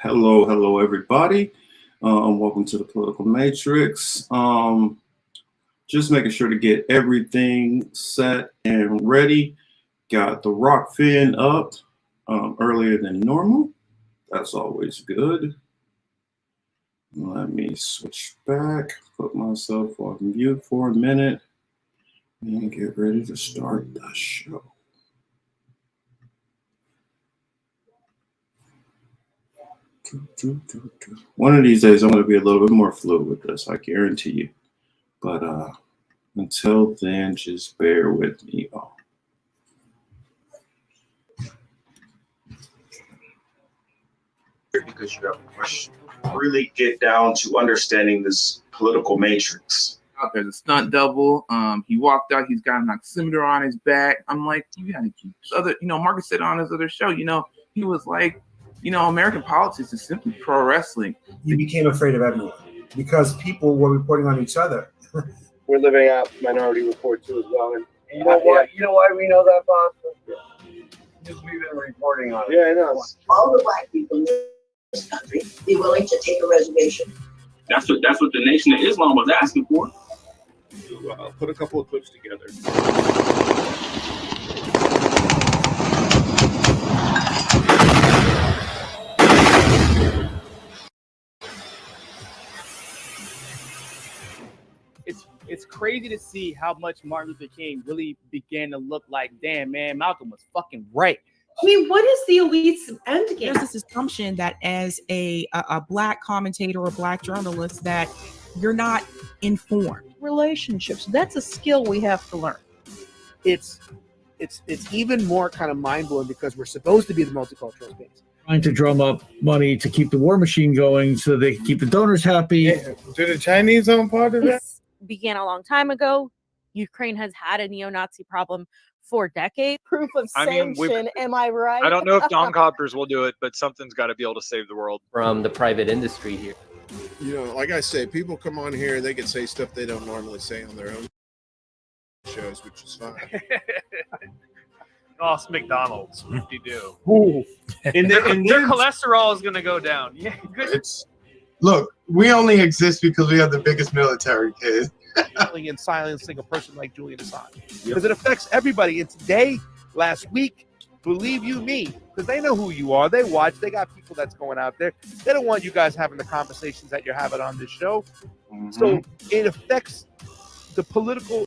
Hello, everybody. Welcome to the Political Matrix. Just making sure to get everything set and ready. Got the rock fin up earlier than normal. That's always good. Let me switch back, put myself on mute for a minute, and get ready to start the show. One of these days, I'm going to be a little bit more fluid with this, I guarantee you. But until then, just bear with me, y'all. Because you have a question. Really get down to understanding this political matrix. Out there, the stunt double. He walked out. He's got an oximeter on his back. I'm like, you gotta keep other. Marcus said on his other show. He was like, American politics is simply pro wrestling. He became afraid of everyone because people were reporting on each other. We're living out Minority Report too as well. And you know why? You know why we know that, boss? Because we've been reporting on it. Yeah, I know. All the black people in this country be willing to take a reservation. That's what the Nation of Islam was asking for. To put a couple of clips together. It's crazy to see how much Martin Luther King really began to look like, damn, man, Malcolm was fucking right. I mean, what is the elite's end game? There's this assumption that as a black commentator or black journalist that you're not informed. Relationships, that's a skill we have to learn. It's even more kind of mind-blowing because we're supposed to be the multicultural space. Trying to drum up money to keep the war machine going so they can keep the donors happy. Yeah. Do the Chinese own part of that? This began a long time ago. Ukraine has had a neo-Nazi problem for decades. Proof of sanction, am I right? I don't know if domcopters will do it, but something's got to be able to save the world. From the private industry here. Like I say, people come on here, they can say stuff they don't normally say on their own shows, which is fine. Oh, it's McDonald's. What do you do? Ooh. And their cholesterol is going to go down. Yeah, good. Look, we only exist because we have the biggest military, kid. And silencing a person like Julian Assange. Because it affects everybody. And today, last week, believe you me, because they know who you are. They watch. They got people that's going out there. They don't want you guys having the conversations that you're having on this show. Mm-hmm. So it affects the political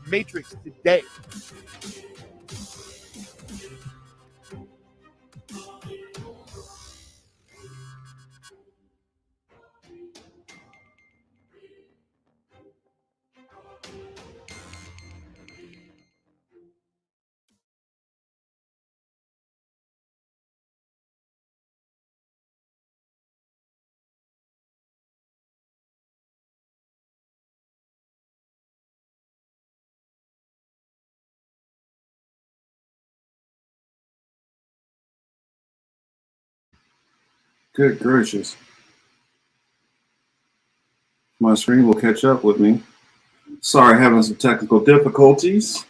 matrix today. Good gracious. My screen will catch up with me. Sorry, having some technical difficulties.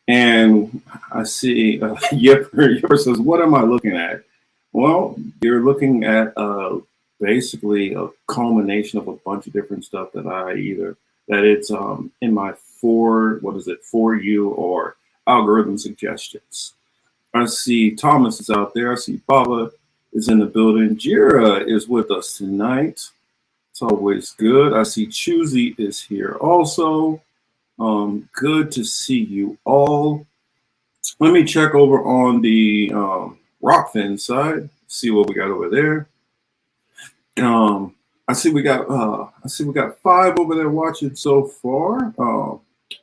And I see Yipper says, what am I looking at? Well, you're looking at basically a culmination of a bunch of different stuff that it's in my for you or algorithm suggestions. I see Thomas is out there. I see Baba is in the building. Jira is with us tonight. It's always good. I see Choosy is here also. Good to see you all. Let me check over on the Rockfin side. See what we got over there. I see we got 5 over there watching so far.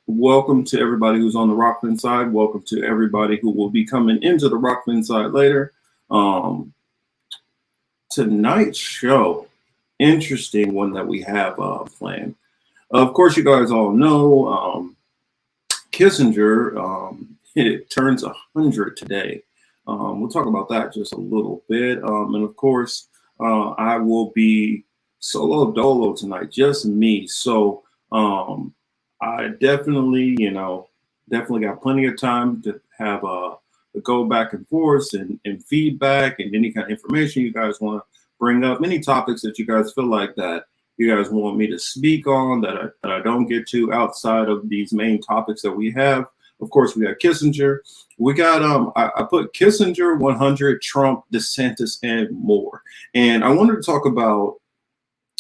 Welcome to everybody who's on the Rockfin side. Welcome to everybody who will be coming into the Rockfin side later. Tonight's show, interesting one that we have planned. Of course, you guys all know Kissinger. It turns 100 today. We'll talk about that just a little bit. And of course, I will be solo dolo tonight, just me. So I definitely got plenty of time to have go back and forth and feedback and any kind of information you guys want to bring up, any topics that you guys feel like that you guys want me to speak on that I don't get to outside of these main topics that we have. Of course, we got Kissinger. We got I put Kissinger, 100, Trump, DeSantis, and more. And I wanted to talk about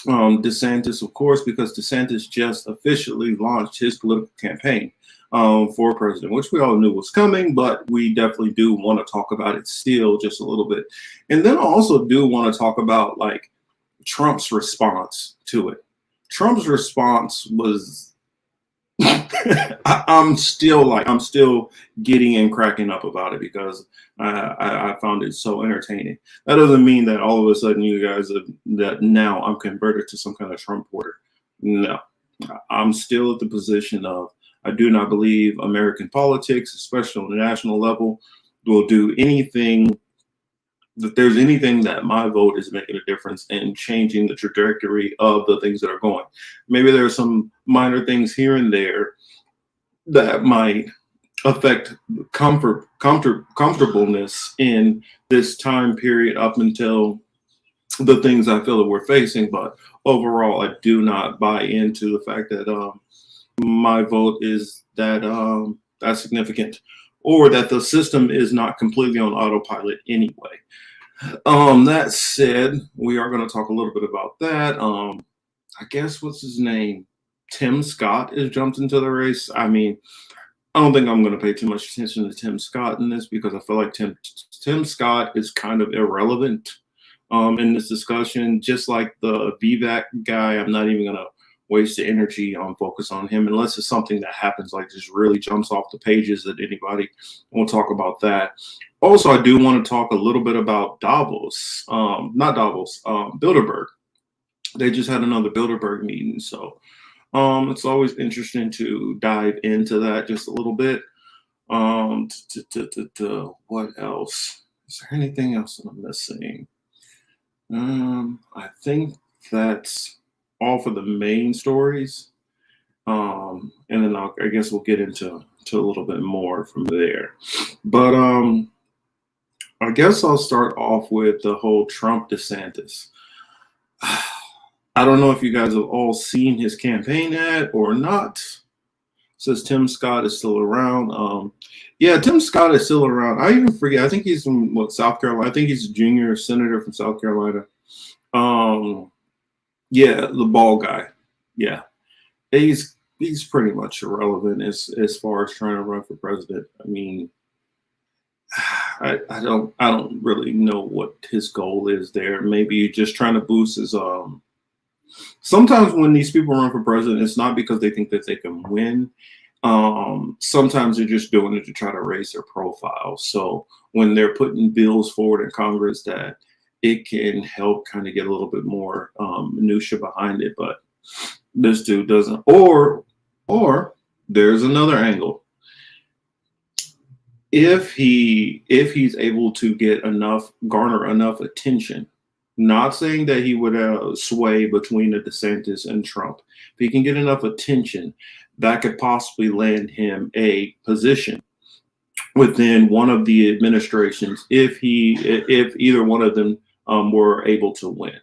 DeSantis, of course, because DeSantis just officially launched his political campaign for president, which we all knew was coming, but we definitely do want to talk about it still just a little bit. And then I also do want to talk about like Trump's response to it. Trump's response was I'm still getting and cracking up about it because I found it so entertaining. That doesn't mean that all of a sudden you guys that now I'm converted to some kind of Trump porter. No, I'm still at the position of I do not believe American politics, especially on the national level, will do anything. That there's anything that my vote is making a difference in changing the trajectory of the things that are going. Maybe there are some minor things here and there that might affect comfortableness in this time period up until the things I feel that we're facing. But overall, I do not buy into the fact that my vote is that significant, or that the system is not completely on autopilot anyway. That said, we are going to talk a little bit about that. I guess what's his name? Tim Scott has jumped into the race. I mean, I don't think I'm going to pay too much attention to Tim Scott in this because I feel like Tim Scott is kind of irrelevant in this discussion. Just like the VBAC guy, I'm not even going to waste the energy on focus on him unless it's something that happens like just really jumps off the pages at anybody. We'll talk about that. Also, I do want to talk a little bit about Davos, not Davos, Bilderberg. They just had another Bilderberg meeting, so it's always interesting to dive into that just a little bit. What else? Is there anything else that I'm missing? I think that's all for the main stories. And then I guess we'll get into a little bit more from there. But I guess I'll start off with the whole Trump DeSantis. I don't know if you guys have all seen his campaign ad or not. It says Tim Scott is still around. Yeah, Tim Scott is still around. I even forget. I think he's from South Carolina. I think he's a junior senator from South Carolina. Yeah, the bald guy. Yeah, he's pretty much irrelevant as far as trying to run for president. I mean, I don't really know what his goal is there. Maybe just trying to boost his sometimes when these people run for president, it's not because they think that they can win. Sometimes they're just doing it to try to raise their profile. So when they're putting bills forward in Congress that it can help kind of get a little bit more minutia behind it, but this dude doesn't. Or there's another angle. If he's able to garner enough attention, not saying that he would sway between the DeSantis and Trump, if he can get enough attention, that could possibly land him a position within one of the administrations if either one of them were able to win.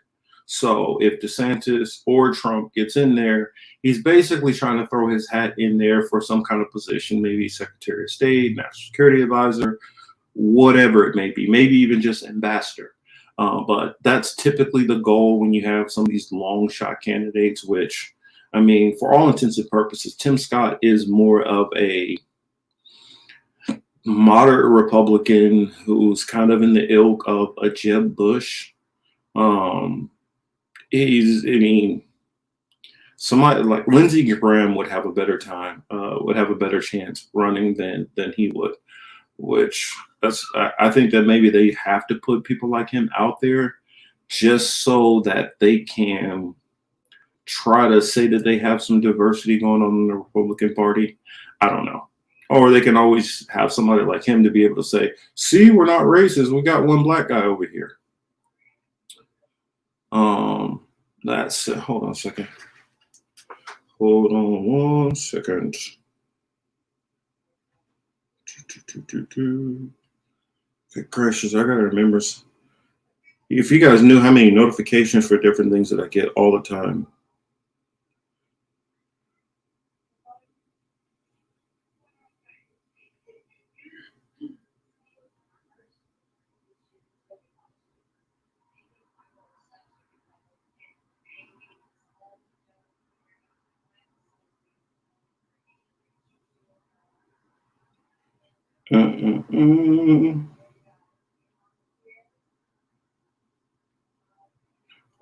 So if DeSantis or Trump gets in there, he's basically trying to throw his hat in there for some kind of position, maybe Secretary of State, National Security Advisor, whatever it may be, maybe even just ambassador. But that's typically the goal when you have some of these long shot candidates, which, I mean, for all intents and purposes, Tim Scott is more of a moderate Republican who's kind of in the ilk of a Jeb Bush. Somebody like Lindsey Graham would have a better time, would have a better chance running than he would, which I think that maybe they have to put people like him out there just so that they can try to say that they have some diversity going on in the Republican Party. I don't know. Or they can always have somebody like him to be able to say, see, we're not racist. We got one black guy over here. That's it. Hold on a second. Hold on one second. Good gracious, I gotta remember. If you guys knew how many notifications for different things that I get all the time.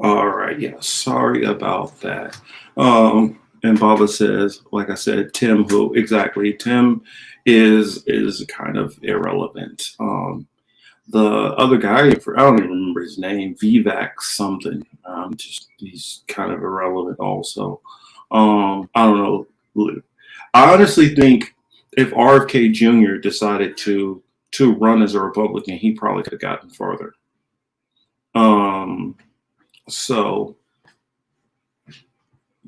All right, yeah, sorry about that. And Baba says, like I said, Tim, who exactly? Tim is kind of irrelevant. The other guy, I don't even remember his name, Vivek something. Just he's kind of irrelevant also. I don't know. I honestly think if RFK Jr. decided to run as a Republican, he probably could have gotten farther. So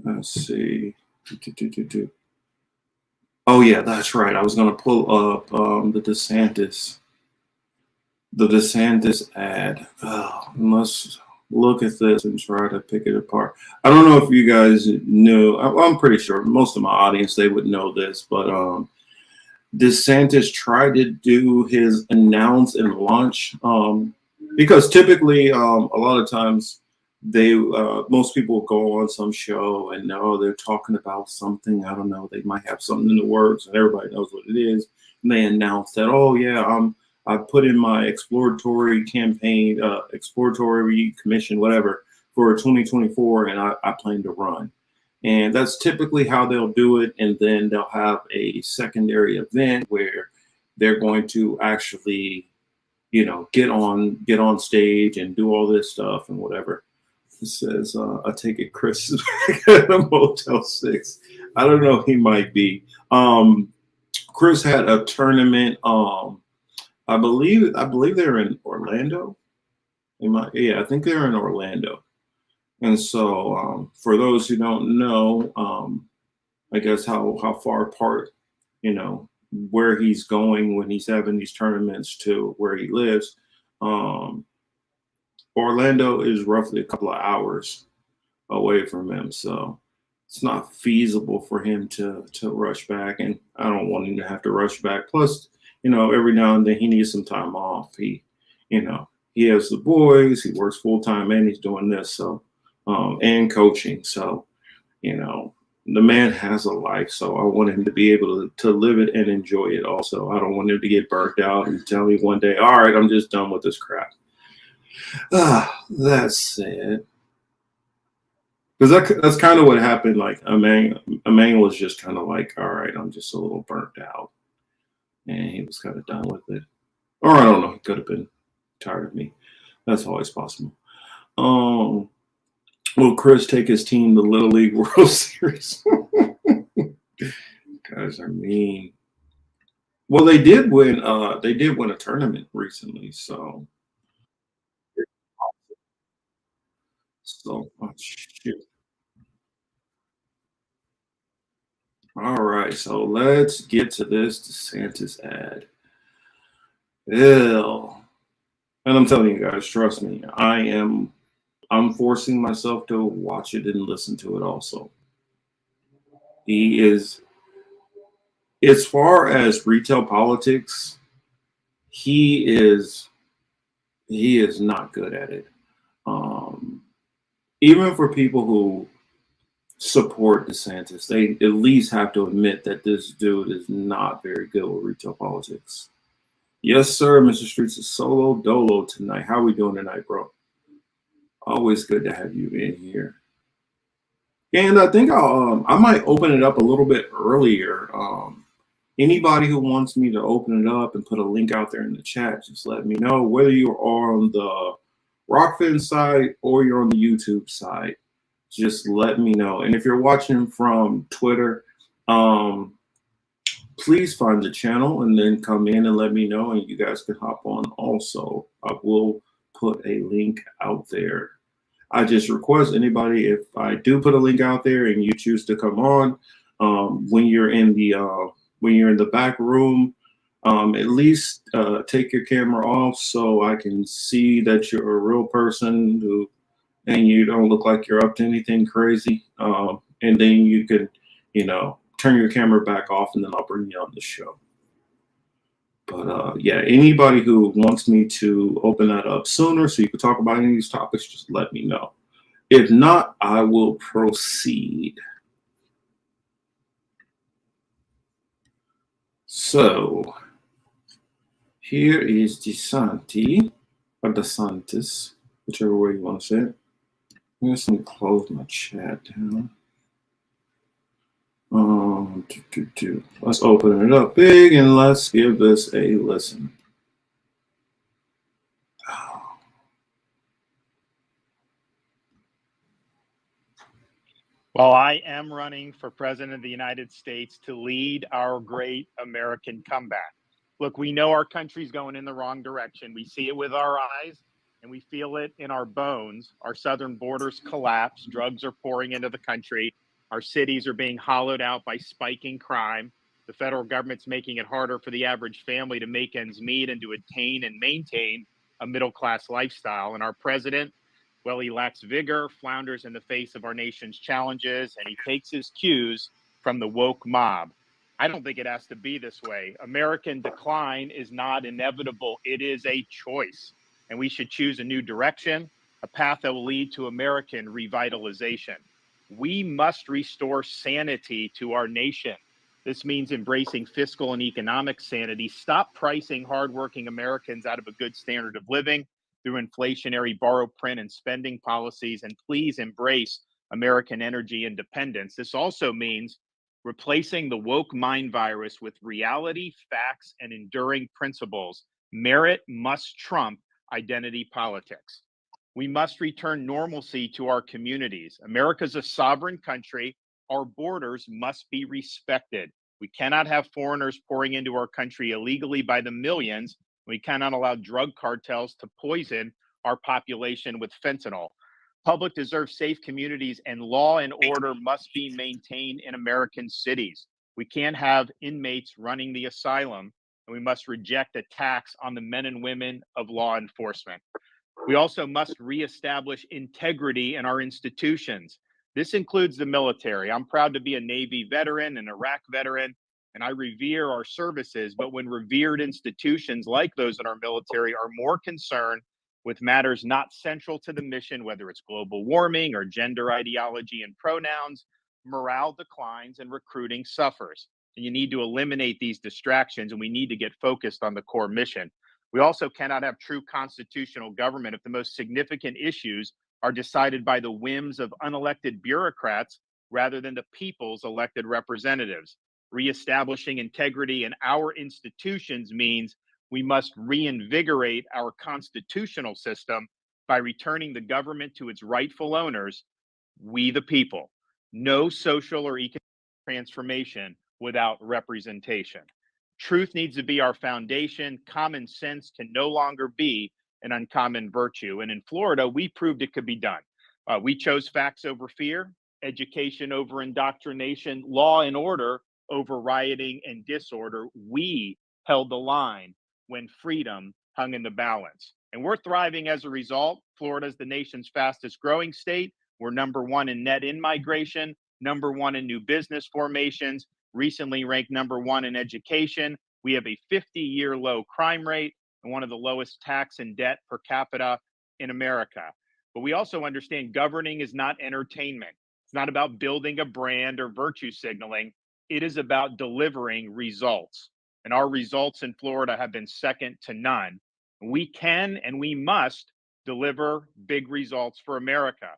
let's see. Oh yeah, that's right. I was gonna pull up the DeSantis ad. Let's look at this and try to pick it apart. I don't know if you guys knew. I'm pretty sure most of my audience, they would know this, but DeSantis tried to do his announce and launch because typically a lot of times they most people go on some show and they're talking about something. I don't know, they might have something in the works and everybody knows what it is, and they announce that, oh yeah, I put in my exploratory campaign, exploratory commission, whatever, for 2024, and I plan to run. And that's typically how they'll do it. And then they'll have a secondary event where they're going to actually, get on stage and do all this stuff and whatever. It says, I take it Chris is back at the Motel 6. I don't know, he might be. Chris had a tournament. I believe they're in Orlando. I think they're in Orlando. And so, for those who don't know, I guess how far apart, where he's going when he's having these tournaments to where he lives, Orlando is roughly a couple of hours away from him. So it's not feasible for him to rush back. And I don't want him to have to rush back. Plus, every now and then he needs some time off. He has the boys, he works full time, and he's doing this. So, and coaching. So, the man has a life. So I want him to be able to live it and enjoy it also. I don't want him to get burnt out and tell me one day, all right, I'm just done with this crap. That's it. Because that's kind of what happened. Like Emmanuel was just kind of like, all right, I'm just a little burnt out. And he was kind of done with it. Or I don't know, he could have been tired of me. That's always possible. Will Chris take his team to Little League World Series? Guys are mean. Well, they did win a tournament recently, so shit. All right, so let's get to this DeSantis ad. Ew. And I'm telling you guys, trust me, I'm forcing myself to watch it and listen to it also. He is, as far as retail politics, he is not good at it. Even for people who support DeSantis, they at least have to admit that this dude is not very good with retail politics. Yes, sir, Mr. Streets is solo dolo tonight. How we doing tonight, bro? Always good to have you in here. And I think I might open it up a little bit earlier. Anybody who wants me to open it up and put a link out there in the chat, just let me know, whether you are on the Rockfin side or you're on the YouTube side. Just let me know. And if you're watching from Twitter, please find the channel and then come in and let me know, and you guys can hop on also. I will put a link out there. I just request anybody, if I do put a link out there and you choose to come on, when you're in the back room, At least take your camera off so I can see that you're a real person and you don't look like you're up to anything crazy. And then you could, turn your camera back off, and then I'll bring you on the show. But yeah, anybody who wants me to open that up sooner so you can talk about any of these topics, just let me know. If not, I will proceed. So here is DeSantis, or DeSantis, whichever way you want to say it. I'm just going to close my chat down. Let's open it up big and let's give this a listen. Well, I am running for president of the United States to lead our great American comeback. Look, we know our country's going in the wrong direction. We see it with our eyes and we feel it in our bones. Our southern borders collapse. Drugs are pouring into the country. Our cities are being hollowed out by spiking crime. The federal government's making it harder for the average family to make ends meet and to attain and maintain a middle-class lifestyle. And our president, well, he lacks vigor, flounders in the face of our nation's challenges, and he takes his cues from the woke mob. I don't think it has to be this way. American decline is not inevitable. It is a choice, and we should choose a new direction, a path that will lead to American revitalization. We must restore sanity to our nation. This means embracing fiscal and economic sanity. Stop pricing hardworking Americans out of a good standard of living through inflationary borrow, print, and spending policies, and please embrace American energy independence. This also means replacing the woke mind virus with reality, facts, and enduring principles. Merit must trump identity politics. We must return normalcy to our communities. America's a sovereign country. Our borders must be respected. We cannot have foreigners pouring into our country illegally by the millions. We cannot allow drug cartels to poison our population with fentanyl. Public deserves safe communities, and law and order must be maintained in American cities. We can't have inmates running the asylum, and we must reject attacks on the men and women of law enforcement. We also must reestablish integrity in our institutions. This includes the military. I'm proud to be a Navy veteran, an Iraq veteran, and I revere our services. But when revered institutions like those in our military are more concerned with matters not central to the mission, whether it's global warming or gender ideology and pronouns, morale declines and recruiting suffers. And you need to eliminate these distractions, and we need to get focused on the core mission. We also cannot have true constitutional government if the most significant issues are decided by the whims of unelected bureaucrats rather than the people's elected representatives. Reestablishing integrity in our institutions means we must reinvigorate our constitutional system by returning the government to its rightful owners, we the people. No social or economic transformation without representation. Truth needs to be our foundation. Common sense can no longer be an uncommon virtue. And in Florida, we proved it could be done. We chose facts over fear, education over indoctrination, law and order over rioting and disorder. We held the line when freedom hung in the balance. And we're thriving as a result. Florida is the nation's fastest growing state. We're #1 in net in-migration, #1 in new business formations, recently ranked #1 in education. We have a 50-year low crime rate and one of the lowest tax and debt per capita in America. But we also understand governing is not entertainment. It's not about building a brand or virtue signaling. It is about delivering results. And our results in Florida have been second to none. We can and we must deliver big results for America.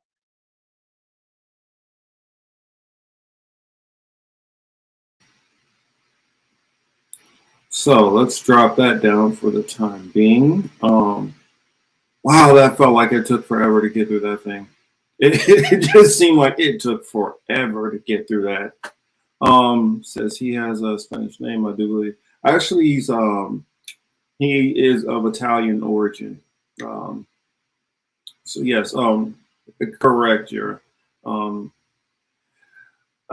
So let's drop that down for the time being. Wow, that felt like it took forever to get through that thing. It just seemed like it took forever to get through that. Says he has a Spanish name, I do believe. Actually, he is of Italian origin. So yes, correct. You're.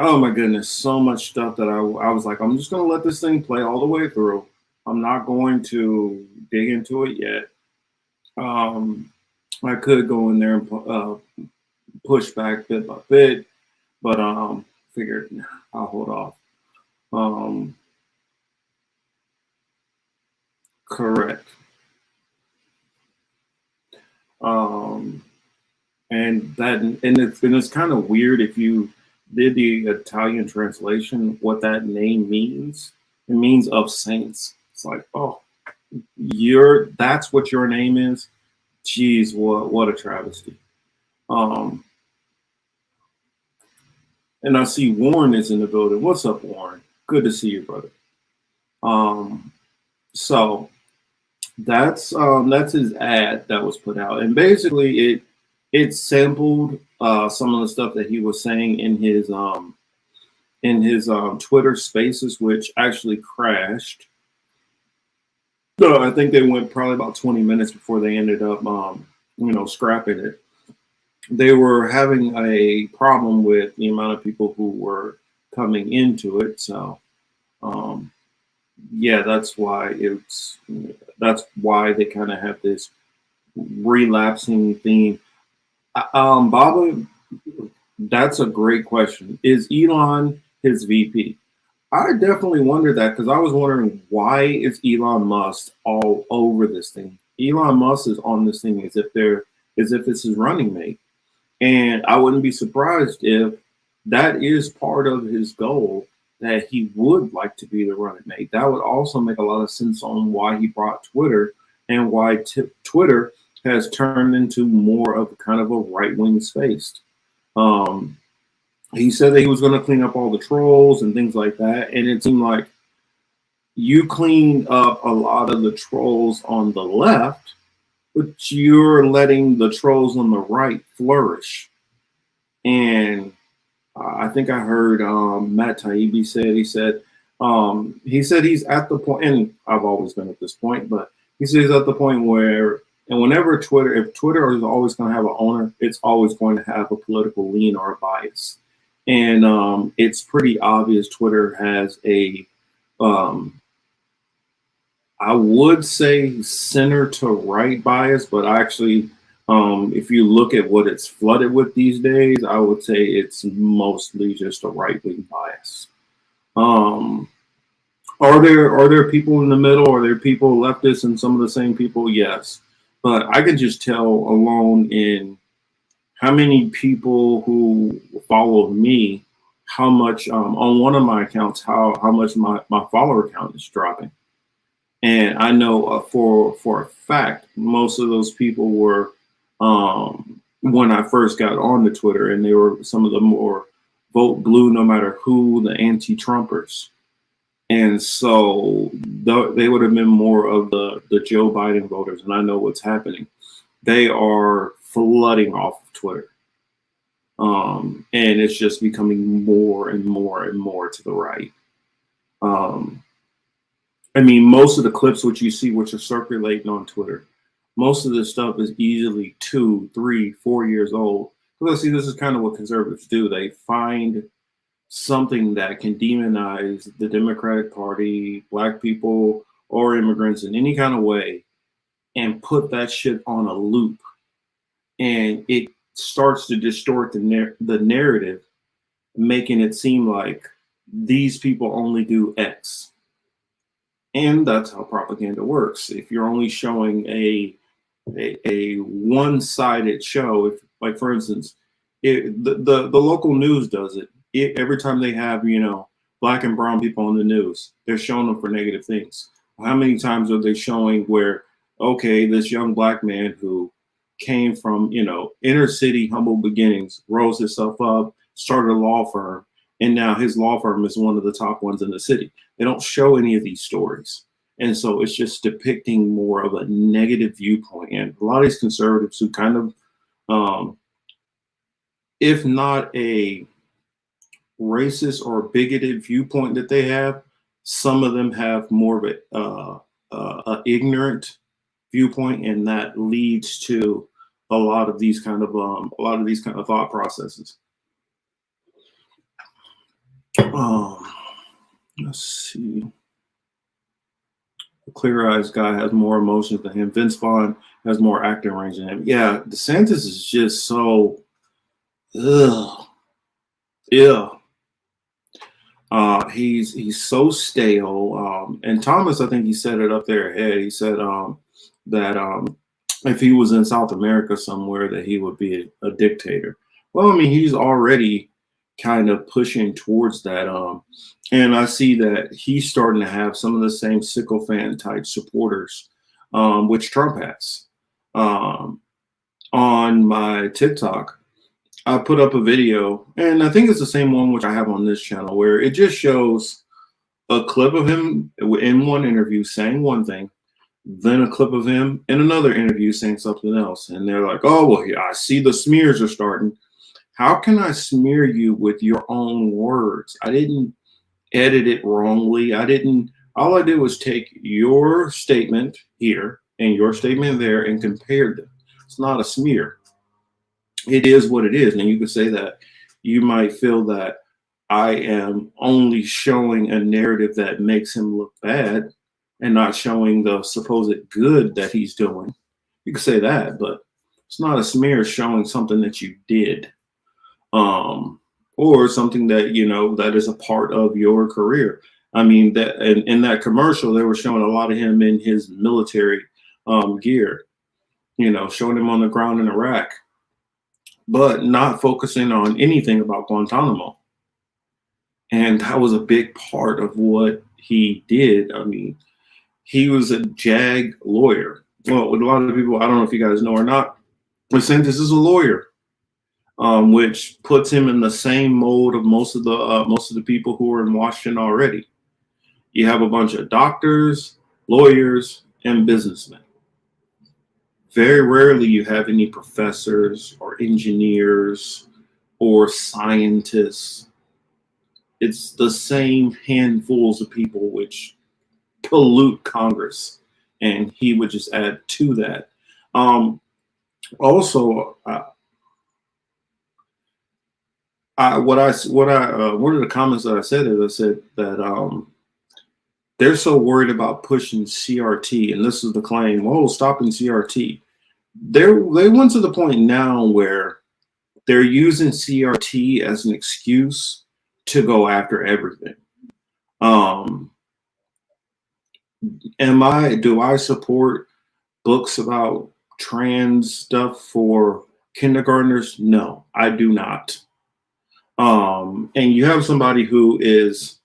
Oh my goodness, so much stuff that I was like, I'm just gonna let this thing play all the way through. I'm not going to dig into it yet. I could go in there and push back bit by bit, but figured I'll hold off. Correct. And it's kind of weird if you did the Italian translation, what that name means. It means of saints. It's like, oh, that's what your name is. Jeez, what a travesty. And I see Warren is in the building. What's up, Warren? Good to see you, brother. So that's his ad that was put out, and basically it sampled some of the stuff that he was saying in his Twitter Spaces, which actually crashed. So I think they went probably about 20 minutes before they ended up scrapping it. They were having a problem with the amount of people who were coming into it, so yeah, that's why they kind of have this relapsing theme. Baba, that's a great question. Is Elon his VP? I definitely wondered that, because I was wondering, why is Elon Musk all over this thing? Elon Musk is on this thing as if it's his running mate. And I wouldn't be surprised if that is part of his goal, that he would like to be the running mate. That would also make a lot of sense on why he brought Twitter, and why Twitter has turned into more of kind of a right-wing space. He said that he was going to clean up all the trolls and things like that, and it seemed like you cleaned up a lot of the trolls on the left, but you're letting the trolls on the right flourish. And I think I heard Matt Taibbi he said he's at the point, and I've always been at this point, but he says he's at the point where, and whenever if Twitter is always going to have an owner, it's always going to have a political lean or a bias. And it's pretty obvious Twitter has a, I would say center to right bias, but actually, if you look at what it's flooded with these days, I would say it's mostly just a right-wing bias. Are there people in the middle? Are there people leftists and some of the same people? Yes. But I can just tell alone in how many people who follow me, how much on one of my accounts, how much my follower count is dropping. And I know for a fact, most of those people were, when I first got onto Twitter, and they were some of the more vote blue no matter who, the anti-Trumpers. And so they would have been more of the Joe Biden voters, and I know what's happening. They are flooding off of Twitter. And it's just becoming more and more and more to the right. I mean, most of the clips which you see, which are circulating on Twitter, most of this stuff is easily 2, 3, 4 years old. Because see, this is kind of what conservatives do. They find something that can demonize the Democratic Party, black people, or immigrants in any kind of way, and put that shit on a loop. And it starts to distort the narrative, making it seem like these people only do X. And that's how propaganda works. If you're only showing a one-sided show, if, like, for instance, the local news does it. Every time they have, black and brown people on the news, they're showing them for negative things. How many times are they showing where, okay, this young black man who came from, inner city humble beginnings, rose himself up, started a law firm, and now his law firm is one of the top ones in the city. They don't show any of these stories. And so it's just depicting more of a negative viewpoint. And a lot of these conservatives who kind of, if not a racist or bigoted viewpoint that they have, some of them have more of a ignorant viewpoint, and that leads to a lot of these kind of thought processes. Let's see. The Clear Eyes guy has more emotions than him. Vince Vaughn has more acting range than him. Yeah, DeSantis is just so, ugh, yeah. He's so stale. And Thomas, I think he said it up there ahead. He said that if he was in South America somewhere, that he would be a dictator. Well, I mean, he's already kind of pushing towards that. And I see that he's starting to have some of the same sycophant type supporters, which Trump has. On my TikTok, I put up a video, and I think it's the same one which I have on this channel, where it just shows a clip of him in one interview saying one thing, then a clip of him in another interview saying something else. And they're like, oh, well, I see the smears are starting. How can I smear you with your own words? I didn't edit it wrongly. All I did was take your statement here and your statement there and compared them. It's not a smear. It is what it is. And you could say that you might feel that I am only showing a narrative that makes him look bad and not showing the supposed good that he's doing. You could say that, but it's not a smear showing something that you did, or something that, you know, that is a part of your career. I mean, that in that commercial, they were showing a lot of him in his military gear, you know, showing him on the ground in Iraq, but not focusing on anything about Guantanamo. And that was a big part of what he did. I mean, he was a JAG lawyer. Well, with a lot of people, I don't know if you guys know or not, DeSantis is a lawyer, which puts him in the same mode of most of the people who are in Washington already. You have a bunch of doctors, lawyers, and businessmen. Very rarely you have any professors or engineers or scientists. It's the same handfuls of people which pollute Congress, and he would just add to that. Also, one of the comments that I said is, I said that they're so worried about pushing CRT, and this is the claim, oh, stopping CRT. They went to the point now where they're using CRT as an excuse to go after everything. Do I support books about trans stuff for kindergartners? No, I do not. And you have somebody who is,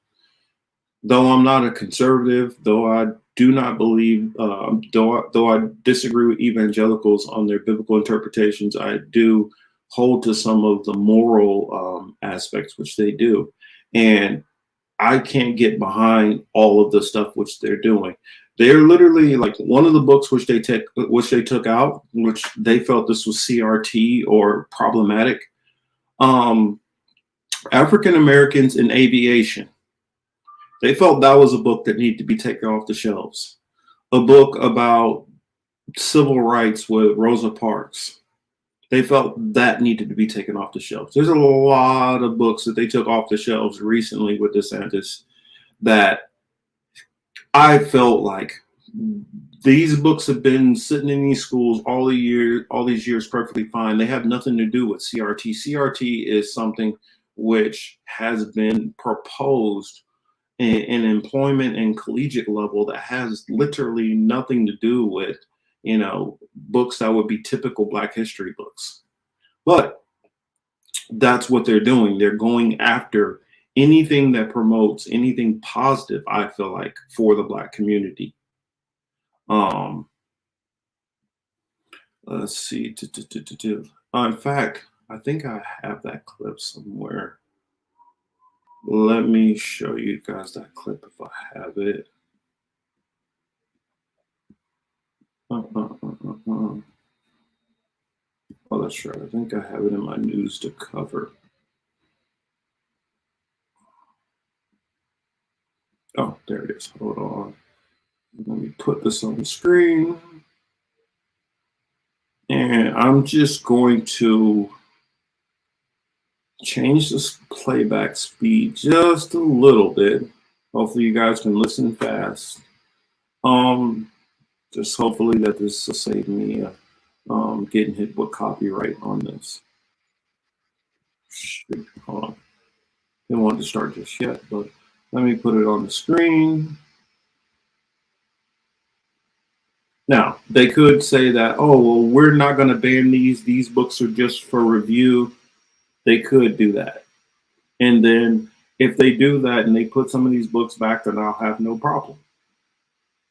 though I'm not a conservative, though I do not believe, though I disagree with evangelicals on their biblical interpretations, I do hold to some of the moral aspects which they do. And I can't get behind all of the stuff which they're doing. They're literally, like, one of the books which they took out, which they felt this was CRT or problematic, African Americans in Aviation. They felt that was a book that needed to be taken off the shelves. A book about civil rights with Rosa Parks. They felt that needed to be taken off the shelves. There's a lot of books that they took off the shelves recently with DeSantis that I felt like these books have been sitting in these schools all these years perfectly fine. They have nothing to do with CRT. CRT is something which has been proposed in employment and collegiate level that has literally nothing to do with, you know, books that would be typical Black history books. But that's what they're doing. They're going after anything that promotes anything positive, I feel like, for the Black community. Let's see. In fact, I think I have that clip somewhere. Let me show you guys that clip if I have it. Oh, that's right. I think I have it in my news to cover. Oh, there it is. Hold on. Let me put this on the screen. And I'm just going to change this playback speed just a little bit. Hopefully you guys can listen fast. Just hopefully that this will save me getting hit with copyright on this. Shoot, hold on. Didn't want to start just yet, but let me put it on the screen. Now, they could say that, oh, well, we're not going to ban these. These books are just for review. They could do that. And then if they do that and they put some of these books back, then I'll have no problem.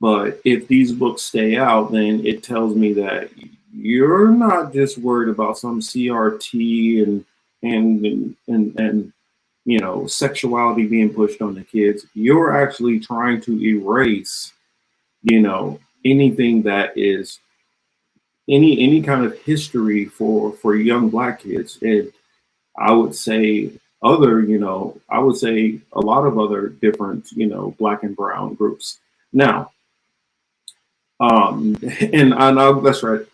But if these books stay out, then it tells me that you're not just worried about some CRT and you know, sexuality being pushed on the kids. You're actually trying to erase, you know, anything that is any kind of history for young Black kids. And I would say I would say a lot of other different, you know, Black and brown groups. Now, and I know that's right.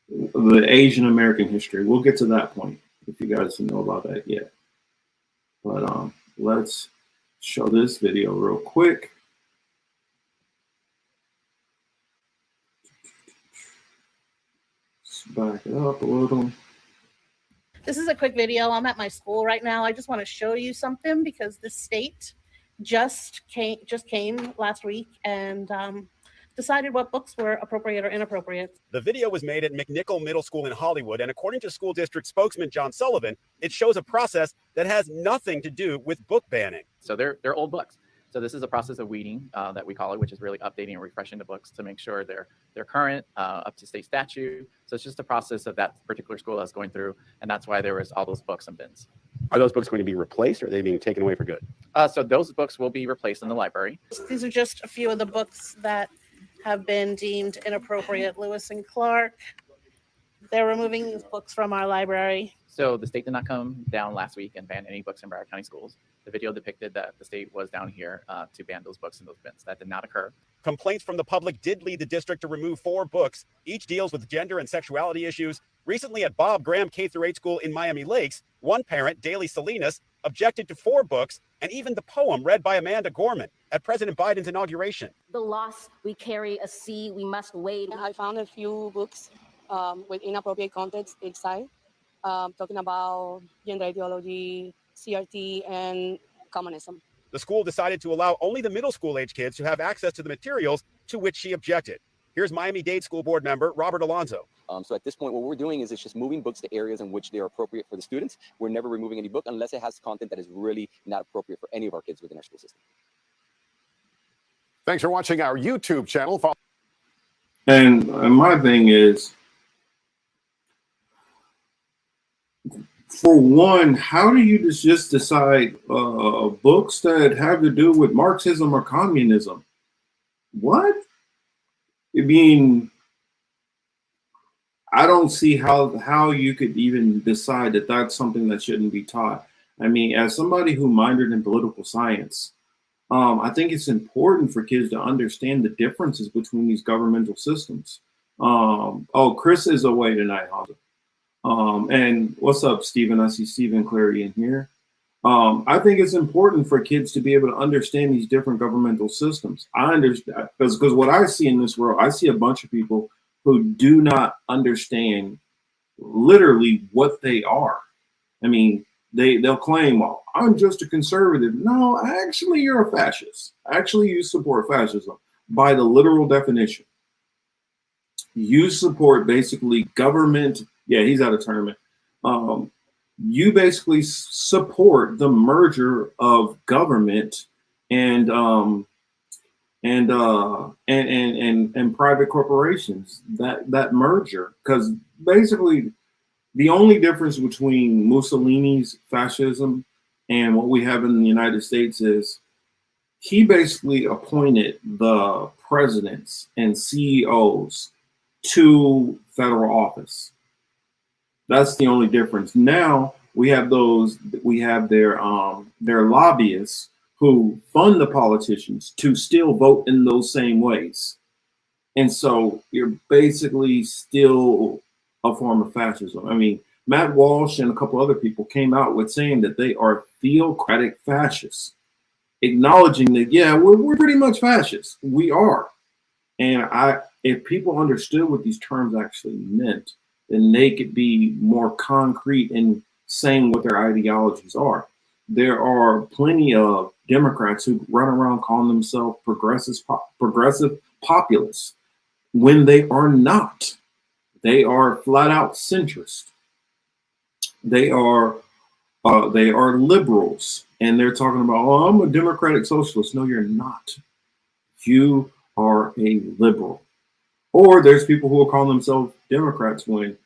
The Asian American history. We'll get to that point if you guys know about that yet. But let's show this video real quick. Let's back it up a little. This is a quick video. I'm at my school right now. I just want to show you something because the state just came last week and decided what books were appropriate or inappropriate. The video was made at McNichol Middle School in Hollywood, and according to school district spokesman John Sullivan, it shows a process that has nothing to do with book banning. So they're old books. So this is a process of weeding that we call it, which is really updating and refreshing the books to make sure they're current, up to state statute. So it's just a process of that particular school that's going through, and that's why there was all those books and bins. Are those books going to be replaced, or are they being taken away for good? So those books will be replaced in the library. These are just a few of the books that have been deemed inappropriate. Lewis and Clark, they're removing these books from our library. So the state did not come down last week and ban any books in Broward County schools. The video depicted that the state was down here to ban those books in those bins. That did not occur. Complaints from the public did lead the district to remove 4 books. Each deals with gender and sexuality issues. Recently at Bob Graham K-8 school in Miami Lakes, one parent, Daly Salinas, objected to 4 books and even the poem read by Amanda Gorman at President Biden's inauguration. The loss we carry a sea we must wade. I found a few books with inappropriate content inside, talking about gender ideology, CRT, and communism. The school decided to allow only the middle school age kids to have access to the materials, to which she objected. Here's Miami-Dade School Board member Robert Alonzo. So at this point, what we're doing is it's just moving books to areas in which they're appropriate for the students. We're never removing any book unless it has content that is really not appropriate for any of our kids within our school system. Thanks for watching our YouTube channel. And my thing is, for one, how do you just decide books that have to do with Marxism or communism? What? I mean, I don't see how you could even decide that that's something that shouldn't be taught. I mean, as somebody who minored in political science, I think it's important for kids to understand the differences between these governmental systems. Oh, Chris is away tonight, Hamza. And what's up, Stephen? I see Stephen Clary in here. I think it's important for kids to be able to understand these different governmental systems. I understand because what I see in this world, I see a bunch of people who do not understand literally what they are. I mean, they'll claim, well, I'm just a conservative. No, actually, you're a fascist. Actually, you support fascism by the literal definition. You support basically government. Yeah, he's out of tournament. You basically support the merger of government and private corporations. That merger, because basically the only difference between Mussolini's fascism and what we have in the United States is he basically appointed the presidents and CEOs to federal office. That's the only difference. Now we have their lobbyists who fund the politicians to still vote in those same ways. And so you're basically still a form of fascism. I mean, Matt Walsh and a couple other people came out with saying that they are theocratic fascists, acknowledging that, yeah, we're pretty much fascists. We are. And if people understood what these terms actually meant, then they could be more concrete in saying what their ideologies are. There are plenty of Democrats who run around calling themselves progressive populists when they are not. They are flat out centrist. They are liberals, and they're talking about, oh, I'm a democratic socialist. No, you're not. You are a liberal. Or there's people who will call themselves Democrats when,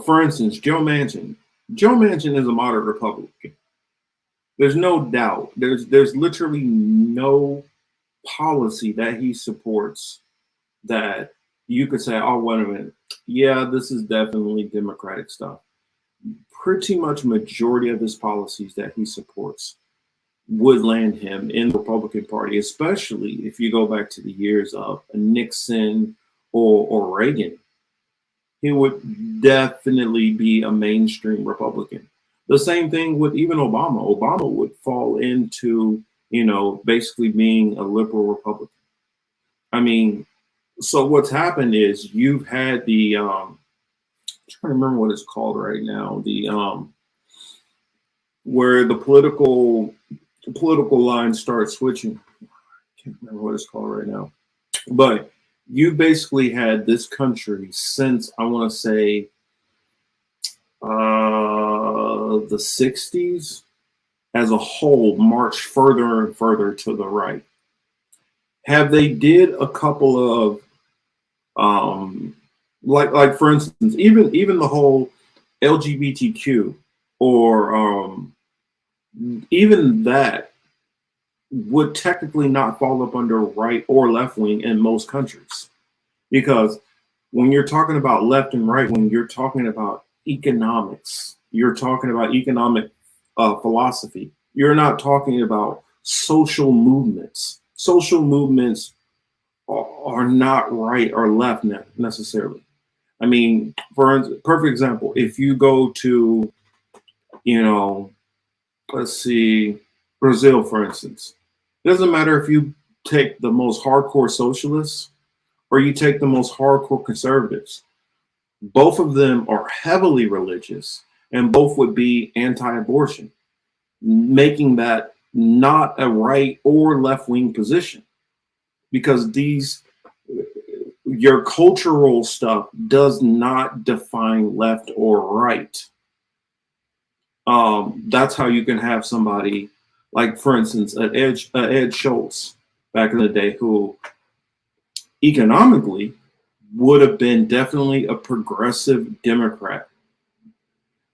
for instance, Joe Manchin. Joe Manchin is a moderate Republican. There's no doubt. There's literally no policy that he supports that you could say, oh, wait a minute. Yeah, this is definitely Democratic stuff. Pretty much majority of his policies that he supports would land him in the Republican Party, especially if you go back to the years of Nixon or Reagan. He would definitely be a mainstream Republican. The same thing with even Obama. Obama would fall into, basically being a liberal Republican. I mean, so what's happened is you've had the I'm trying to remember what it's called right now. The where the political lines start switching. I can't remember what it's called right now. But you basically had this country since, I want to say, the 60s as a whole march further and further to the right. Have they did a couple of like for instance, even the whole LGBTQ or even that would technically not fall up under right or left wing in most countries, because when you're talking about left and right, when you're talking about economics, you're talking about economic philosophy. You're not talking about social movements. Social movements are not right or left necessarily. I mean, for perfect example, if you go to, let's see, Brazil, for instance, it doesn't matter if you take the most hardcore socialists or you take the most hardcore conservatives. Both of them are heavily religious and both would be anti-abortion, making that not a right or left-wing position, because your cultural stuff does not define left or right. That's how you can have somebody like, for instance, Ed Schultz back in the day, who economically would have been definitely a progressive Democrat.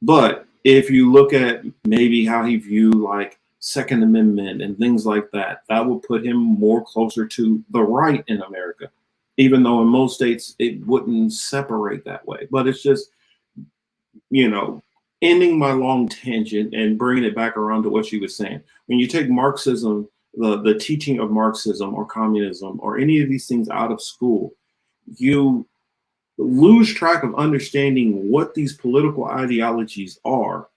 But if you look at maybe how he viewed like Second Amendment and things like that, that would put him more closer to the right in America, even though in most states it wouldn't separate that way. But it's just, ending my long tangent and bringing it back around to what she was saying. When you take Marxism, the teaching of Marxism or communism or any of these things out of school, you lose track of understanding what these political ideologies are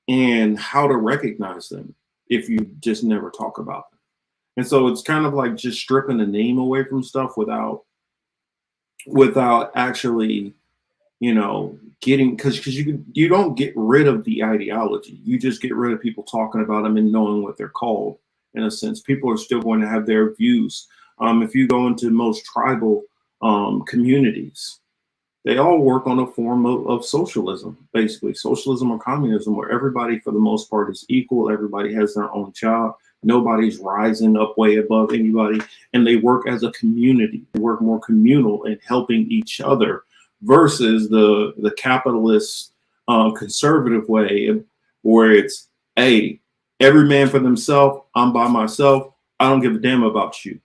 and how to recognize them if you just never talk about them. And so it's kind of like just stripping the name away from stuff without actually, getting, because you don't get rid of the ideology. You just get rid of people talking about them and knowing what they're called. In a sense, people are still going to have their views. If you go into most tribal communities, they all work on a form of socialism, basically socialism or communism, where everybody for the most part is equal. Everybody has their own job. Nobody's rising up way above anybody, and they work as a community. They work more communal in helping each other versus the capitalist conservative way, where it's, hey, every man for themselves. I'm by myself. I don't give a damn about you.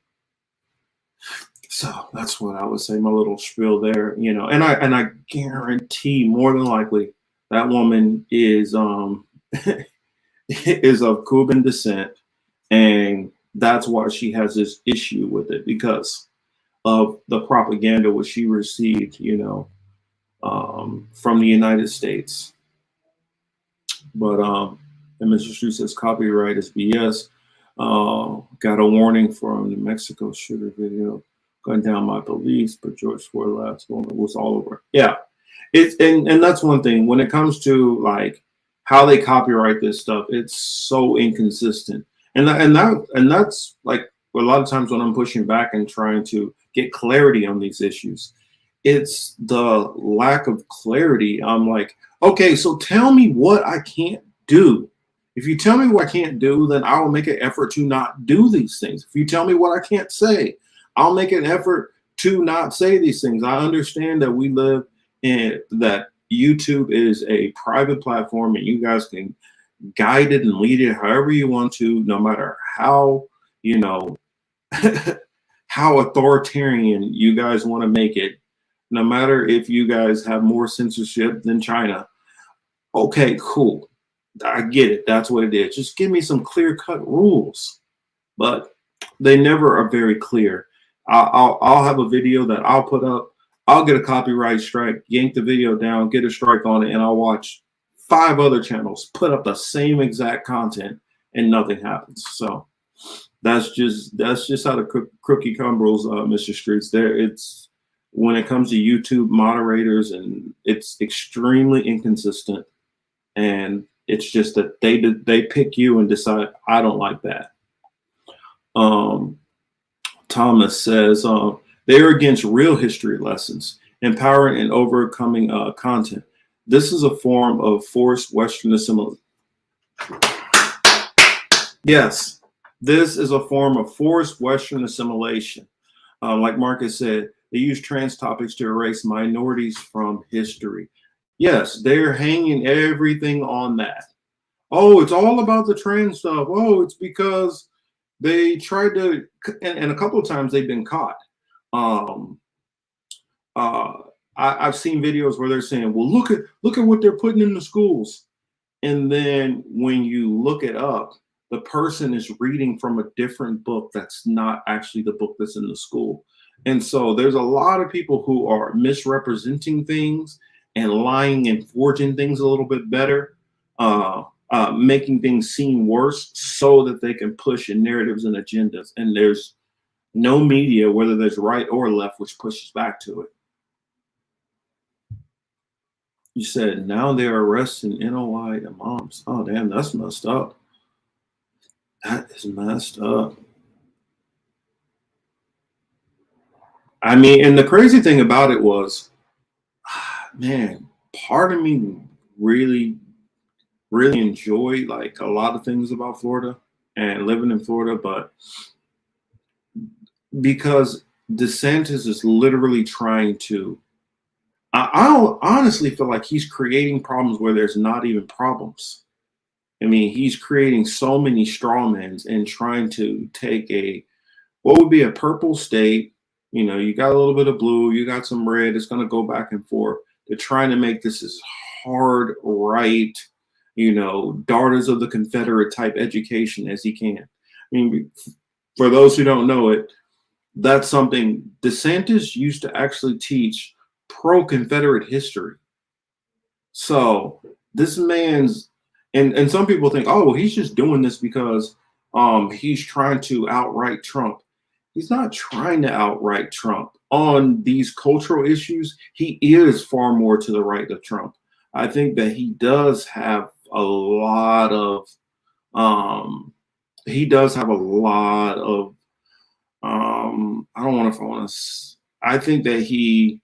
So that's what I would say, my little spiel there, and I guarantee more than likely that woman is is of Cuban descent, and that's why she has this issue with it, because of the propaganda which she received, from the United States. But and Mr. Shu says copyright is BS. Got a warning from the Mexico shooter video. Going down my beliefs, but George Floyd last one was all over. Yeah, it's and that's one thing when it comes to like how they copyright this stuff. It's so inconsistent, and that's like a lot of times when I'm pushing back and trying to get clarity on these issues, it's the lack of clarity. I'm like, okay, so tell me what I can't do. If you tell me what I can't do, then I will make an effort to not do these things. If you tell me what I can't say, I'll make an effort to not say these things. I understand that we live in that YouTube is a private platform and you guys can guide it and lead it however you want to, no matter how, you know, how authoritarian you guys want to make it, no matter if you guys have more censorship than China. Okay, cool. I get it. That's what it is. Just give me some clear-cut rules. But they never are very clear. I'll have a video that I'll put up. I'll get a copyright strike, yank the video down, get a strike on it, and I'll watch 5 other channels put up the same exact content and nothing happens. So that's just how the cookie crumbles, Mr. Streets. There, it's when it comes to YouTube moderators, and it's extremely inconsistent. And it's just that they pick you and decide, I don't like that. Thomas says they are against real history lessons, empowering and overcoming content. This is a form of forced Western assimilation. Yes, this is a form of forced Western assimilation. Like Marcus said, they use trans topics to erase minorities from history. Yes, they're hanging everything on that. Oh, it's all about the trans stuff. Oh, it's because they tried to, and a couple of times they've been caught. I've seen videos where they're saying, well, look at what they're putting in the schools. And then when you look it up, the person is reading from a different book that's not actually the book that's in the school. And so there's a lot of people who are misrepresenting things and lying and forging things a little bit better, making things seem worse so that they can push in narratives and agendas. And there's no media, whether there's right or left, which pushes back to it. You said now they're arresting NOI imams. Oh, damn, that's messed up. That is messed up. I mean, and the crazy thing about it was, man, part of me really enjoyed like a lot of things about Florida and living in Florida, but because DeSantis is literally trying to, I honestly feel like he's creating problems where there's not even problems. I mean, he's creating so many straw men and trying to take what would be a purple state. You know, you got a little bit of blue, you got some red. It's going to go back and forth. They're trying to make this as hard right, you know, daughters of the Confederate type education as he can. I mean, for those who don't know it, that's something DeSantis used to actually teach pro-Confederate history. So this man's, and some people think, oh, well, he's just doing this because he's trying to outright Trump. He's not trying to outright Trump. On these cultural issues, he is far more to the right of Trump. I think that he does have a lot of, I don't know if I want to, I think that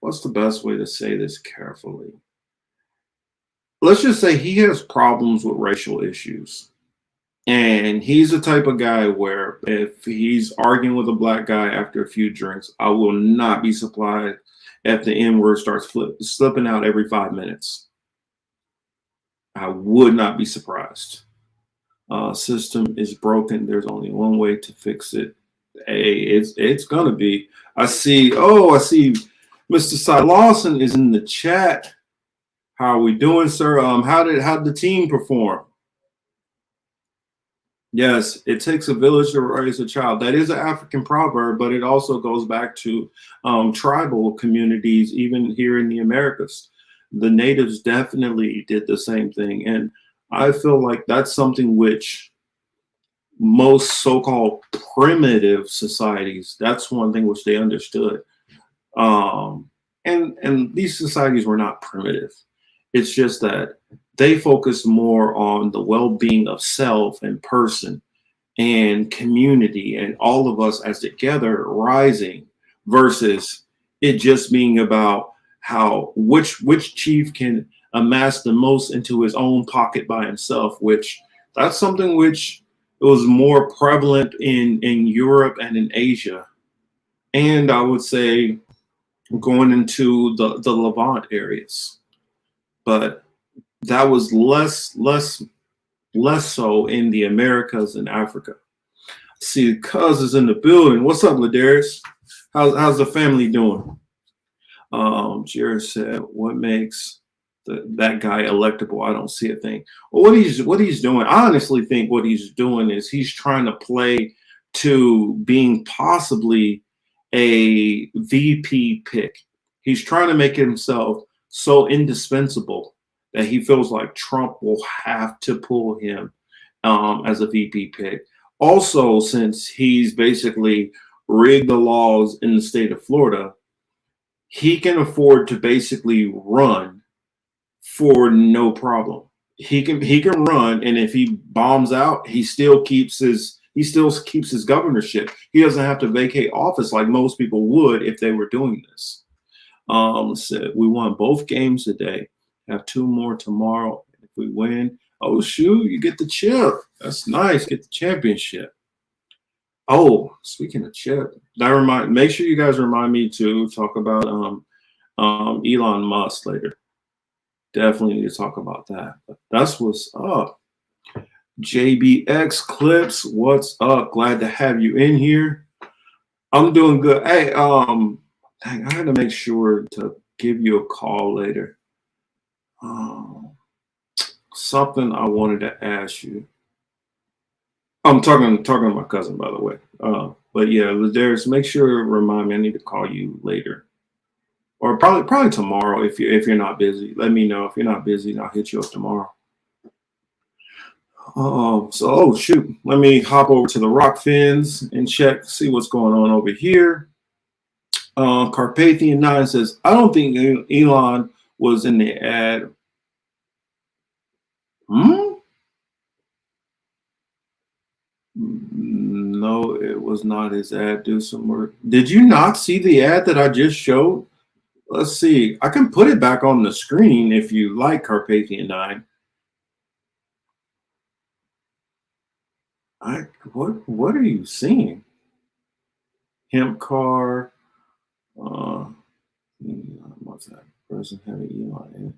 what's the best way to say this carefully? Let's just say he has problems with racial issues. And he's the type of guy where if he's arguing with a black guy after a few drinks, I will not be surprised if the N-word starts slipping out every 5 minutes. I would not be surprised. System is broken. There's only one way to fix it. Hey, it's gonna be. I see Mr. Cy Lawson is in the chat. How are we doing, sir? How did the team perform? Yes, it takes a village to raise a child. That is an African proverb, but it also goes back to tribal communities, even here in the Americas. The natives definitely did the same thing. And I feel like that's something which most so-called primitive societies, that's one thing which they understood. And these societies were not primitive. It's just that they focus more on the well-being of self and person and community and all of us as together rising, versus it just being about how which chief can amass the most into his own pocket by himself, which that's something which was more prevalent in Europe and in Asia. And I would say going into the Levant areas. But that was less so in the Americas and Africa. See, Cuz is in the building. What's up, Ladarius? How's the family doing? Jared said, "What makes that guy electable? I don't see a thing." Well, what he's doing, I honestly think what he's doing is he's trying to play to being possibly a VP pick. He's trying to make himself so indispensable that he feels like Trump will have to pull him as a VP pick. Also, since he's basically rigged the laws in the state of Florida, he can afford to basically run for no problem. He can run, and if he bombs out, he still keeps his governorship. He doesn't have to vacate office like most people would if they were doing this. So we won both games today. Have 2 more tomorrow. If we win, oh shoot, you get the chip. That's nice. Get the championship. Oh, speaking of chip, make sure you guys remind me to talk about Elon Musk later. Definitely need to talk about that. But that's what's up. JBX Clips, what's up? Glad to have you in here. I'm doing good. Hey, dang, I had to make sure to give you a call later. Something I wanted to ask you. I'm talking to my cousin, by the way. But yeah, Ladarius, make sure to remind me. I need to call you later, or probably tomorrow if you're not busy. Let me know if you're not busy. I'll hit you up tomorrow. Oh shoot, let me hop over to the Rock Fins and see what's going on over here. Carpathian 9 says, I don't think Elon was in the ad. No, it was not his ad. Do some work. Did you not see the ad that I just showed? Let's see. I can put it back on the screen if you like, Carpathian 9. What are you seeing? Hemp car. What's that? Person having Elon in it.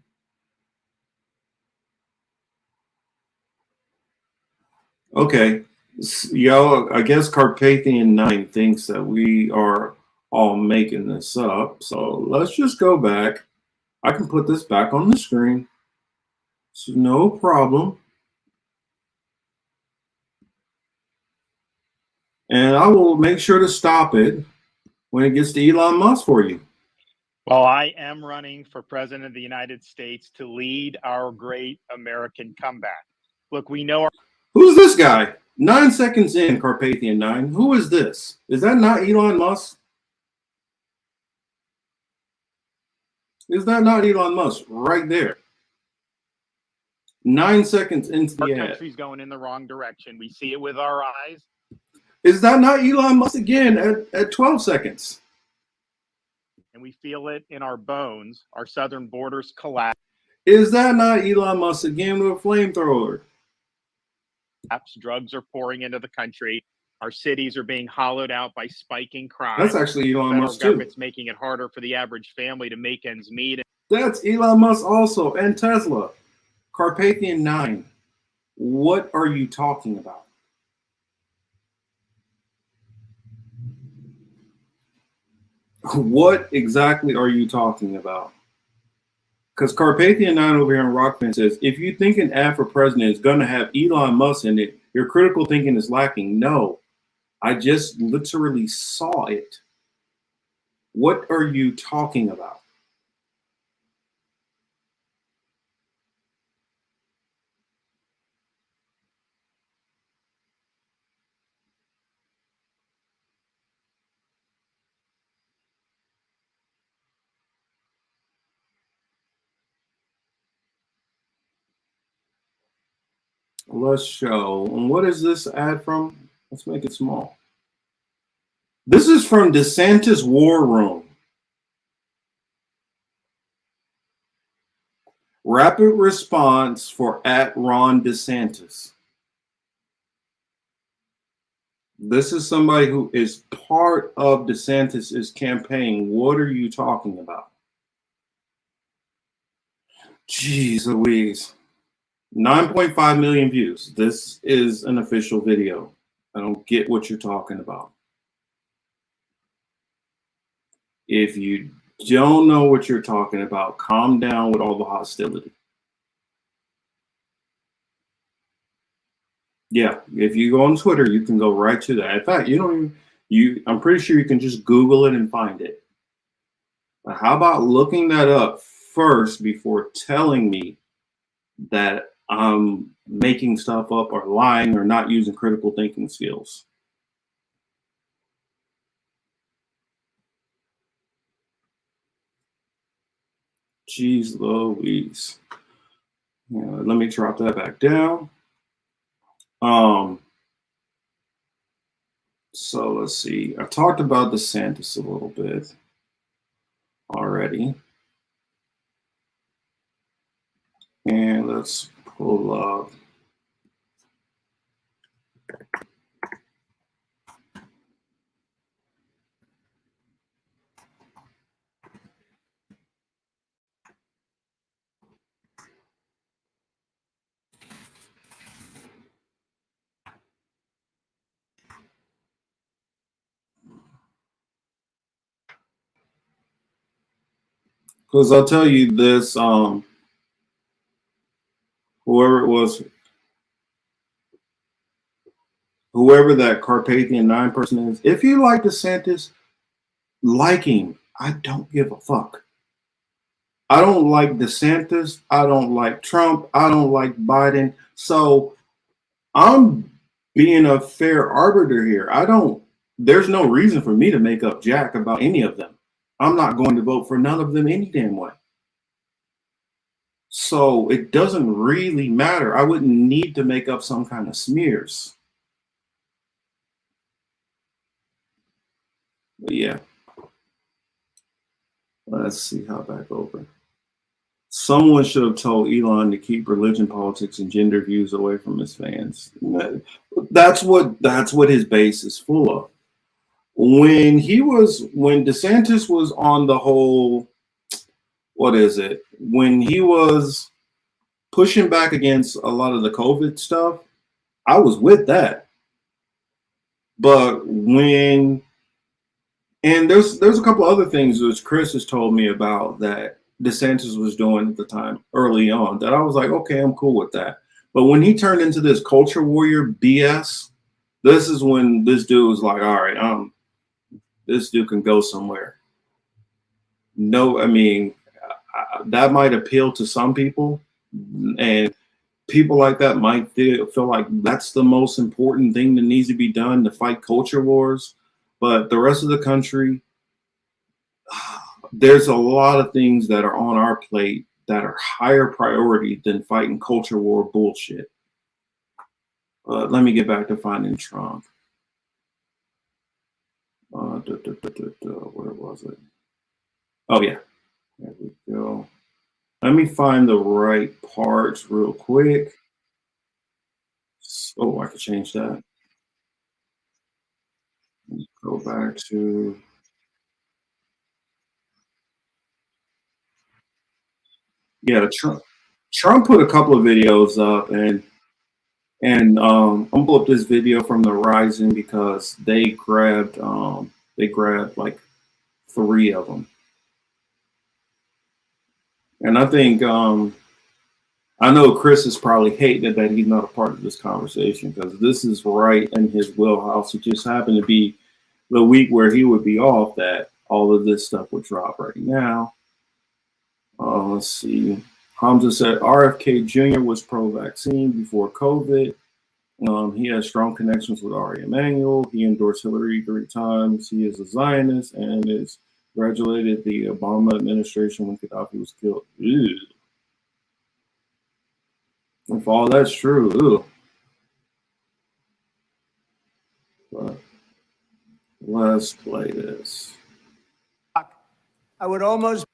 Okay, y'all, I guess Carpathian 9 thinks that we are all making this up. So let's just go back. I can put this back on the screen. So no problem. And I will make sure to stop it when it gets to Elon Musk for you. Well, I am running for president of the United States to lead our great American comeback. Look, we know Who's this guy? 9 seconds in, Carpathian 9. Who is this? Is that not Elon Musk? Is that not Elon Musk right there? 9 seconds into the ad. Our country's going in the wrong direction. We see it with our eyes. Is that not Elon Musk again at 12 seconds? And we feel it in our bones. Our southern borders collapse. Is that not Elon Musk again with a flamethrower? Drugs are pouring into the country. Our cities are being hollowed out by spiking crime. That's actually Elon Musk too. The government's making it harder for the average family to make ends meet. That's Elon Musk also, and Tesla. Carpathian 9. What are you talking about? What exactly are you talking about? Because Carpathian 9 over here on Rockfin says, if you think an ad for president is going to have Elon Musk in it, your critical thinking is lacking. No, I just literally saw it. What are you talking about? let's show. And what is this ad from? Let's make it small. This is from DeSantis War Room. Rapid response for @Ron DeSantis. This is somebody who is part of DeSantis' campaign. What are you talking about? Jeez Louise. 9.5 million views. This is an official video. I don't get what you're talking about. If you don't know what you're talking about, calm down with all the hostility. Yeah, if you go on Twitter, you can go right to that. In fact, I'm pretty sure you can just Google it and find it. But how about looking that up first before telling me that I'm making stuff up or lying or not using critical thinking skills? Jeez Louise. Yeah, let me drop that back down. So let's see. I talked about DeSantis a little bit already. And let's pull up. Because I'll tell you this, whoever it was, whoever that Carpathian 9 person is, if you like DeSantis, like him. I don't give a fuck. I don't like DeSantis. I don't like Trump. I don't like Biden. So I'm being a fair arbiter here. There's no reason for me to make up jack about any of them. I'm not going to vote for none of them any damn way. So it doesn't really matter. I wouldn't need to make up some kind of smears. But yeah. Let's see how back over. Someone should have told Elon to keep religion, politics, and gender views away from his fans. That's what his base is full of. When DeSantis was on the whole, when he was pushing back against a lot of the COVID stuff, I was with that. But and there's a couple other things which Chris has told me about that DeSantis was doing at the time early on that I was like, okay, I'm cool with that. But when he turned into this culture warrior BS, this is when this dude was like, all right, this dude can go somewhere. No, I mean, that might appeal to some people, and people like that might feel like that's the most important thing that needs to be done to fight culture wars. But the rest of the country, there's a lot of things that are on our plate that are higher priority than fighting culture war bullshit. Let me get back to finding Trump. Where was it? Oh yeah, there we go. Let me find the right parts real quick. Oh, I could change that. Let's go back to. Yeah, Trump put a couple of videos up, and I'm gonna pull up this video from the Rising because they grabbed like 3 of them, and I think I know Chris is probably hating that he's not a part of this conversation because this is right in his wheelhouse. It just happened to be the week where he would be off that all of this stuff would drop right now. Let's see. Hamza said RFK Jr. was pro-vaccine before COVID. He has strong connections with Ari Emanuel. He endorsed Hillary 3 times. He is a Zionist and is graduated the Obama administration when Gaddafi was killed. Ew. If all that's true, ew. Let's play this. I would almost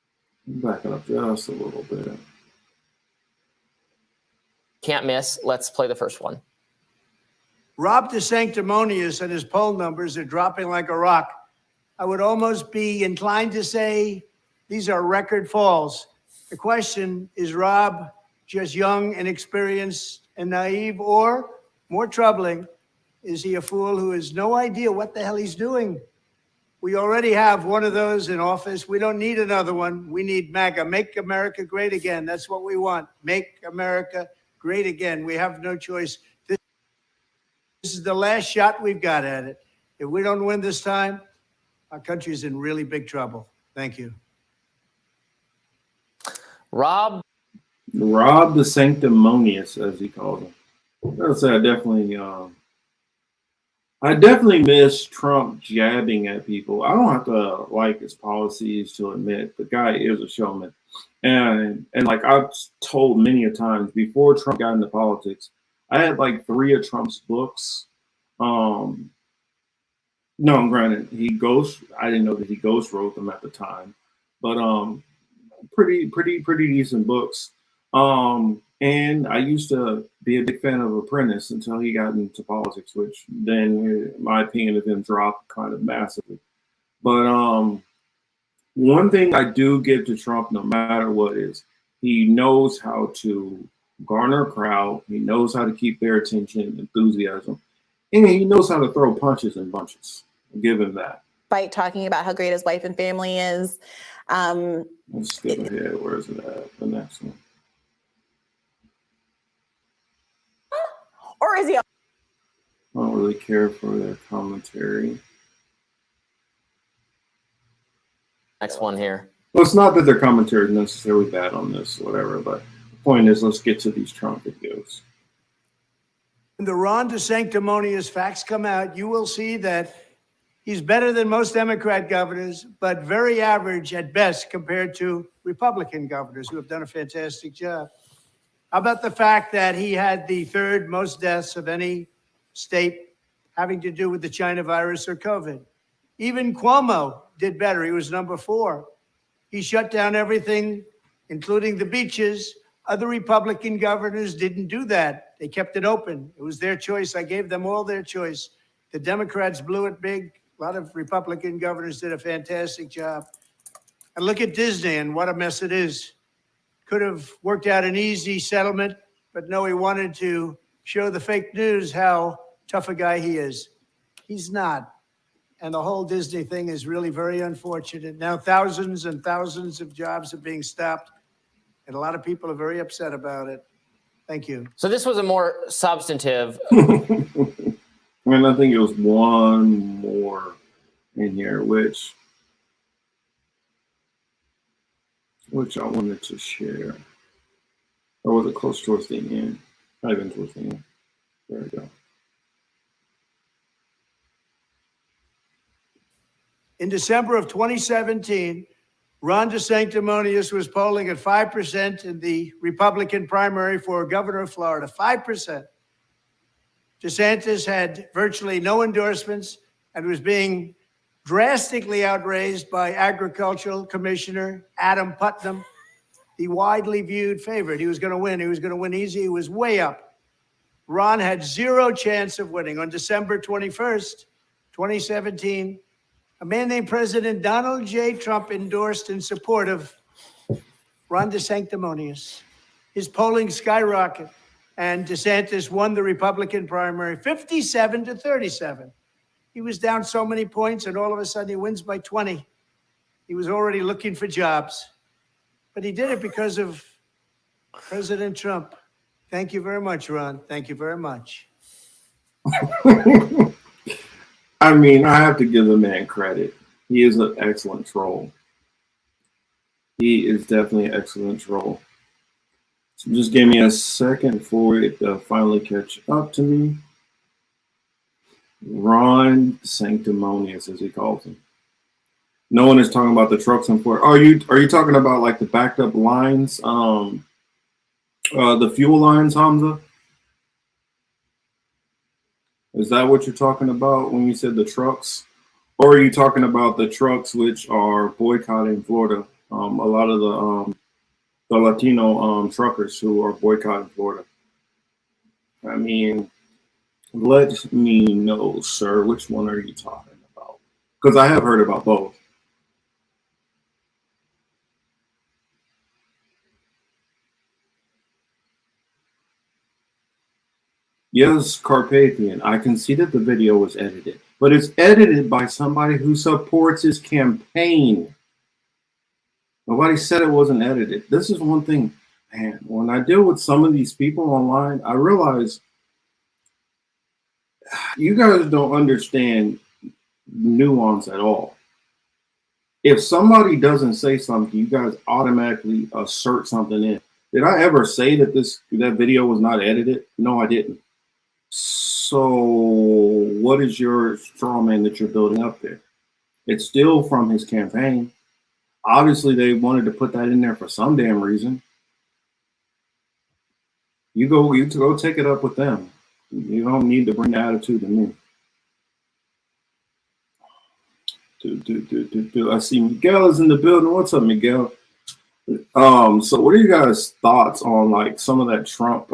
back it up just a little bit. Can't miss. Let's play the first one. Rob DeSanctimonious and his poll numbers are dropping like a rock. I would almost be inclined to say these are record falls. The question is Rob just young, inexperienced, and naive, or more troubling, is he a fool who has no idea what the hell he's doing? We already have one of those in office. We don't need another one. We need MAGA, Make America Great Again. That's what we want. Make America Great Again. We have no choice. This is the last shot we've got at it. If we don't win this time, our country's in really big trouble. Thank you. Rob DeSanctimonious, as he called him. I'll say I definitely miss Trump jabbing at people. I don't have to like his policies to admit the guy is a showman. And like I've told many a times before Trump got into politics, I had like 3 of Trump's books. No, granted, I didn't know that he ghost wrote them at the time, but pretty decent books. And I used to be a big fan of Apprentice until he got into politics, which then, in my opinion of him, dropped kind of massively. But one thing I do give to Trump, no matter what, is he knows how to garner a crowd. He knows how to keep their attention and enthusiasm. And he knows how to throw punches in bunches. I'll give him that. Fight talking about how great his wife and family is. Let's skip ahead. Where is it at? The next one. Or is he? I don't really care for their commentary. Next one here. Well, it's not that their commentary is necessarily bad on this, or whatever, but the point is, let's get to these Trump videos. When the Ron DeSanctimonious facts come out, you will see that he's better than most Democrat governors, but very average at best compared to Republican governors who have done a fantastic job. How about the fact that he had the 3rd most deaths of any state having to do with the China virus or COVID? Even Cuomo did better. He was number 4. He shut down everything, including the beaches. Other Republican governors didn't do that. They kept it open. It was their choice. I gave them all their choice. The Democrats blew it big. A lot of Republican governors did a fantastic job. And look at Disney and what a mess it is. Could have worked out an easy settlement, but no, he wanted to show the fake news how tough a guy he is. He's not. And the whole Disney thing is really very unfortunate. Now, thousands and thousands of jobs are being stopped, and a lot of people are very upset about it. Thank you. So this was a more substantive. And I think it was one more in here, which I wanted to share. Or was it close towards the end? Not even towards the end. There we go. In December of 2017, Ron DeSanctimonious was polling at 5% in the Republican primary for governor of Florida. 5%. DeSantis had virtually no endorsements and was being drastically outraised by Agricultural Commissioner Adam Putnam, the widely viewed favorite. He was going to win. He was going to win easy. He was way up. Ron had 0 chance of winning. On December 21st, 2017, a man named President Donald J. Trump endorsed in support of Ron DeSanctimonious. His polling skyrocketed, and DeSantis won the Republican primary 57-37. He was down so many points, and all of a sudden he wins by 20. He was already looking for jobs. But he did it because of President Trump. Thank you very much, Ron. Thank you very much. I mean, I have to give the man credit. He is an excellent troll. He is definitely an excellent troll. So just give me a second for it to finally catch up to me. Ron Sanctimonious, as he calls him. No one is talking about the trucks and for. Are you talking about like the backed up lines, the fuel lines, Hamza? Is that what you're talking about when you said the trucks? Or are you talking about the trucks which are boycotting Florida? A lot of the Latino truckers who are boycotting Florida. I mean, let me know, sir, which one are you talking about? Because I have heard about both. Yes, Carpathian, I can see that the video was edited, but it's edited by somebody who supports his campaign. Nobody said it wasn't edited. This is one thing, man, when I deal with some of these people online, I realize you guys don't understand nuance at all. If somebody doesn't say something, you guys automatically assert something in. Did I ever say that that video was not edited? No, I didn't. So what is your straw man that you're building up there? It's still from his campaign. Obviously, they wanted to put that in there for some damn reason. You go take it up with them. You don't need to bring the attitude to me. I see Miguel is in the building. What's up, Miguel? So what are you guys' thoughts on like some of that Trump,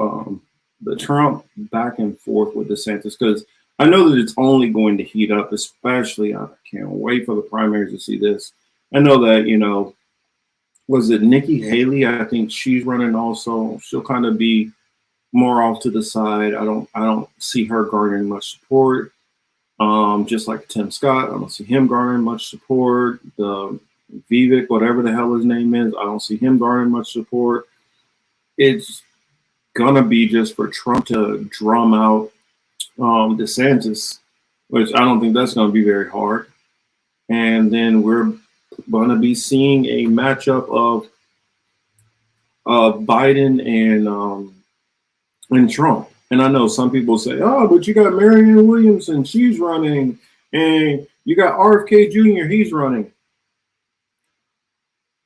the Trump back and forth with DeSantis? Because I know that it's only going to heat up, especially I can't wait for the primaries to see this. I know that, you know, was it Nikki Haley? I think she's running also. She'll kind of be more off to the side. I don't see her garnering much support. Just like Tim Scott, I don't see him garnering much support. The Vivek, whatever the hell his name is, I don't see him garnering much support. It's gonna be just for Trump to drum out DeSantis, which I don't think that's gonna be very hard. And then we're gonna be seeing a matchup of Biden and Trump. And I know some people say, oh, but you got Marianne Williamson, she's running, and you got RFK Jr., he's running.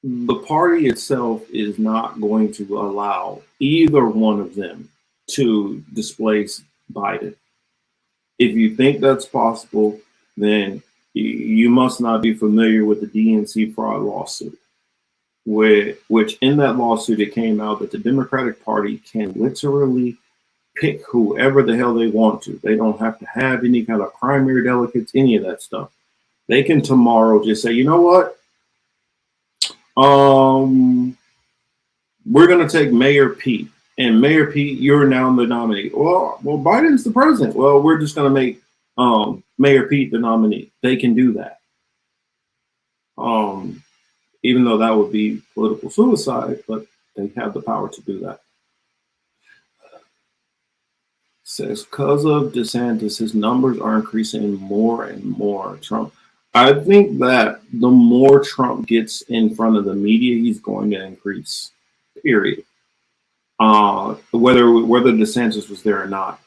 The party itself is not going to allow either one of them to displace Biden. If you think that's possible, then you must not be familiar with the DNC fraud lawsuit, which in that lawsuit, it came out that the Democratic Party can literally pick whoever the hell they want to. They don't have to have any kind of primary delegates, any of that stuff. They can tomorrow just say, you know what? We're going to take Mayor Pete. And Mayor Pete, you're now the nominee. Well, Biden's the president. Well, we're just going to make Mayor Pete the nominee. They can do that. Even though that would be political suicide, but they have the power to do that. Says, because of DeSantis, his numbers are increasing more and more. Trump, I think that the more Trump gets in front of the media, he's going to increase, period. Whether DeSantis was there or not.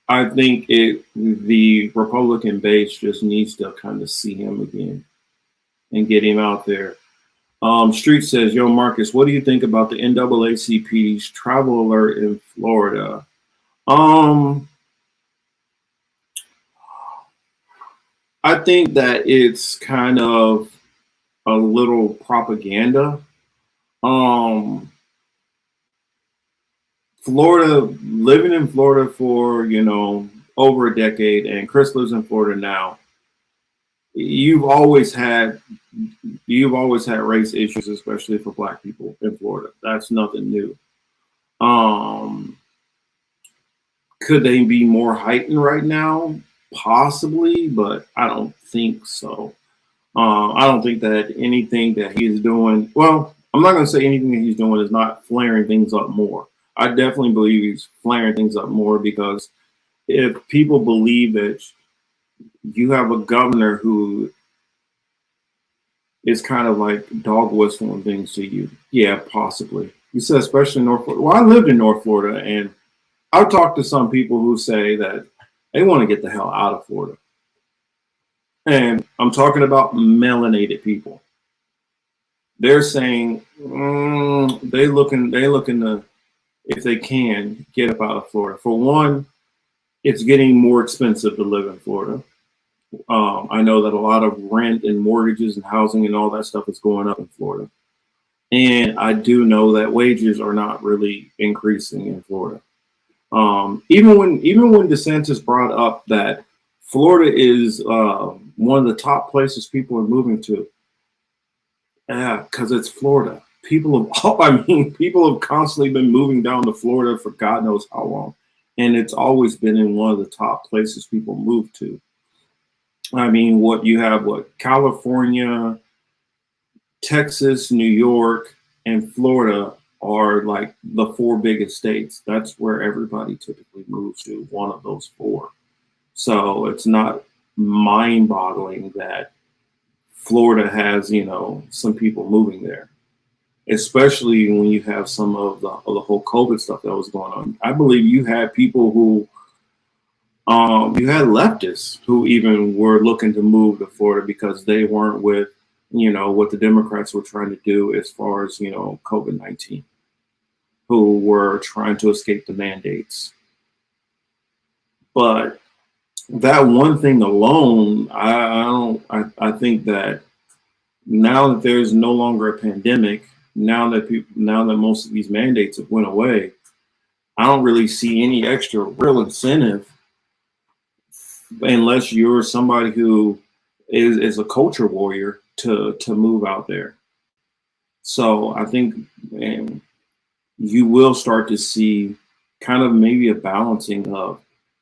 I think the Republican base just needs to kind of see him again and get him out there. Street says, yo, Marcus, what do you think about the NAACP's travel alert in Florida? I think that it's kind of a little propaganda. Florida, living in Florida for, you know, over a decade, and Chris lives in Florida now. You've always had race issues, especially for Black people in Florida. That's nothing new. Could they be more heightened right now? Possibly, but I don't think so. I don't think that anything that he's doing, well, I'm not going to say anything that he's doing is not flaring things up more. I definitely believe he's flaring things up more, because if people believe that you have a governor who is kind of like dog whistling things to you, yeah, possibly. You said especially in North Florida. Well, I lived in North Florida, and I've talked to some people who say that they want to get the hell out of Florida. And I'm talking about melanated people. They're saying they looking to, if they can, get up out of Florida. For one, it's getting more expensive to live in Florida. I know that a lot of rent and mortgages and housing and all that stuff is going up in Florida. And I do know that wages are not really increasing in Florida. Even when DeSantis brought up that Florida is one of the top places people are moving to, yeah, because it's Florida. People have constantly been moving down to Florida for God knows how long, and it's always been in one of the top places people move to. I mean, California, Texas, New York, and Florida are like the 4 biggest states. That's where everybody typically moves to, one of those 4. So it's not mind-boggling that Florida has, some people moving there, especially when you have some of the whole COVID stuff that was going on. I believe you had people who, you had leftists who even were looking to move to Florida because they weren't with, what the Democrats were trying to do as far as, COVID-19, who were trying to escape the mandates. But that one thing alone, I think that now that there's no longer a pandemic, now that most of these mandates have went away, I don't really see any extra real incentive unless you're somebody who is a culture warrior to move out there. So I think you will start to see kind of maybe a balancing of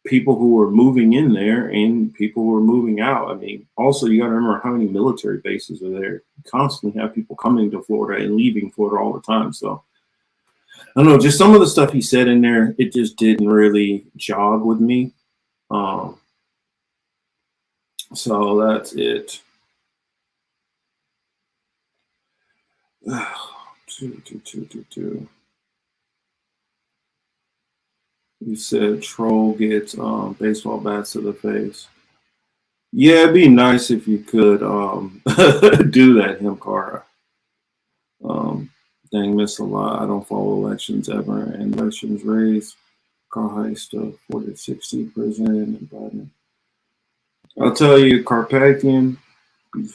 people who are moving in there and people who are moving out. I mean, also you got to remember how many military bases are there. You constantly have people coming to Florida and leaving Florida all the time. So I don't know, just some of the stuff he said in there, it just didn't really jog with me. So that's it. You said troll gets baseball bats to the face. Yeah, it'd be nice if you could do that, Himkara. Dang, missed a lot. I don't follow elections ever, and elections raised Carl Heist to 40-60 President and Biden. I'll tell you, Carpathian,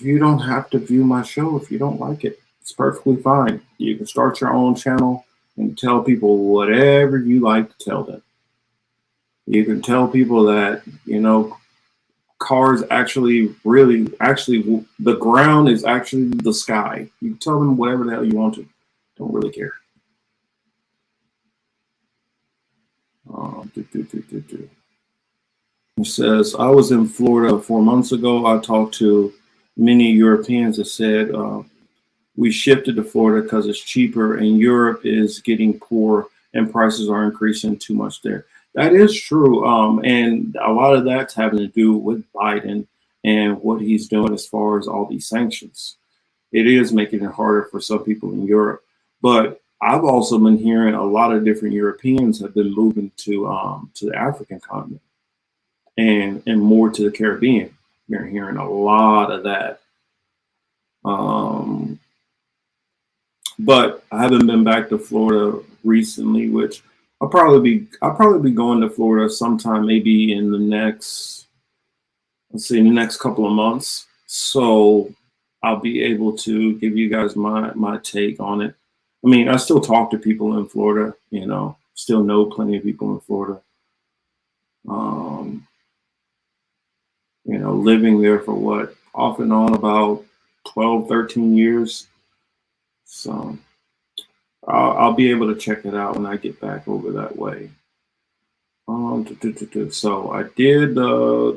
you don't have to view my show if you don't like it. It's perfectly fine. You can start your own channel and tell people whatever you like to tell them. You can tell people that, cars actually, the ground is actually the sky. You can tell them whatever the hell you want to. Don't really care. It says, I was in Florida 4 months ago. I talked to many Europeans that said we shifted to Florida because it's cheaper and Europe is getting poor and prices are increasing too much there. That is true. And a lot of that's having to do with Biden and what he's doing as far as all these sanctions. It is making it harder for some people in Europe. But I've also been hearing a lot of different Europeans have been moving to the African continent and more to the Caribbean. You're hearing a lot of that. But I haven't been back to Florida recently, which I'll probably be going to Florida sometime maybe in the next, couple of months. So I'll be able to give you guys my take on it. I mean, I still talk to people in Florida, still know plenty of people in Florida. Living there for off and on about 12, 13 years. So I'll be able to check it out when I get back over that way. So I did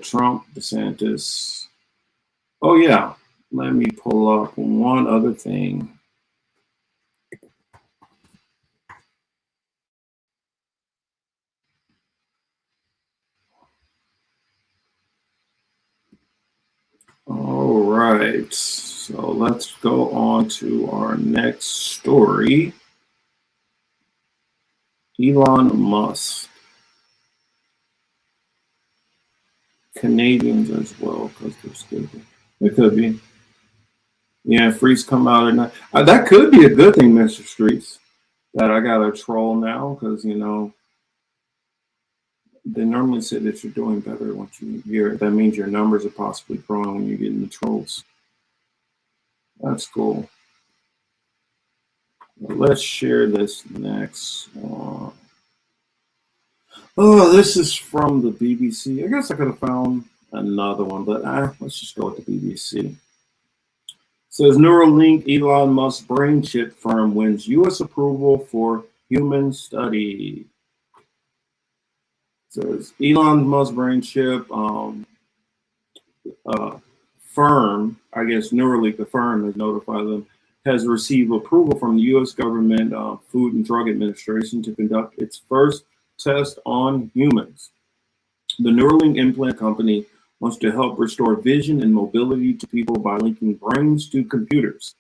Trump, DeSantis. Oh yeah, let me pull up one other thing. All right, so let's go on to our next story. Elon Musk. Canadians as well, because they're stupid. It could be. Yeah, Freeze come out at night. That could be a good thing, Mr. Streets, that I got a troll now, because, They normally say that you're doing better once you hear it. That means your numbers are possibly growing when you're getting the trolls. That's cool. Let's share this next one. Oh, this is from the BBC. I guess I could have found another one, but let's just go with the BBC. It says Neuralink, Elon Musk brain chip firm wins U.S. approval for human study. It says Elon Musk brain chip firm, I guess Neuralink, the firm has notified them, has received approval from the U.S. government Food and Drug Administration to conduct its first test on humans. The Neuralink implant company wants to help restore vision and mobility to people by linking brains to computers.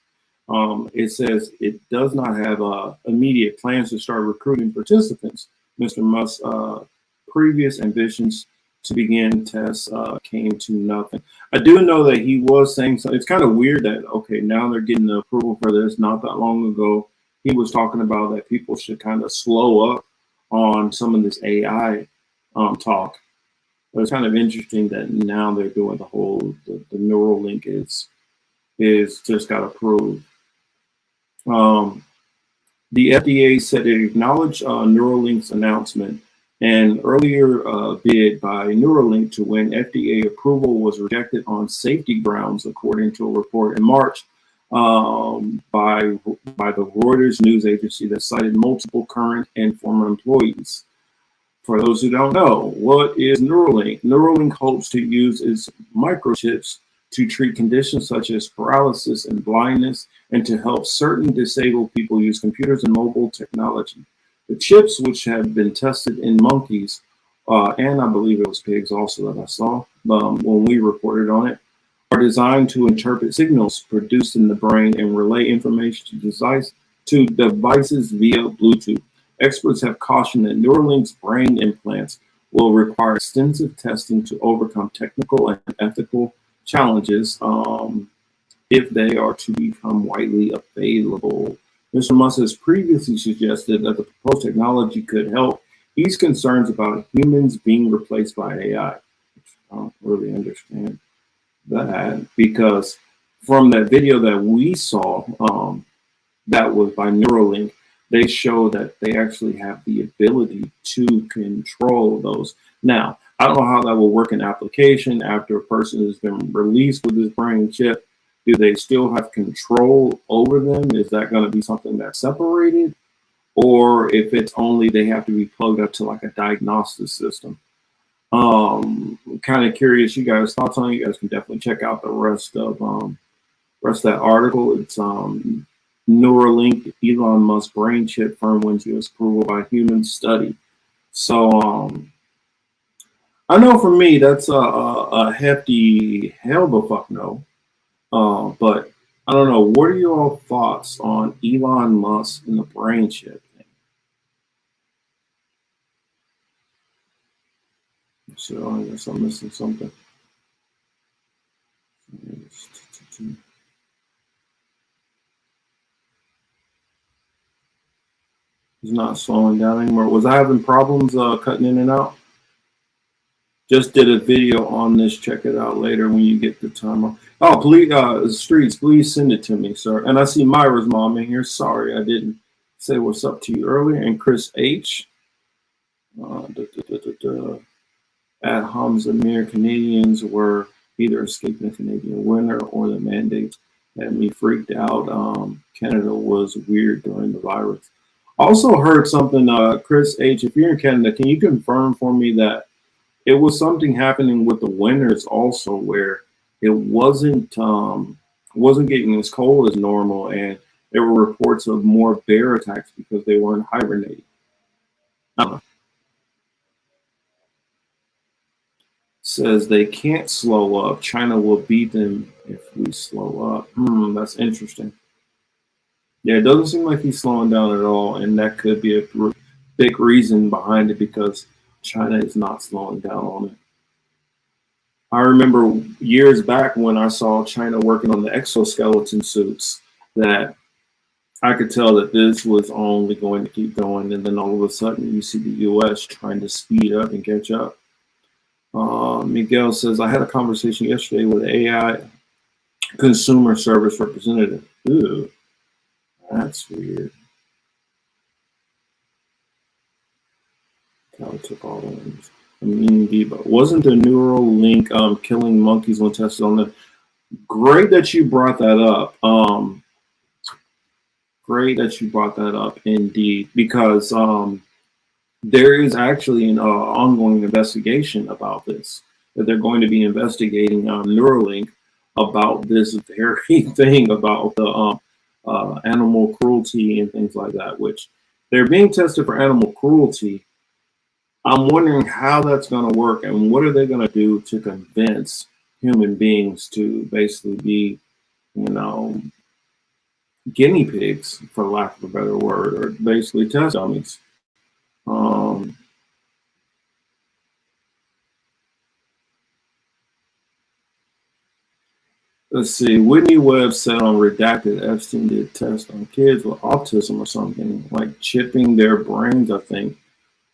It says it does not have immediate plans to start recruiting participants. Mr. Musk's previous ambitions to begin tests came to nothing. I do know that he was saying so. It's kind of weird that, okay, now they're getting the approval for this. Not that long ago, he was talking about that people should kind of slow up on some of this AI talk. But it's kind of interesting that now they're doing the whole, the Neuralink is just got approved. The FDA said it acknowledged Neuralink's announcement. An earlier bid by Neuralink to win FDA approval was rejected on safety grounds, according to a report in March by the Reuters news agency that cited multiple current and former employees. For those who don't know, what is Neuralink? Neuralink hopes to use its microchips to treat conditions such as paralysis and blindness, and to help certain disabled people use computers and mobile technology. The chips, which have been tested in monkeys, and I believe it was pigs also that I saw when we reported on it, are designed to interpret signals produced in the brain and relay information to devices via Bluetooth. Experts have cautioned that Neuralink's brain implants will require extensive testing to overcome technical and ethical challenges if they are to become widely available. Mr. Musk has previously suggested that the proposed technology could help ease concerns about humans being replaced by AI. I don't really understand that, because from that video that we saw that was by Neuralink, they show that they actually have the ability to control those. Now, I don't know how that will work in application after a person has been released with this brain chip. Do they still have control over them? Is that going to be something that's separated? Or if it's only they have to be plugged up to like a diagnostic system? Kind of curious, you guys' thoughts on it. You guys can definitely check out the rest of that article. It's Neuralink, Elon Musk brain chip firm wins U.S. approval by human study. So I know for me that's a hefty hell of a fuck no. But I don't know. What are your thoughts on Elon Musk and the brain chip thing? So I guess I'm missing something. It's not slowing down anymore. Was I having problems cutting in and out? Just did a video on this. Check it out later when you get the time. Oh, please, Streets, please send it to me, sir. And I see Myra's mom in here. Sorry, I didn't say what's up to you earlier. And Chris H. At Hamza Mir, Canadians were either escaping the Canadian winter or the mandates had me freaked out. Canada was weird during the virus. Also heard something, Chris H., if you're in Canada, can you confirm for me that it was something happening with the winters also, where it wasn't getting as cold as normal, and there were reports of more bear attacks because they weren't hibernating? Says they can't slow up. China will beat them if we slow up. That's interesting. Yeah, it doesn't seem like he's slowing down at all, and that could be a big reason behind it, because China is not slowing down on it. I remember years back when I saw China working on the exoskeleton suits, that I could tell that this was only going to keep going, and then all of a sudden you see the U.S. trying to speed up and catch up. Miguel says, I had a conversation yesterday with an AI consumer service representative. Ooh, that's weird. Cal took all the names. I mean, Debo. Wasn't the neural link killing monkeys when tested on them? Great that you brought that up. Great that you brought that up, indeed, because there is actually an ongoing investigation about this. That they're going to be investigating Neuralink about this very thing about the animal cruelty and things like that, which they're being tested for animal cruelty. I'm wondering how that's going to work and what are they going to do to convince human beings to basically be, you know, guinea pigs, for lack of a better word, or basically test dummies. Let's see. Whitney Webb said on Redacted, Epstein did tests on kids with autism or something, like chipping their brains, I think.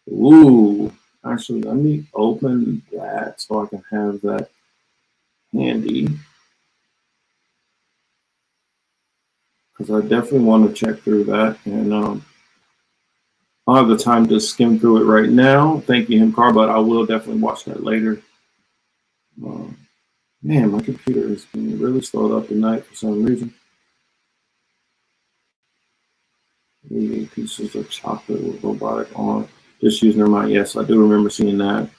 Ooh, actually, let me open that so I can have that handy. Because I definitely want to check through that. And I'll have the time to skim through it right now. Thank you, Himcar, but I will definitely watch that later. Man, my computer has been really slowed up tonight for some reason. Eating pieces of chocolate with robotic arm. Just using their mind. Yes, I do remember seeing that.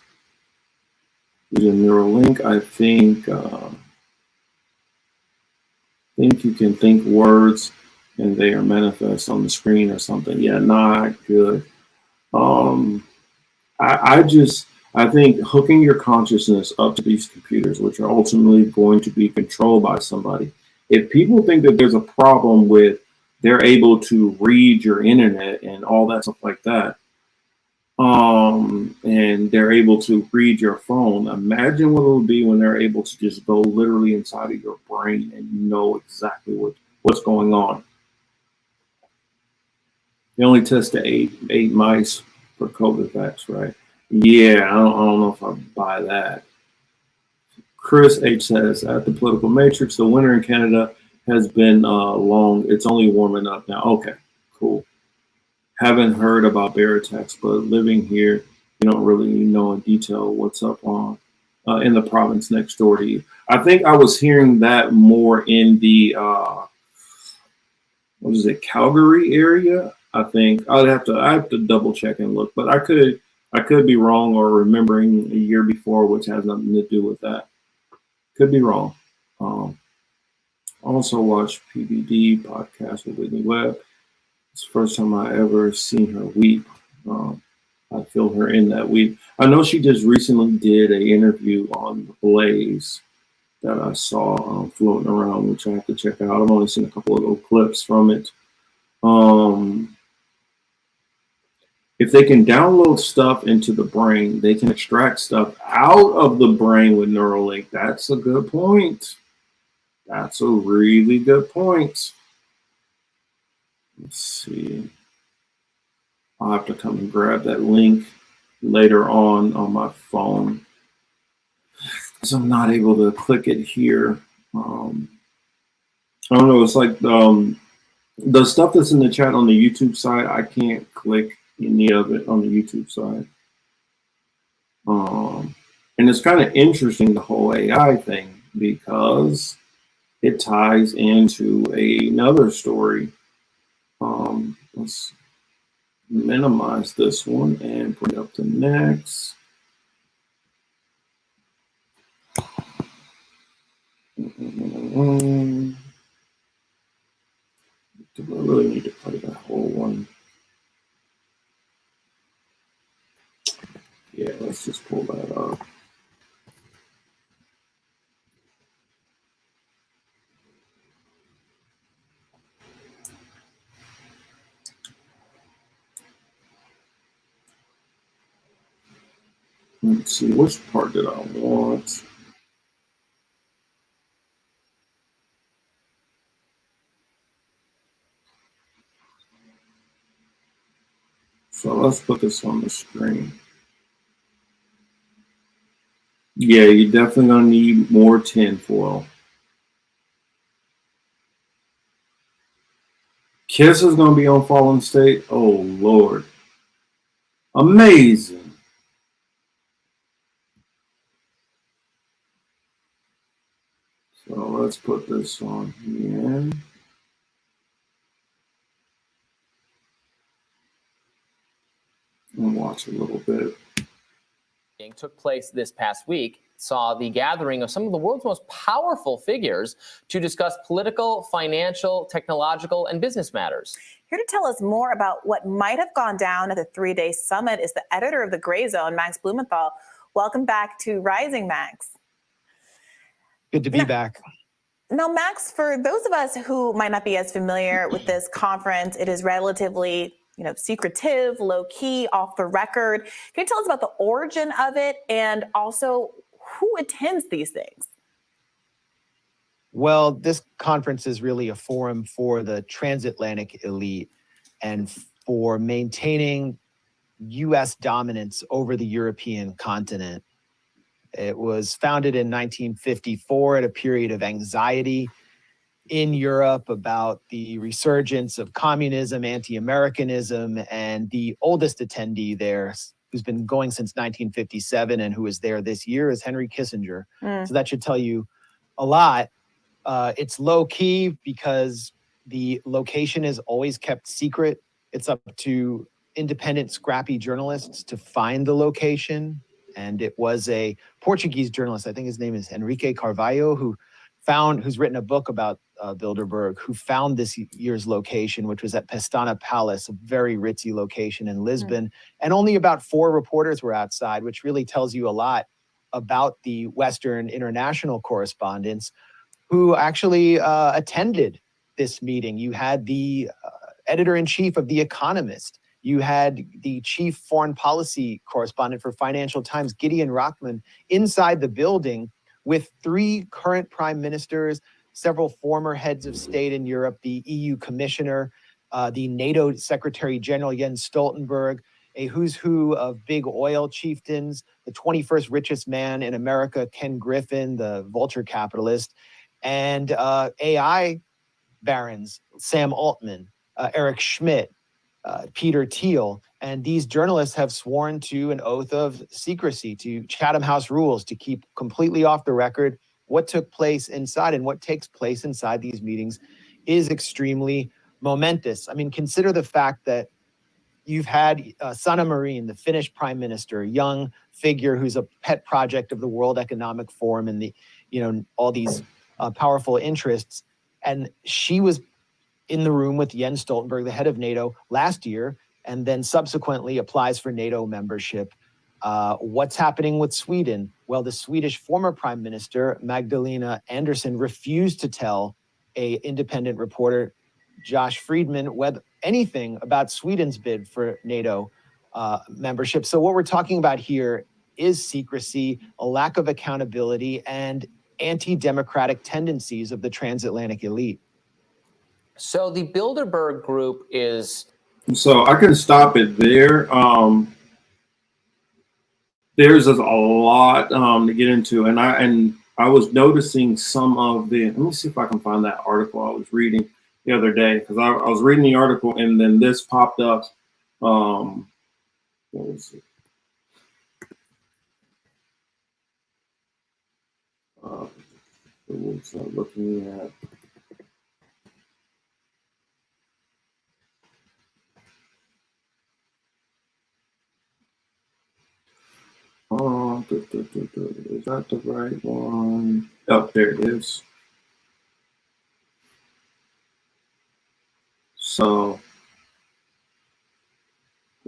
Using Neuralink, I think you can think words and they are manifest on the screen or something. Yeah, not good. I think hooking your consciousness up to these computers, which are ultimately going to be controlled by somebody. If people think that there's a problem with they're able to read your internet and all that stuff like that, and they're able to read your phone, imagine what it'll be when they're able to just go literally inside of your brain and you know exactly what's going on. They only tested eight mice for COVID vax, right? Yeah, I don't know if I buy that. Chris H says, at the political matrix, the winter in Canada has been long. It's only warming up now. Okay, cool. Haven't heard about bear attacks, but living here, you don't really know in detail what's up on in the province next door to you. I think I was hearing that more in the Calgary area. I think I have to double check and look, but I could be wrong or remembering a year before, which has nothing to do with that. Could be wrong. Also watch PBD podcast with Whitney Webb. It's the first time I ever seen her weep. I feel her in that weep. I know she just recently did an interview on The Blaze that I saw floating around, which I have to check out. I've only seen a couple of little clips from it. If they can download stuff into the brain, they can extract stuff out of the brain with Neuralink. That's a good point. That's a really good point. Let's see. I'll have to come and grab that link later on my phone, because I'm not able to click it here. I don't know. It's like the stuff that's in the chat on the YouTube side. I can't click any of it on the YouTube side. And it's kind of interesting, the whole AI thing, because it ties into another story. Let's minimize this one and bring up the next. Do I really need to play that whole one? Yeah, let's just pull that up. Let's see, which part did I want? So let's put this on the screen. Yeah, you're definitely gonna need more tinfoil. Kiss is gonna be on Fallen State. Oh Lord, amazing! So let's put this on here. And watch a little bit. Took place this past week saw the gathering of some of the world's most powerful figures to discuss political, financial, technological, and business matters. Here to tell us more about what might have gone down at the three-day summit is the editor of The Gray Zone, Max Blumenthal. Welcome back to Rising, Max. Good to be back. Now, Max, for those of us who might not be as familiar with this conference, it is relatively, secretive, low-key, off the record. Can you tell us about the origin of it and also who attends these things? Well, this conference is really a forum for the transatlantic elite and for maintaining U.S. dominance over the European continent. It was founded in 1954 at a period of anxiety in Europe about the resurgence of communism, anti-Americanism, and the oldest attendee there, who's been going since 1957 and who is there this year, is Henry Kissinger. So that should tell you a lot. It's low key because the location is always kept secret. It's up to independent, scrappy journalists to find the location. And it was a Portuguese journalist, I think his name is Henrique Carvalho, who's written a book about Bilderberg, who found this year's location, which was at Pestana Palace, a very ritzy location in Lisbon. And only about 4 reporters were outside, which really tells you a lot about the Western international correspondents who actually attended this meeting. You had the editor-in-chief of The Economist. You had the chief foreign policy correspondent for Financial Times, Gideon Rachman, inside the building with 3 current prime ministers, several former heads of state in Europe, the EU commissioner, the NATO Secretary General Jens Stoltenberg, a who's who of big oil chieftains, the 21st richest man in America, Ken Griffin, the vulture capitalist, and AI barons, Sam Altman, Eric Schmidt, Peter Thiel. And these journalists have sworn to an oath of secrecy, to Chatham House rules, to keep completely off the record what took place inside. And what takes place inside these meetings is extremely momentous. I mean, consider the fact that you've had Sanna Marin, the Finnish prime minister, a young figure who's a pet project of the World Economic Forum and all these powerful interests. And she was in the room with Jens Stoltenberg, the head of NATO, last year, and then subsequently applies for NATO membership. What's happening with Sweden? Well, the Swedish former prime minister, Magdalena Andersson, refused to tell an independent reporter, Josh Friedman, anything about Sweden's bid for NATO membership. So what we're talking about here is secrecy, a lack of accountability, and anti-democratic tendencies of the transatlantic elite. So the Bilderberg Group is... So I can stop it there. There's a lot to get into, and I was noticing some of the. Let me see if I can find that article I was reading the other day, because I was reading the article and then this popped up. What was it? What was I looking at? Is that the right one? Oh, there it is. So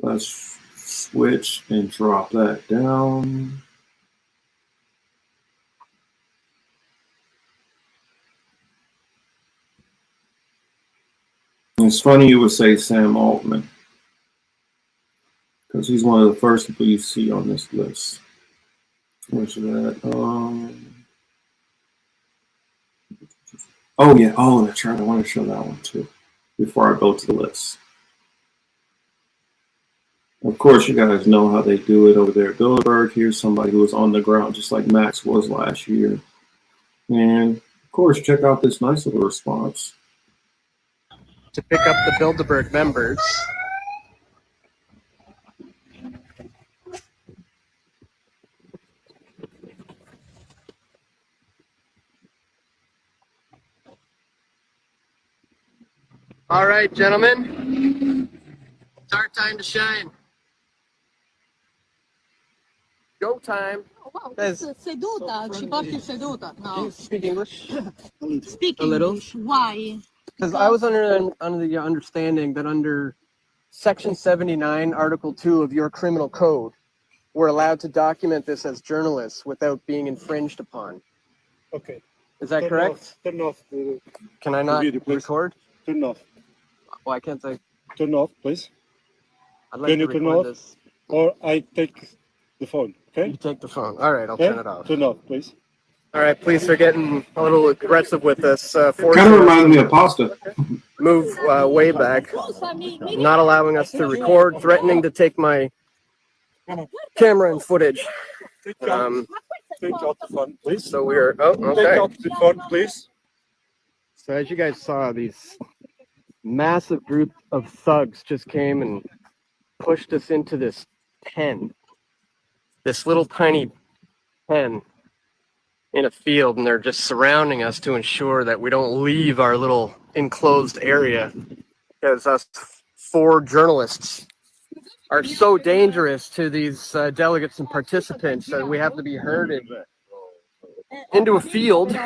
let's switch and drop that down. It's funny you would say Sam Altman, because he's one of the first people you see on this list. Where's that? Oh yeah. Oh, that's right. I want to show that one too before I go to the list. Of course, you guys know how they do it over there at Bilderberg. Here's somebody who was on the ground just like Max was last year. And of course, check out this nice little response. To pick up the Bilderberg members. All right, gentlemen, it's our time to shine. Go time. Seduta, ci porti seduta. No. Speak English? Speak A little. English. Why? Because I was under the understanding that under Section 79, Article 2 of your criminal code, we're allowed to document this as journalists without being infringed upon. Okay. Is that correct? Turn off the Can I not video, please. record? Turn off. Why can't I? Turn off, please. I'd like Can to you turn record off? this. Or I take the phone, okay? You take the phone. All right, I'll Okay? turn it off. Turn off, please. All right, police are getting a little aggressive with us. Kind of reminds me of pasta. Move way back, not allowing us to record, threatening to take my camera and footage. Take out the phone, please. So we're, oh, okay. Take out the phone, please. So as you guys saw, these massive group of thugs just came and pushed us into this pen, this little tiny pen in a field, and they're just surrounding us to ensure that we don't leave our little enclosed area, because us 4 journalists are so dangerous to these delegates and participants that we have to be herded into a field.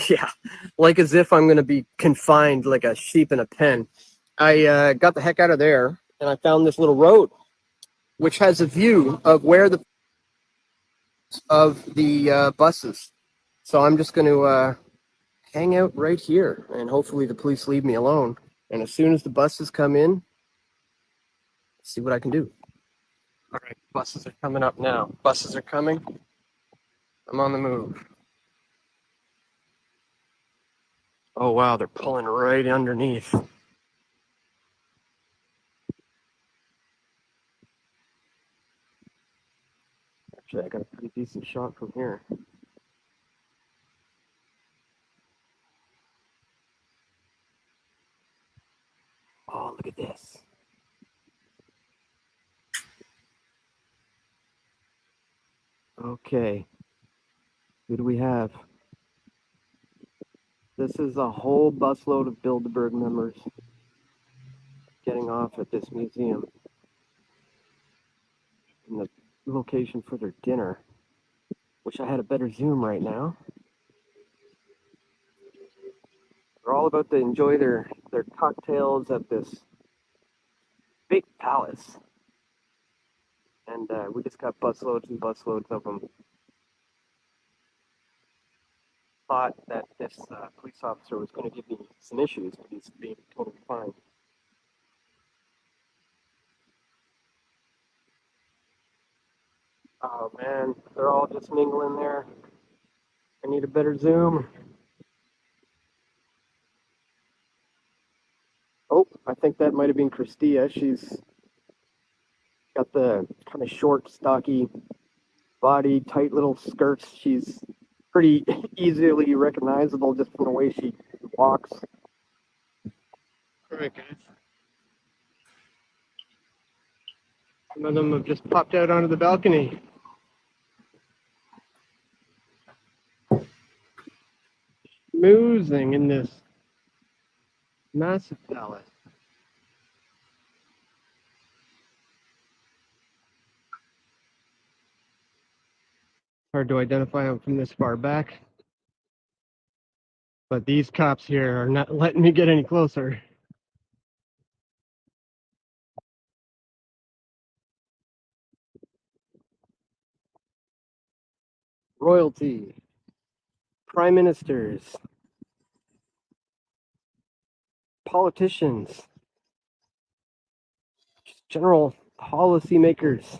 Yeah, like as if I'm going to be confined like a sheep in a pen. I got the heck out of there, and I found this little road, which has a view of where the buses. So I'm just going to hang out right here, and hopefully the police leave me alone. And as soon as the buses come in, see what I can do. All right, buses are coming up now. Buses are coming. I'm on the move. Oh, wow, they're pulling right underneath. Actually, I got a pretty decent shot from here. Oh, look at this. Okay. Who do we have? This is a whole busload of Bilderberg members getting off at this museum in the location for their dinner. Wish I had a better zoom right now. They're all about to enjoy their cocktails at this big palace. And we just got busloads and busloads of them. Thought that this police officer was going to give me some issues, but he's being totally fine. Oh man, they're all just mingling there. I need a better zoom. Oh, I think that might have been Christia. She's got the kind of short, stocky body, tight little skirts. She's pretty easily recognizable just from the way she walks. All right, guys. Some of them have just popped out onto the balcony. Schmoozing in this massive palace. Hard to identify them from this far back. But these cops here are not letting me get any closer. Royalty, prime ministers, politicians, general policymakers,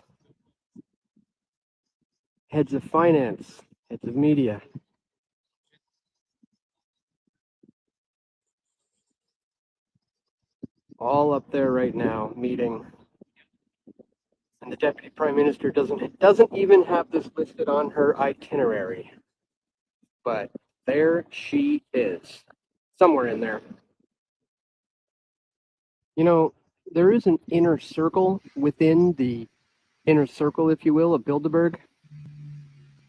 heads of finance, heads of media. all up there right now meeting. And the deputy prime minister doesn't even have this listed on her itinerary. But there she is, somewhere in there. You know, there is an inner circle within the inner circle, if you will, of Bilderberg.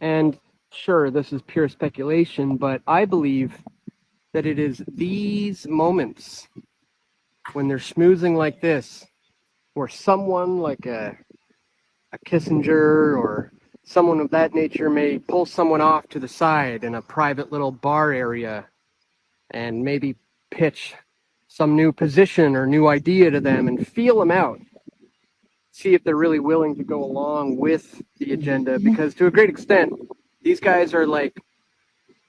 And sure, this is pure speculation, but I believe that it is these moments when they're schmoozing like this, where someone like a Kissinger or someone of that nature may pull someone off to the side in a private little bar area and maybe pitch some new position or new idea to them and feel them out. See if they're really willing to go along with the agenda, because to a great extent, these guys are like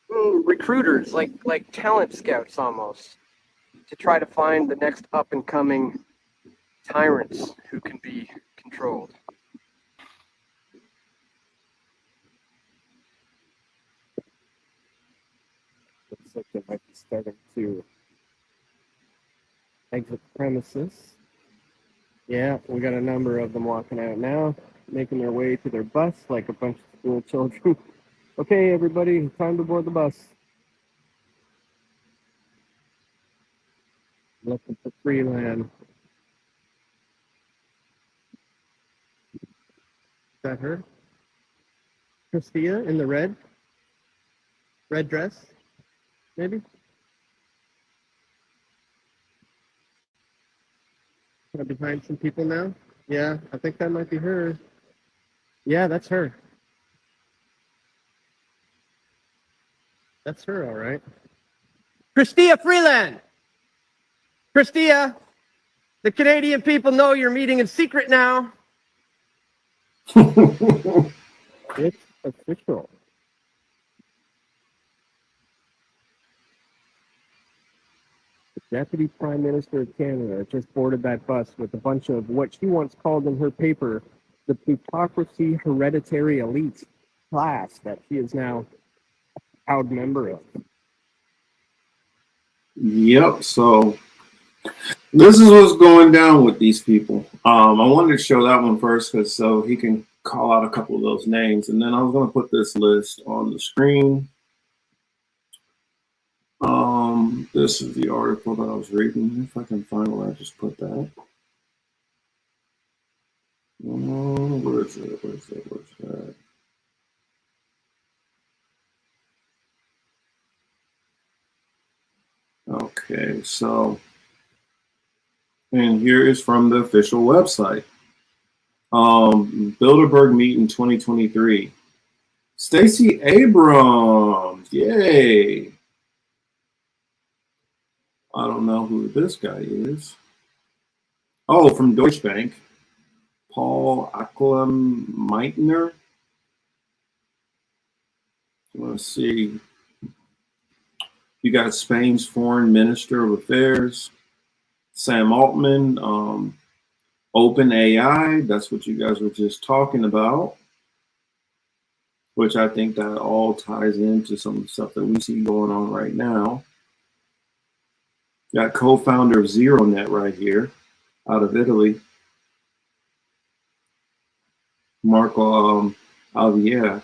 recruiters, like talent scouts almost, to try to find the next up and coming tyrants who can be controlled. Looks like they might be starting to exit the premises. Yeah, we got a number of them walking out now, making their way to their bus like a bunch of school children. Okay, everybody, time to board the bus. Looking for Freeland. Is that her? Christia in the red dress, maybe? Behind some people now? Yeah, I think that might be her. Yeah, that's her. That's her, all right. Christia Freeland! Christia, the Canadian people know you're meeting in secret now. It's official. The Deputy Prime Minister of Canada just boarded that bus with a bunch of what she once called in her paper the plutocracy hereditary elite class that she is now a proud member of. Yep. So this is what's going down with these people. I wanted to show that one first because so he can call out a couple of those names, and then I was going to put this list on the screen. This is the article that I was reading. If I can find where I just put that. Where is it? Where's that? Okay, so, and here is from the official website. Bilderberg meeting 2023. Stacey Abrams, yay. I don't know who this guy is. Oh, from Deutsche Bank. Paul Acklem-Meitner. Let's see. You got Spain's Foreign Minister of Affairs, Sam Altman, OpenAI. That's what you guys were just talking about, which I think that all ties into some of the stuff that we see going on right now. Got co-founder of ZeroNet right here, out of Italy, Marco Alviera.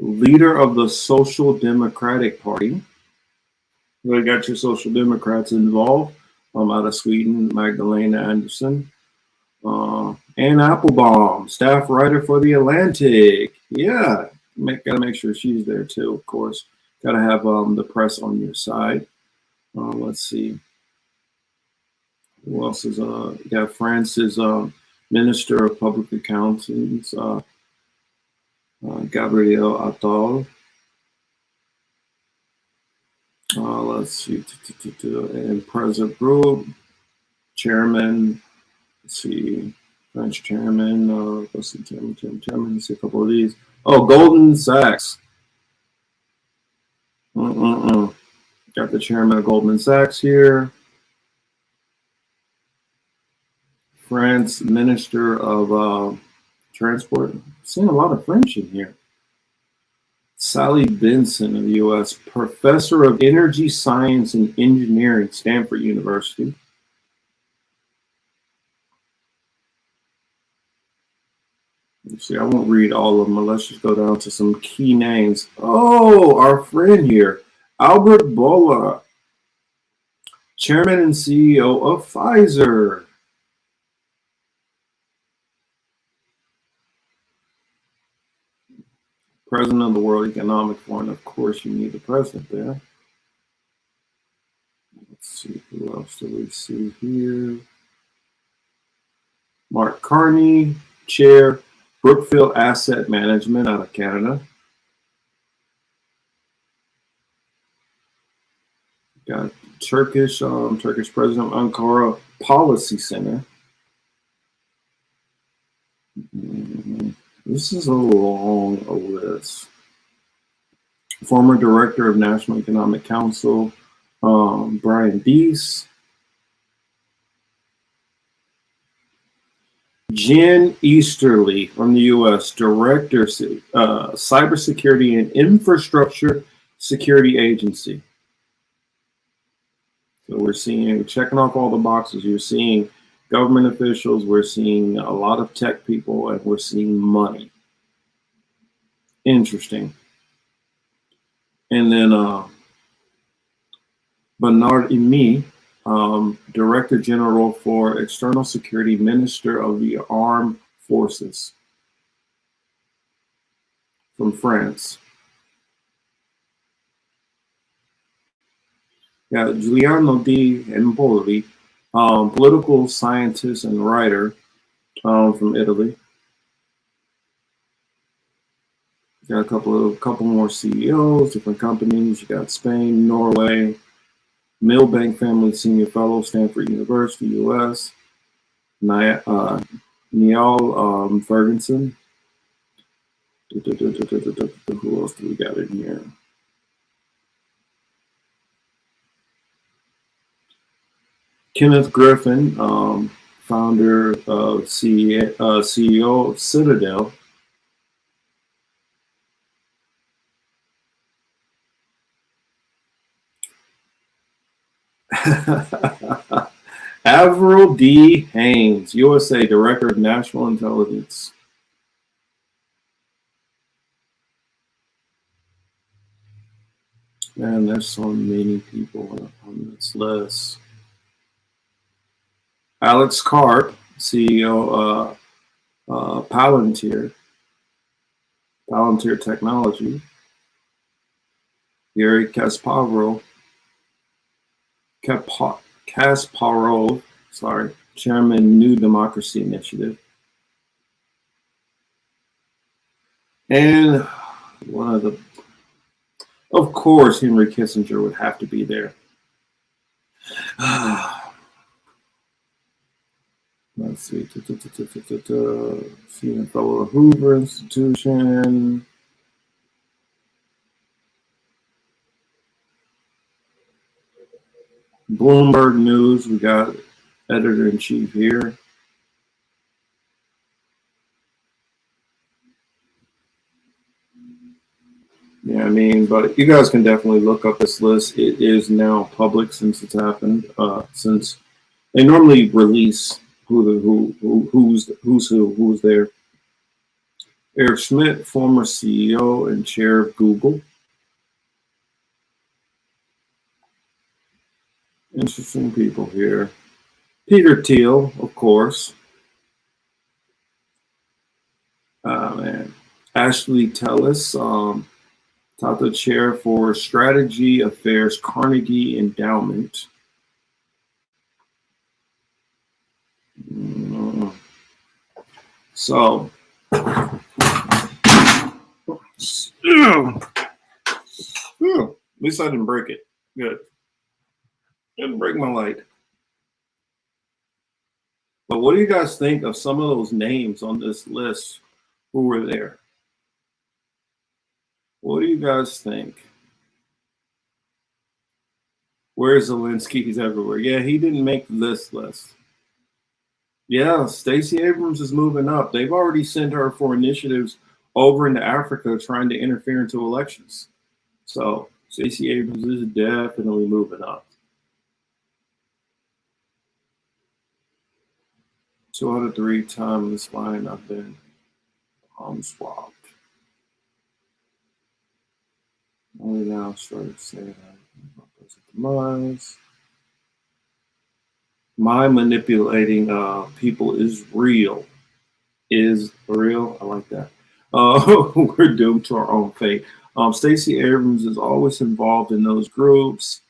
Leader of the Social Democratic Party. You got your Social Democrats involved. Out of Sweden, Magdalena Andersson. Anne Applebaum, staff writer for The Atlantic. Yeah, gotta make sure she's there too, of course. Gotta have the press on your side. Let's see. Who else is you got France's Minister of Public Accountants, Gabriel Attal. Let's see. And President Group, Chairman. Let's see. French chairman. Let's see. Chairman. Let's see a couple of these. Oh, Goldman Sachs. Got the chairman of Goldman Sachs here. France Minister of Transport. Seeing a lot of French in here. Sally Benson of the U.S., professor of energy science and engineering, Stanford University. Let's see, I won't read all of them, but let's just go down to some key names. Oh, our friend here, Albert Bola, chairman and CEO of Pfizer. President of the World Economic Forum. Of course, you need the president there. Let's see, who else do we see here? Mark Carney, chair, Brookfield Asset Management out of Canada. Got Turkish president of Ankara Policy Center. This is a long list. Former director of National Economic Council, Brian Deese. Jen Easterly from the U.S., Director, Cybersecurity and Infrastructure Security Agency. So we're checking off all the boxes. You're seeing government officials, we're seeing a lot of tech people, and we're seeing money. Interesting. And then Bernard Imi, Director General for External Security, Minister of the Armed Forces from France. Yeah, Giuliano Di Empoli, political scientist and writer from Italy. Got a couple more CEOs, different companies. You got Spain, Norway, Milbank Family Senior Fellow, Stanford University, U.S. Niall Ferguson. Who else do we got in here? Kenneth Griffin, founder of CEO of Citadel. Avril D. Haines, USA Director of National Intelligence. Man, there's so many people on this list. Alex Karp, CEO of Palantir Technology. Gary Kasparov, Chairman, New Democracy Initiative. And of course, Henry Kissinger would have to be there. Let's see. Senior Fellow of Hoover Institution. Bloomberg News, we got editor-in-chief here. Yeah, I mean, but you guys can definitely look up this list. It is now public since it's happened. Since they normally release who's there. Eric Schmidt, former CEO and chair of Google. Interesting people here. Peter Thiel, of course. Man. Ashley Tellis, Tata Chair for Strategy Affairs, Carnegie Endowment. So, at least I didn't break it. Good. Didn't break my light. But what do you guys think of some of those names on this list who were there? What do you guys think? Where's Zelensky? He's everywhere. Yeah, he didn't make this list. Yeah, Stacey Abrams is moving up. They've already sent her for initiatives over into Africa trying to interfere into elections. So Stacey Abrams is definitely moving up. 2 out of 3 times fine I've been swapped. Only now started to say that. Demise. My manipulating people is real. Is real. I like that. We're doomed to our own fate. Stacey Abrams is always involved in those groups.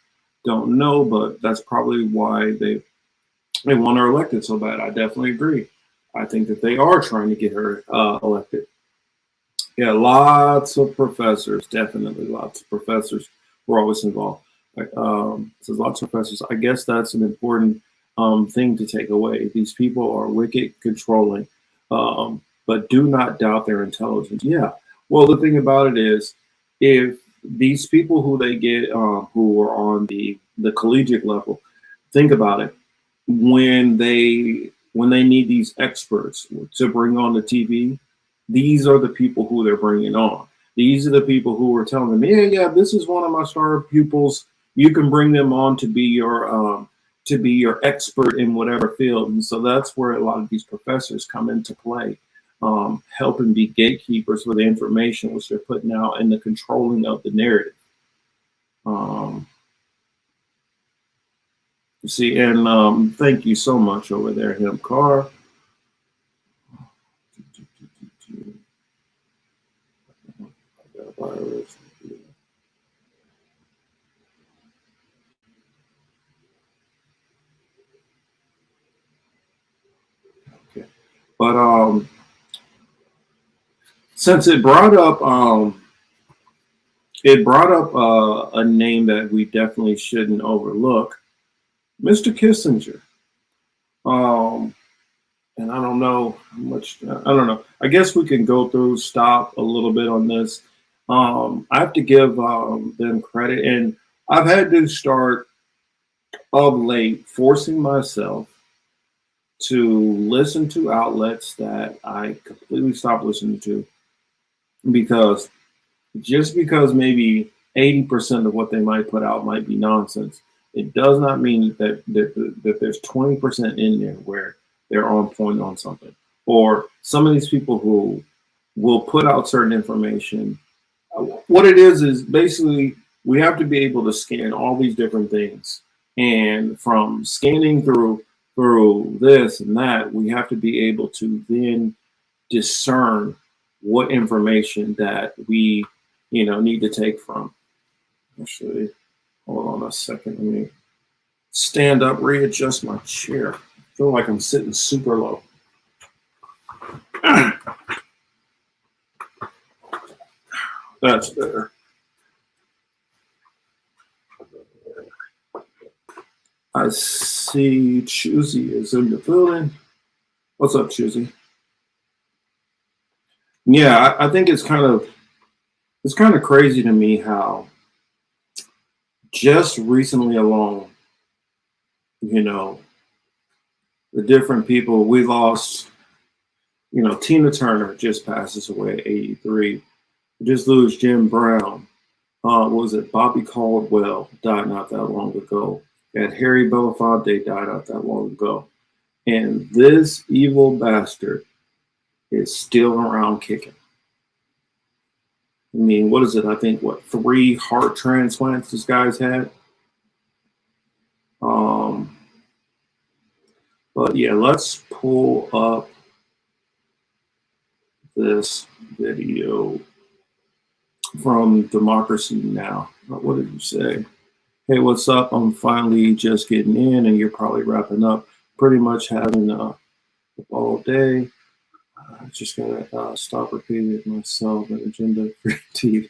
Don't know, but that's probably why they want her elected so bad. I definitely agree. I think that they are trying to get her elected. Yeah, lots of professors, definitely lots of professors were always involved. So lots of professors. I guess that's an important thing to take away. These people are wicked, controlling, but do not doubt their intelligence. Yeah. Well, the thing about it is, if these people who they get who are on the collegiate level, think about it. When they need these experts to bring on the TV, these are the people who they're bringing on. These are the people who are telling them, yeah, this is one of my star pupils. You can bring them on to be your expert in whatever field. And so that's where a lot of these professors come into play, helping be gatekeepers for the information which they're putting out and the controlling of the narrative. You see, and thank you so much over there, Him Carr. Okay, but since it brought up a name that we definitely shouldn't overlook, Mr. Kissinger. And I don't know how much, I don't know. I guess we can stop a little bit on this. I have to give them credit. And I've had to start of late forcing myself to listen to outlets that I completely stopped listening to, because maybe 80% of what they might put out might be nonsense, it does not mean that there's 20% in there where they're on point on something. Or some of these people who will put out certain information. What it is basically we have to be able to scan all these different things. And from scanning through this and that, we have to be able to then discern what information that we need to take from. Actually, hold on a second. Let me stand up, readjust my chair. I feel like I'm sitting super low. That's better. I see Choosy is in the building. What's up, Choosy? Yeah, I think it's kind of crazy to me how just recently alone, the different people we lost. Tina Turner just passes away at 83. We just lose Jim Brown. What was it? Bobby Caldwell died not that long ago. And Harry Belafonte died not that long ago. And this evil bastard is still around kicking. I mean, what is it? I think, 3 heart transplants this guy's had? But yeah, let's pull up this video from Democracy Now! What did you say? Hey, what's up? I'm finally just getting in, and you're probably wrapping up. Pretty much having all day. Just gonna stop repeating myself. An agenda for TV.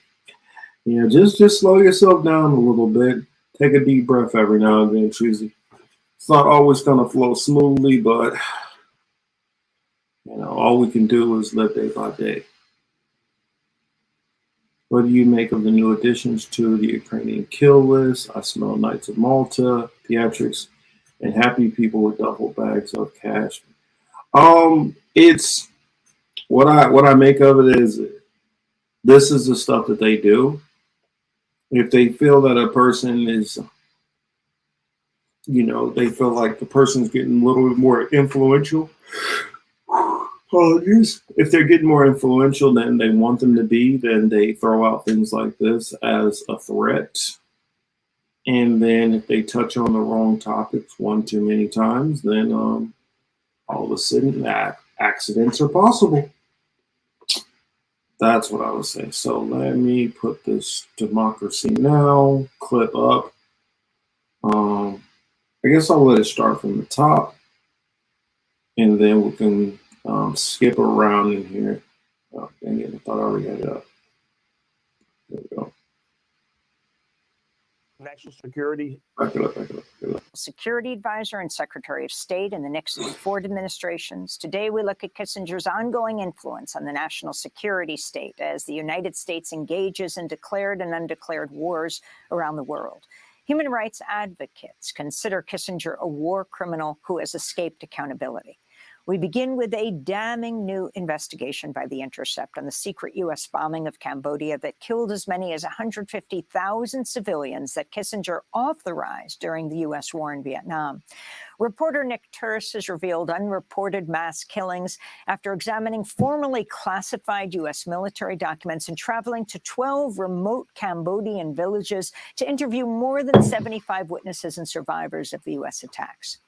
Yeah, just slow yourself down a little bit. Take a deep breath every now and then, Choosy. It's not always gonna flow smoothly, but all we can do is live day by day. What do you make of the new additions to the Ukrainian kill list? I smell Knights of Malta, theatrics, and happy people with duffel bags of cash. It's what I make of it is this is the stuff that they do. If they feel that a person is, they feel like the person's getting a little bit more influential. Apologies. If they're getting more influential than they want them to be, then they throw out things like this as a threat. And then if they touch on the wrong topics one too many times, then all of a sudden accidents are possible. That's what I would say. So let me put this Democracy Now! Clip up. I guess I'll let it start from the top, and then we can skip around in here. Oh, dang it, I thought I already had it up. There we go. National Security. Back it up. Security Advisor and Secretary of State in the Nixon and Ford administrations. Today, we look at Kissinger's ongoing influence on the national security state as the United States engages in declared and undeclared wars around the world. Human rights advocates consider Kissinger a war criminal who has escaped accountability. We begin with a damning new investigation by The Intercept on the secret U.S. bombing of Cambodia that killed as many as 150,000 civilians that Kissinger authorized during the U.S. war in Vietnam. Reporter Nick Turse has revealed unreported mass killings after examining formerly classified U.S. military documents and traveling to 12 remote Cambodian villages to interview more than 75 witnesses and survivors of the U.S. attacks.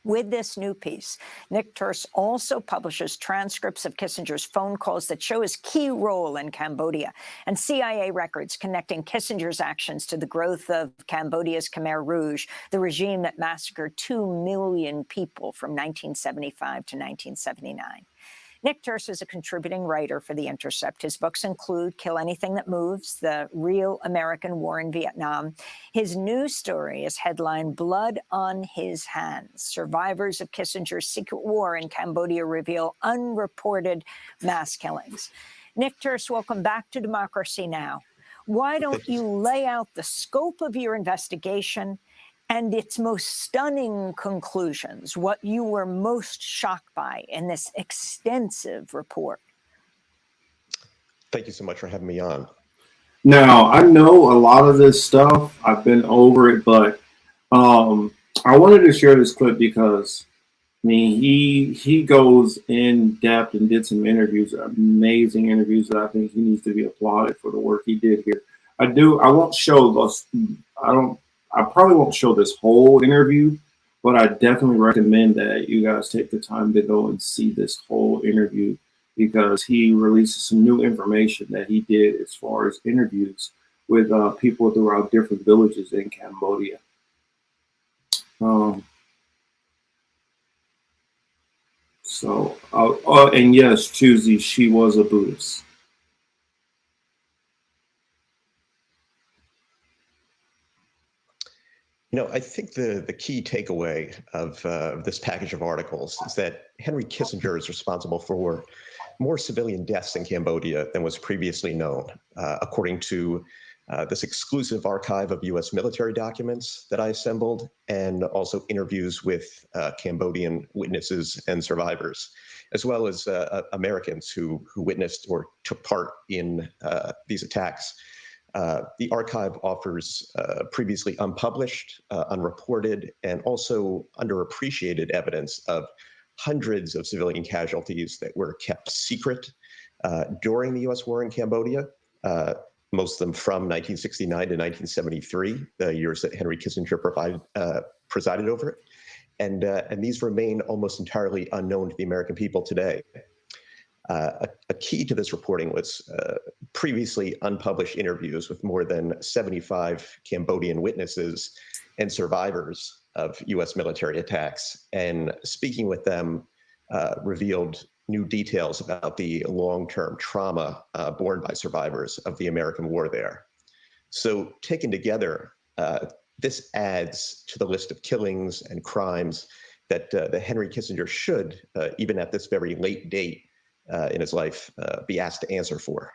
With this new piece, Nick Turse also publishes transcripts of Kissinger's phone calls that show his key role in Cambodia and CIA records connecting Kissinger's actions to the growth of Cambodia's Khmer Rouge, the regime that massacred 2 million people from 1975 to 1979. Nick Turse is a contributing writer for The Intercept. His books include Kill Anything That Moves, The Real American War in Vietnam. His new story is headlined Blood on His Hands. Survivors of Kissinger's secret war in Cambodia reveal unreported mass killings. Nick Turse, welcome back to Democracy Now! Why don't you lay out the scope of your investigation and its most stunning conclusions, what you were most shocked by in this extensive report? Thank you so much for having me on. Now, I know a lot of this stuff. I've been over it, but I wanted to share this clip because, I mean, he goes in depth and did some interviews, amazing interviews that I think he needs to be applauded for the work he did here. I won't show those. I probably won't show this whole interview, but I definitely recommend that you guys take the time to go and see this whole interview because he releases some new information that he did as far as interviews with people throughout different villages in Cambodia. And yes, Choosy, she was a Buddhist. You know, I think the key takeaway of this package of articles is that Henry Kissinger is responsible for more civilian deaths in Cambodia than was previously known, according to this exclusive archive of U.S. military documents that I assembled, and also interviews with Cambodian witnesses and survivors, as well as Americans who witnessed or took part in these attacks. The archive offers previously unpublished, unreported, and also underappreciated evidence of hundreds of civilian casualties that were kept secret during the U.S. war in Cambodia, most of them from 1969 to 1973, the years that Henry Kissinger presided over it. And these remain almost entirely unknown to the American people today. A key to this reporting was previously unpublished interviews with more than 75 Cambodian witnesses and survivors of U.S. military attacks. And speaking with them revealed new details about the long-term trauma borne by survivors of the American war there. So taken together, this adds to the list of killings and crimes that Henry Kissinger should, even at this very late date, in his life, be asked to answer for.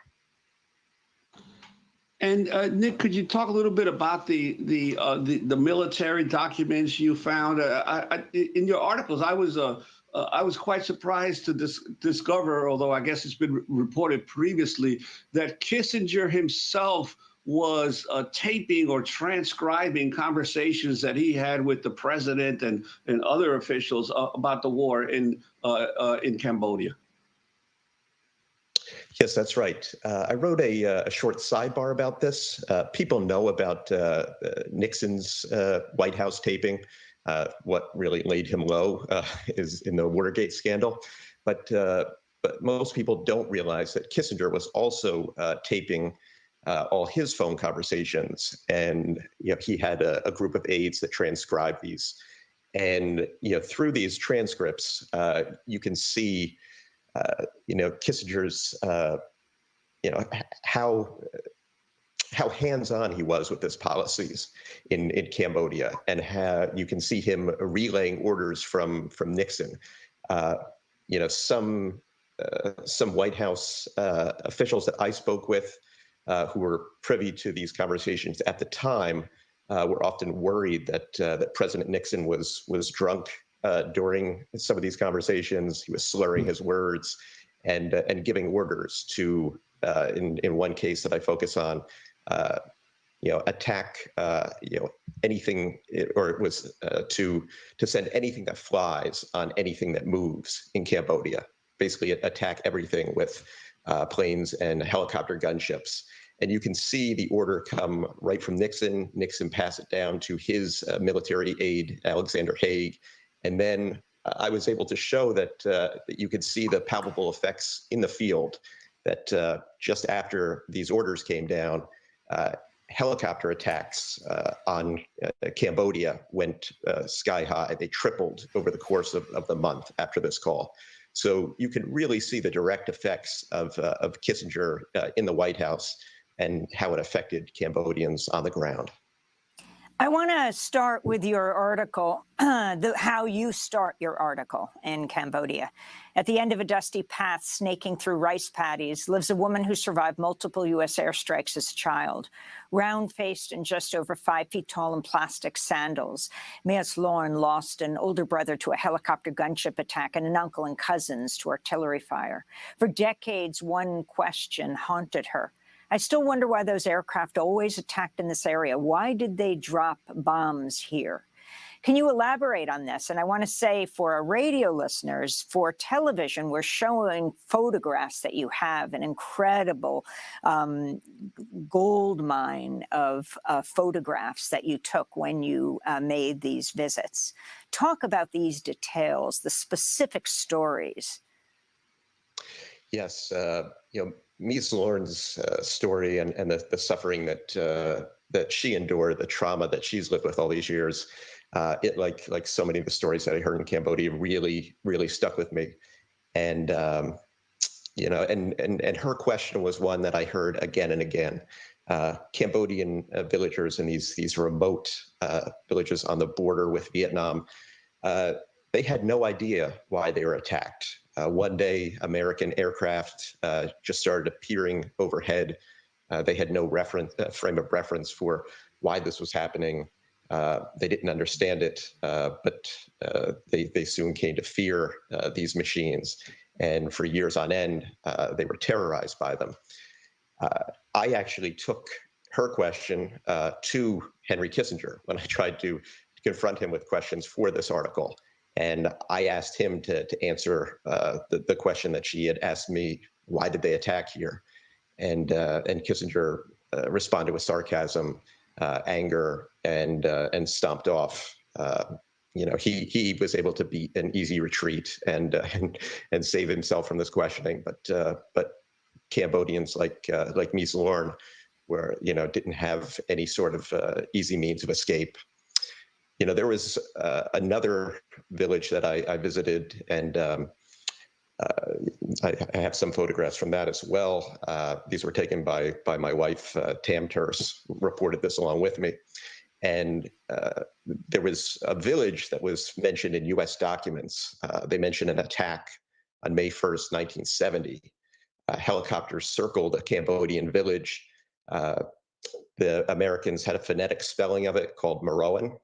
And Nick, could you talk a little bit about the military documents you found? In your articles, I was I was quite surprised to discover, although I guess it's been reported previously, that Kissinger himself was taping or transcribing conversations that he had with the president and other officials about the war in Cambodia. Yes, that's right. I wrote a short sidebar about this. People know about Nixon's White House taping. What really laid him low is in the Watergate scandal. But most people don't realize that Kissinger was also taping all his phone conversations. And he had a group of aides that transcribed these. And through these transcripts, you can see Kissinger's, how hands-on he was with his policies in Cambodia, and how you can see him relaying orders from Nixon. Some White House officials that I spoke with who were privy to these conversations at the time were often worried that President Nixon was drunk during some of these conversations. He was slurring his words and giving orders to, in one case that I focus on, attack anything, or it was to send anything that flies on anything that moves in Cambodia. Basically, attack everything with planes and helicopter gunships. And you can see the order come right from Nixon. Nixon pass it down to his military aide, Alexander Haig. And then I was able to show that you could see the palpable effects in the field, that just after these orders came down, helicopter attacks on Cambodia went sky high. They tripled over the course of the month after this call. So you can really see the direct effects of Kissinger in the White House and how it affected Cambodians on the ground. I want to start with your article, how you start your article in Cambodia. At the end of a dusty path snaking through rice paddies lives a woman who survived multiple U.S. airstrikes as a child. Round-faced and just over 5 feet tall in plastic sandals, Mias Lorne lost an older brother to a helicopter gunship attack and an uncle and cousins to artillery fire. For decades, one question haunted her. I still wonder why those aircraft always attacked in this area. Why did they drop bombs here? Can you elaborate on this? And I want to say, for our radio listeners, for television, we're showing photographs that you have, an incredible gold mine of photographs that you took when you made these visits. Talk about these details, the specific stories. Yes, Mies Lorne's story and the suffering that she endured, the trauma that she's lived with all these years, it like so many of the stories that I heard in Cambodia really stuck with me. And and her question was one that I heard again and again. Cambodian villagers in these remote villages on the border with Vietnam, they had no idea why they were attacked. One day, American aircraft just started appearing overhead. They had no frame of reference for why this was happening. They didn't understand it, but they soon came to fear these machines. And for years on end, they were terrorized by them. I actually took her question to Henry Kissinger when I tried to confront him with questions for this article. And I asked him to answer the question that she had asked me: why did they attack here? And Kissinger responded with sarcasm, anger, and stomped off. He was able to beat an easy retreat and save himself from this questioning. But Cambodians like Mies Lorne didn't have any sort of easy means of escape. There was another village that I visited, and I have some photographs from that as well. These were taken by my wife, Tam Terse, reported this along with me. And there was a village that was mentioned in U.S. documents. They mentioned an attack on May 1st, 1970. Helicopters circled a Cambodian village. The Americans had a phonetic spelling of it called Meroan.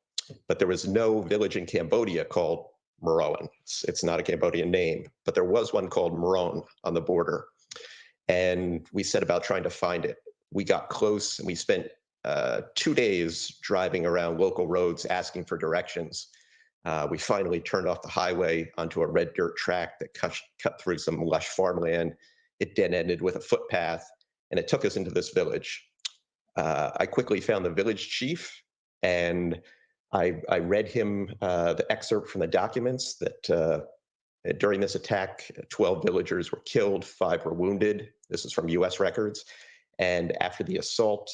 But there was no village in Cambodia called Meroan. It's not a Cambodian name, but there was one called Meron on the border. And we set about trying to find it. We got close and we spent 2 days driving around local roads asking for directions. We finally turned off the highway onto a red dirt track that cut through some lush farmland. It then ended with a footpath, and it took us into this village. I quickly found the village chief, and I read him the excerpt from the documents that during this attack, 12 villagers were killed, 5 were wounded. This is from US records. And after the assault,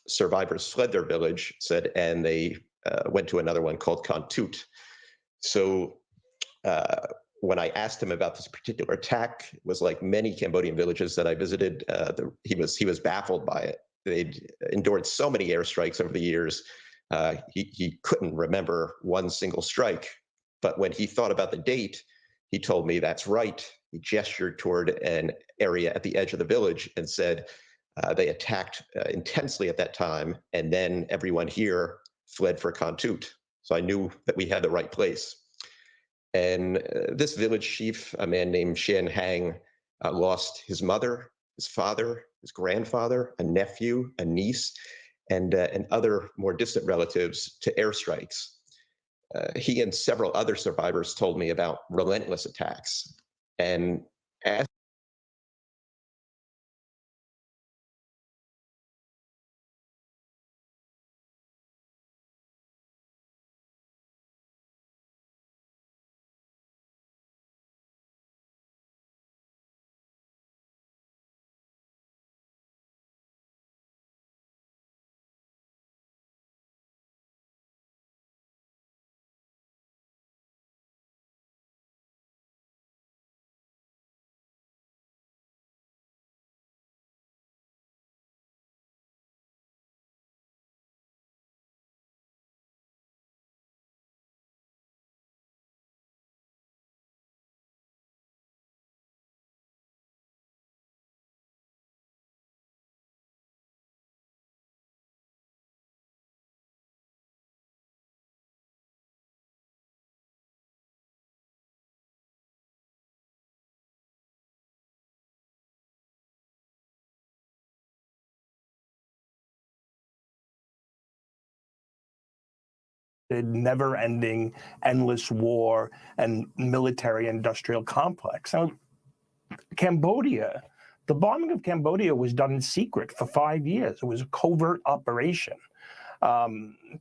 survivors fled their village, and they went to another one called Kontut. So when I asked him about this particular attack, it was like many Cambodian villages that I visited, he was baffled by it. They'd endured so many airstrikes over the years, he couldn't remember one single strike. But when he thought about the date, he told me, that's right. He gestured toward an area at the edge of the village and said, they attacked intensely at that time, and then everyone here fled for Kontut. So I knew that we had the right place. And this village chief, a man named Shen Hang, lost his mother, his father, his grandfather, a nephew, a niece, and other more distant relatives to airstrikes. He and several other survivors told me about relentless attacks. And as never-ending, endless war and military-industrial complex. Now, Cambodia, the bombing of Cambodia was done in secret for 5 years. It was a covert operation.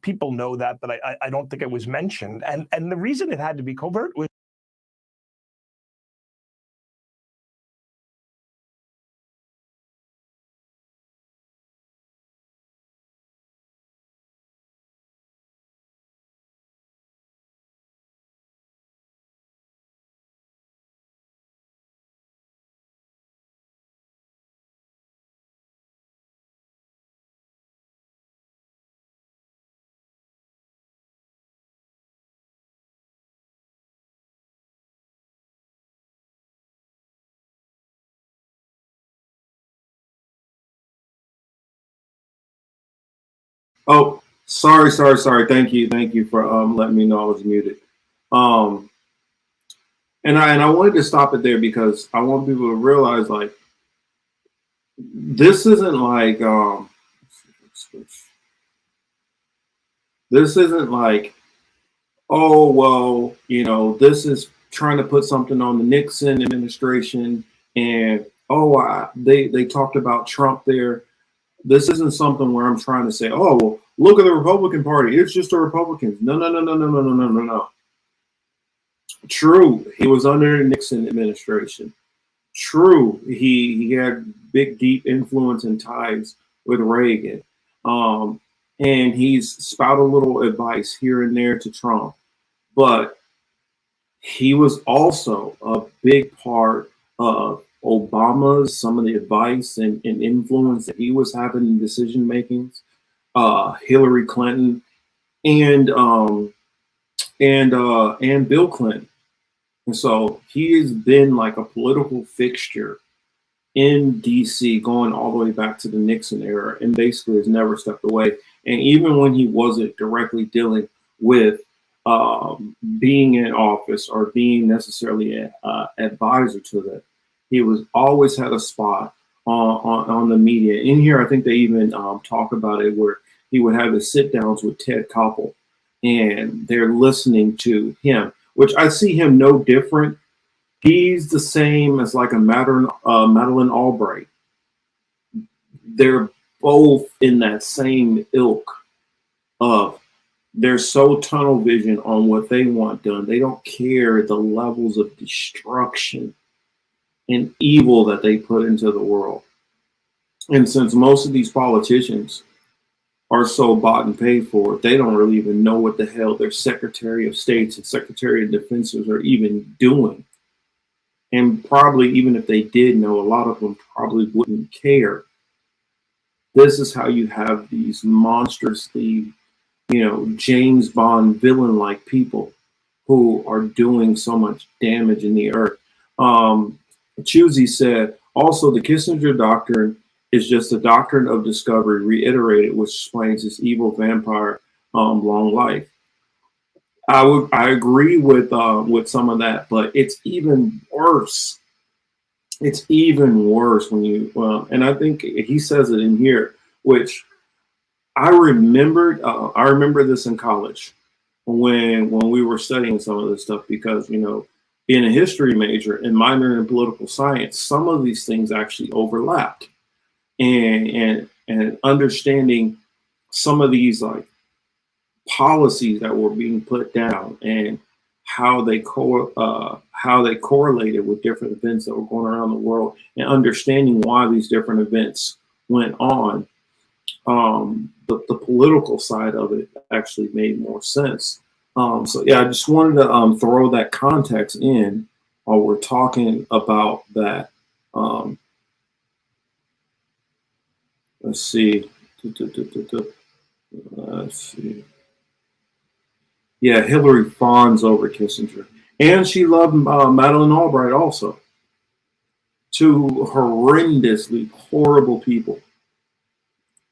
People know that, but I don't think it was mentioned. And the reason it had to be covert was Oh, sorry. Thank you for letting me know I was muted. And I wanted to stop it there because I want people to realize, like, this isn't like this isn't like, oh well, this is trying to put something on the Nixon administration, and they talked about Trump there. This isn't something where I'm trying to say, oh, well, look at the Republican Party. It's just the Republicans. No. True, he was under the Nixon administration. True, he had big, deep influence and ties with Reagan. And he's spouted a little advice here and there to Trump. But he was also a big part of Obama's, some of the advice and influence that he was having in decision makings, Hillary Clinton, and Bill Clinton. And so he has been like a political fixture in DC going all the way back to the Nixon era, and basically has never stepped away. And even when he wasn't directly dealing with being in office or being necessarily an advisor to that. He was always had a spot on the media. In here, I think they even talk about it where he would have his sit downs with Ted Koppel, and they're listening to him, which I see him no different. He's the same as like a Madeleine Albright. They're both in that same ilk of they're so tunnel vision on what they want done. They don't care the levels of destruction and evil that they put into the world. And since most of these politicians are so bought and paid for, they don't really even know what the hell their Secretary of States and Secretary of Defenses are even doing. And probably even if they did know, a lot of them probably wouldn't care. This is how you have these monstrously, James Bond villain-like people who are doing so much damage in the earth. Chusey said, also the Kissinger doctrine is just a doctrine of discovery reiterated, which explains his evil vampire long life. I agree with some of that, but it's even worse. It's even worse when you and I think he says it in here, which I remembered. I remember this in college when we were studying some of this stuff because being a history major and minor in political science, some of these things actually overlapped, and understanding some of these like policies that were being put down and how they correlated with different events that were going around the world, and understanding why these different events went on. The political side of it actually made more sense. So yeah, I just wanted to throw that context in while we're talking about that. Let's see. Let's see. Yeah, Hillary fawns over Kissinger. And she loved Madeleine Albright also. Two horrendously horrible people.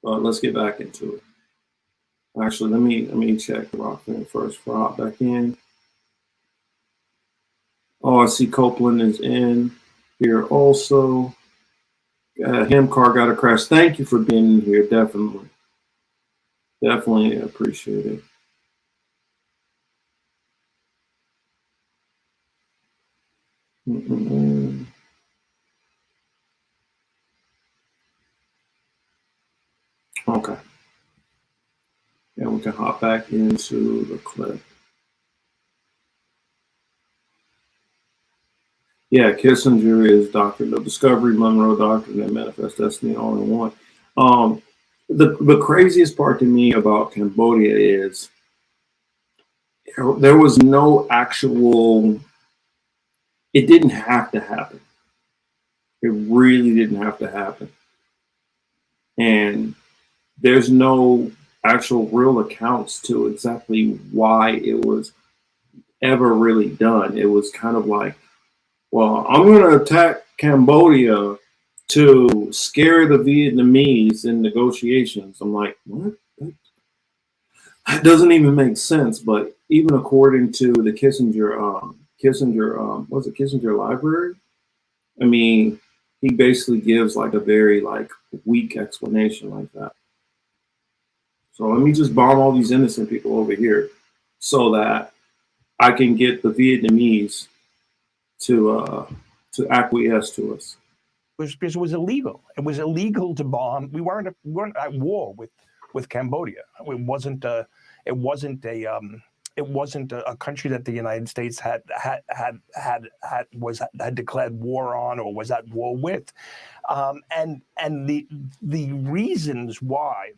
Let's get back into it. Actually, let me check Rock thing first before I hop back in. Oh, I see Copeland is in here also. Him car got a crash. Thank you for being in here. Definitely appreciate it. Okay. Yeah, we can hop back into the clip. Yeah, Kissinger is doctrine of discovery, Monroe doctrine, and manifest destiny all in one. The craziest part to me about Cambodia is there was no actual. It didn't have to happen. It really didn't have to happen, and there's no actual real accounts to exactly why it was ever really done. It was kind of like, well, I'm going to attack Cambodia to scare the Vietnamese in negotiations. I'm like, what? That doesn't even make sense. But even according to the Kissinger Library? I mean, he basically gives like a very weak explanation like that. So let me just bomb all these innocent people over here so that I can get the Vietnamese to acquiesce to us. Because it was illegal. It was illegal to bomb. We weren't at war with Cambodia. It wasn't a country that the United States had declared war on or was at war with, and the reasons why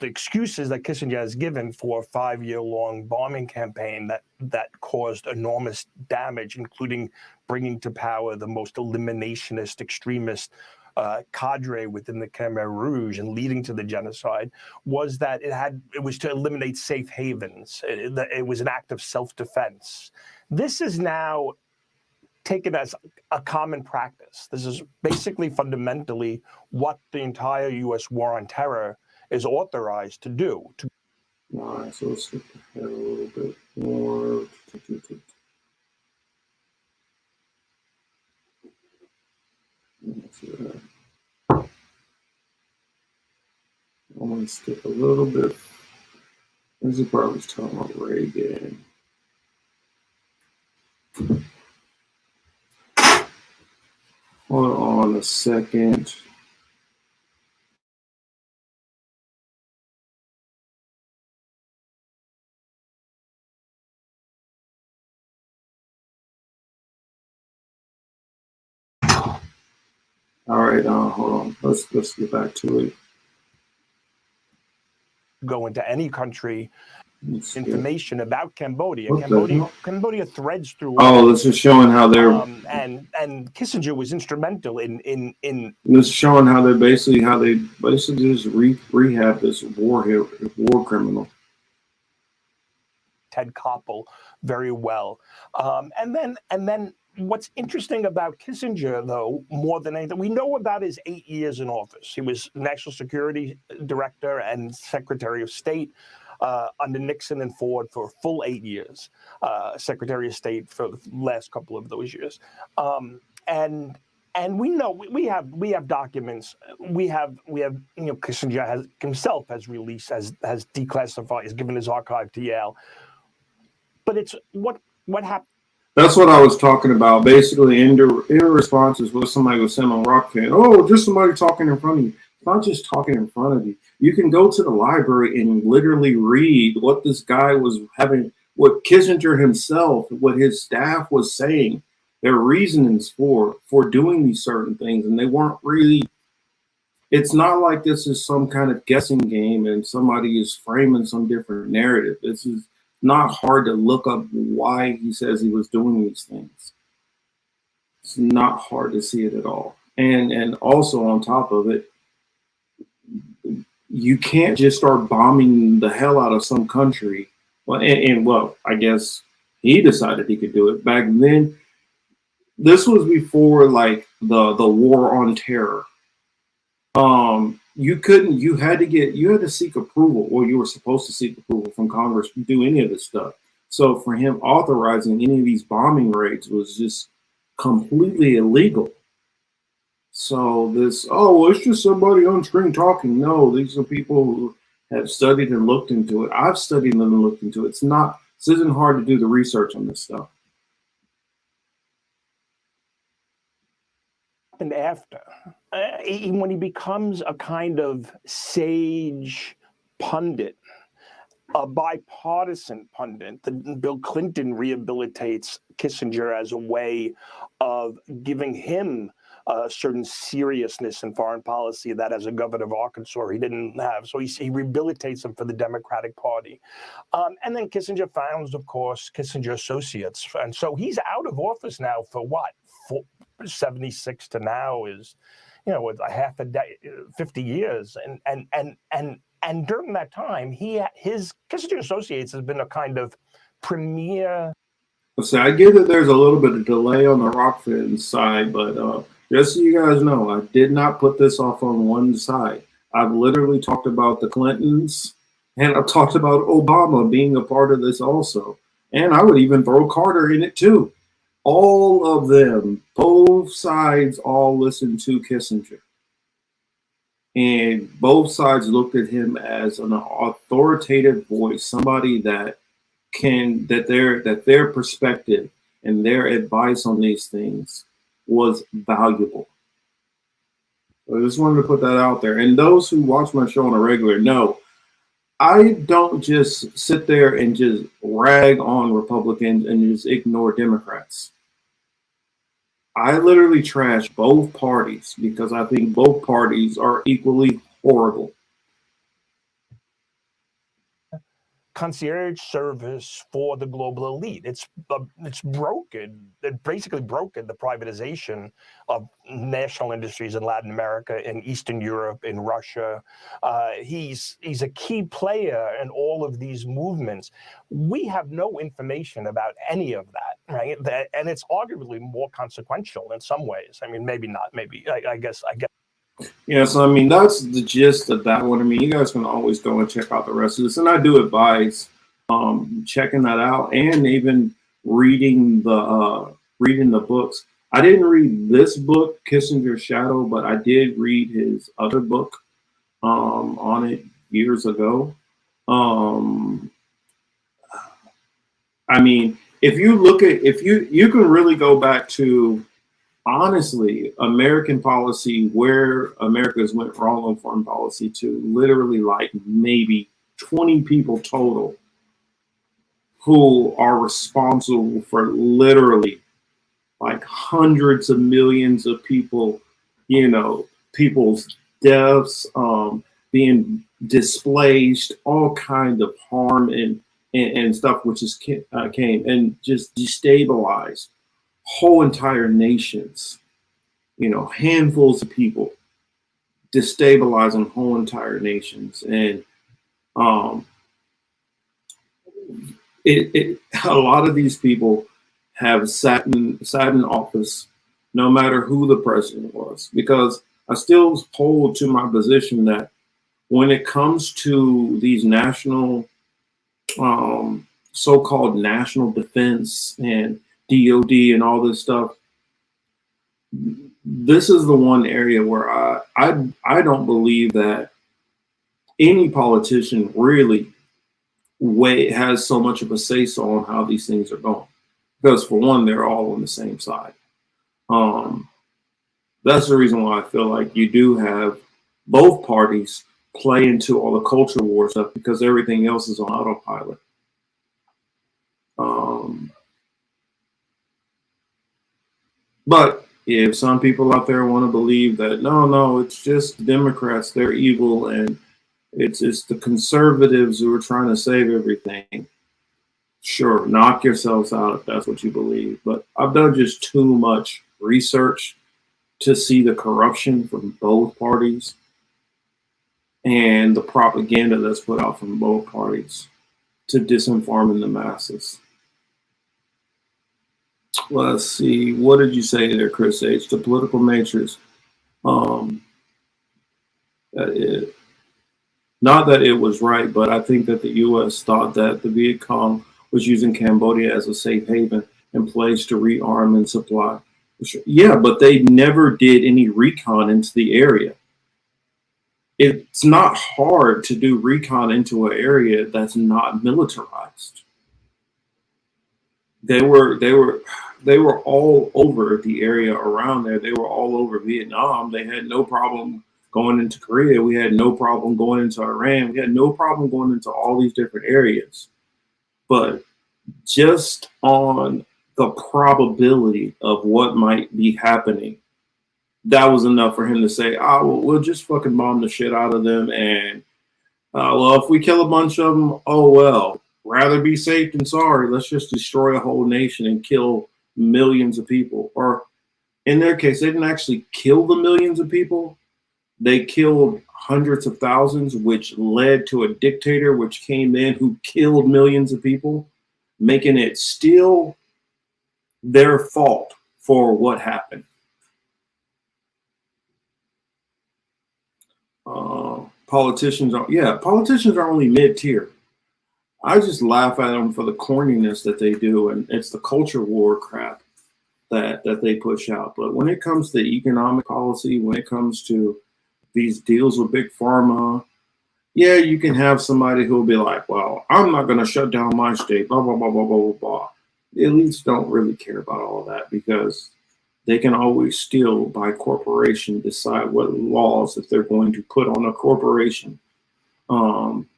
the excuses that Kissinger has given for a 5-year-long bombing campaign that caused enormous damage, including bringing to power the most eliminationist, extremist cadre within the Khmer Rouge and leading to the genocide, was that it was to eliminate safe havens. It was an act of self-defense. This is now taken as a common practice. This is basically fundamentally what the entire U.S. war on terror is authorized to do. All right, so let's skip ahead a little bit more. I'm going to skip a little bit. This is part was talking about Reagan. Hold on a second. All right, hold on. Let's get back to it. Go into any country, information about Cambodia. What the hell? Cambodia threads through. Oh, this is showing how they're. And Kissinger was instrumental in. This is showing how they basically just rehab this war criminal. Ted Koppel very well, and then what's interesting about Kissinger, though, more than anything, we know about his 8 years in office. He was National Security Director and Secretary of State under Nixon and Ford for a full 8 years, Secretary of State for the last couple of those years. And we know we have documents. We have Kissinger himself has released, has declassified, has given his archive to Yale. But it's what happened. That's what I was talking about. Basically, in response is what somebody was saying on Rock Fan. Oh, just somebody talking in front of you. It's not just talking in front of you. You can go to the library and literally read what this guy was having, what Kissinger himself, what his staff was saying, their reasonings for doing these certain things. And they weren't really, it's not like this is some kind of guessing game and somebody is framing some different narrative. This is not hard to look up why he says he was doing these things. It's not hard to see it at all. And also on top of it, you can't just start bombing the hell out of some country. Well, well, I guess he decided he could do it. Back then, this was before like the war on terror. You had to seek approval, or you were supposed to seek approval from Congress to do any of this stuff. So for him authorizing any of these bombing raids was just completely illegal. So it's just somebody on screen talking. No, these are people who have studied and looked into it. I've studied them and looked into it. This isn't hard to do the research on this stuff. And after, when he becomes a kind of sage pundit, a bipartisan pundit, Bill Clinton rehabilitates Kissinger as a way of giving him a certain seriousness in foreign policy that as a governor of Arkansas he didn't have. So he rehabilitates him for the Democratic Party. And then Kissinger founds, of course, Kissinger Associates. And so he's out of office now for what? 76 to now is, with a half a day, 50 years. And during that time, his Kissinger Associates has been a kind of premier. So I get that there's a little bit of delay on the Rockfin side, but just so you guys know, I did not put this off on one side. I've literally talked about the Clintons, and I've talked about Obama being a part of this also. And I would even throw Carter in it too. All of them, both sides, all listened to Kissinger. And both sides looked at him as an authoritative voice, somebody that their perspective and their advice on these things was valuable. So I just wanted to put that out there. And those who watch my show on a regular know I don't just sit there and just rag on Republicans and just ignore Democrats. I literally trash both parties because I think both parties are equally horrible. Concierge service for the global elite. It's broken. It basically broken the privatization of national industries in Latin America, in Eastern Europe, in Russia. He's a key player in all of these movements. We have no information about any of that, right? And it's arguably more consequential in some ways. I mean, maybe not. Maybe I guess. Yeah, so I mean that's the gist of that one. I mean, you guys can always go and check out the rest of this, and I do advise checking that out and even reading the books. I didn't read this book, Kissinger's Shadow, but I did read his other book on it years ago. Um, I mean, if you look at if you can really go back to honestly, American policy, where America's went wrong on foreign policy, to literally like maybe 20 people total who are responsible for literally like hundreds of millions of people, people's deaths, being displaced, all kinds of harm and stuff, which is came and just destabilized whole entire nations, handfuls of people destabilizing whole entire nations. And a lot of these people have sat in office no matter who the president was, because I still hold to my position that when it comes to these national so-called national defense and DOD and all this stuff, this is the one area where I don't believe that any politician really has so much of a say-so on how these things are going. Because for one, they're all on the same side. That's the reason why I feel like you do have both parties play into all the culture war stuff, because everything else is on autopilot. But if some people out there want to believe that no, it's just Democrats, they're evil, and it's the conservatives who are trying to save everything, sure, knock yourselves out if that's what you believe. But I've done just too much research to see the corruption from both parties and the propaganda that's put out from both parties to disinforming the masses. Let's see, what did you say there, Chris H? The political matrix. Not that it was right, but I think that the U.S. thought that the Viet Cong was using Cambodia as a safe haven and place to rearm and supply. Yeah, but they never did any recon into the area. It's not hard to do recon into an area that's not militarized. They were all over the area around there. They were all over Vietnam. They had no problem going into Korea. We had no problem going into Iran. We had no problem going into all these different areas. But just on the probability of what might be happening, that was enough for him to say, well, we'll just fucking bomb the shit out of them. And, well, if we kill a bunch of them, oh, well, rather be safe than sorry. Let's just destroy a whole nation and kill millions of people. Or in their case, they didn't actually kill the millions of people. They killed hundreds of thousands, which led to a dictator which came in who killed millions of people, making it still their fault for what happened. Politicians are only mid-tier. I just laugh at them for the corniness that they do, and it's the culture war crap that they push out. But when it comes to economic policy, when it comes to these deals with big pharma, yeah, you can have somebody who'll be like, well, I'm not going to shut down my state, blah, blah, blah, blah, blah, blah, blah. The elites don't really care about all of that, because they can always still, by corporation, decide what laws that they're going to put on a corporation from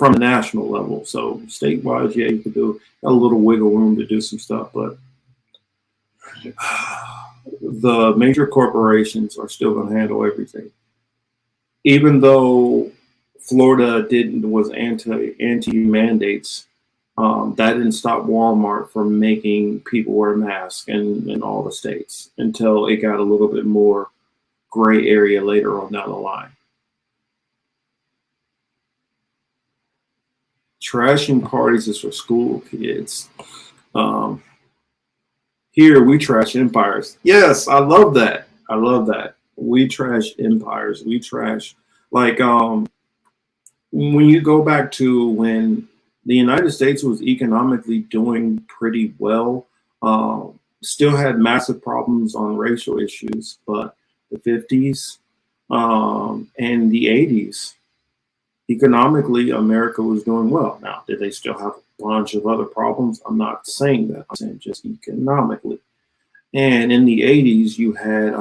a national level. So statewide, yeah, you could do a little wiggle room to do some stuff, but the major corporations are still going to handle everything. Even though Florida was anti mandates, that didn't stop Walmart from making people wear masks in all the states until it got a little bit more gray area later on down the line. Trashing parties is for school kids. Here we trash empires. Yes, I love that. I love that. We trash empires. We trash, like, when you go back to when the United States was economically doing pretty well, still had massive problems on racial issues, but the 50s and the 80s, economically, America was doing well. Now, did they still have a bunch of other problems? I'm not saying that. I'm saying just economically. And in the 80s, you had,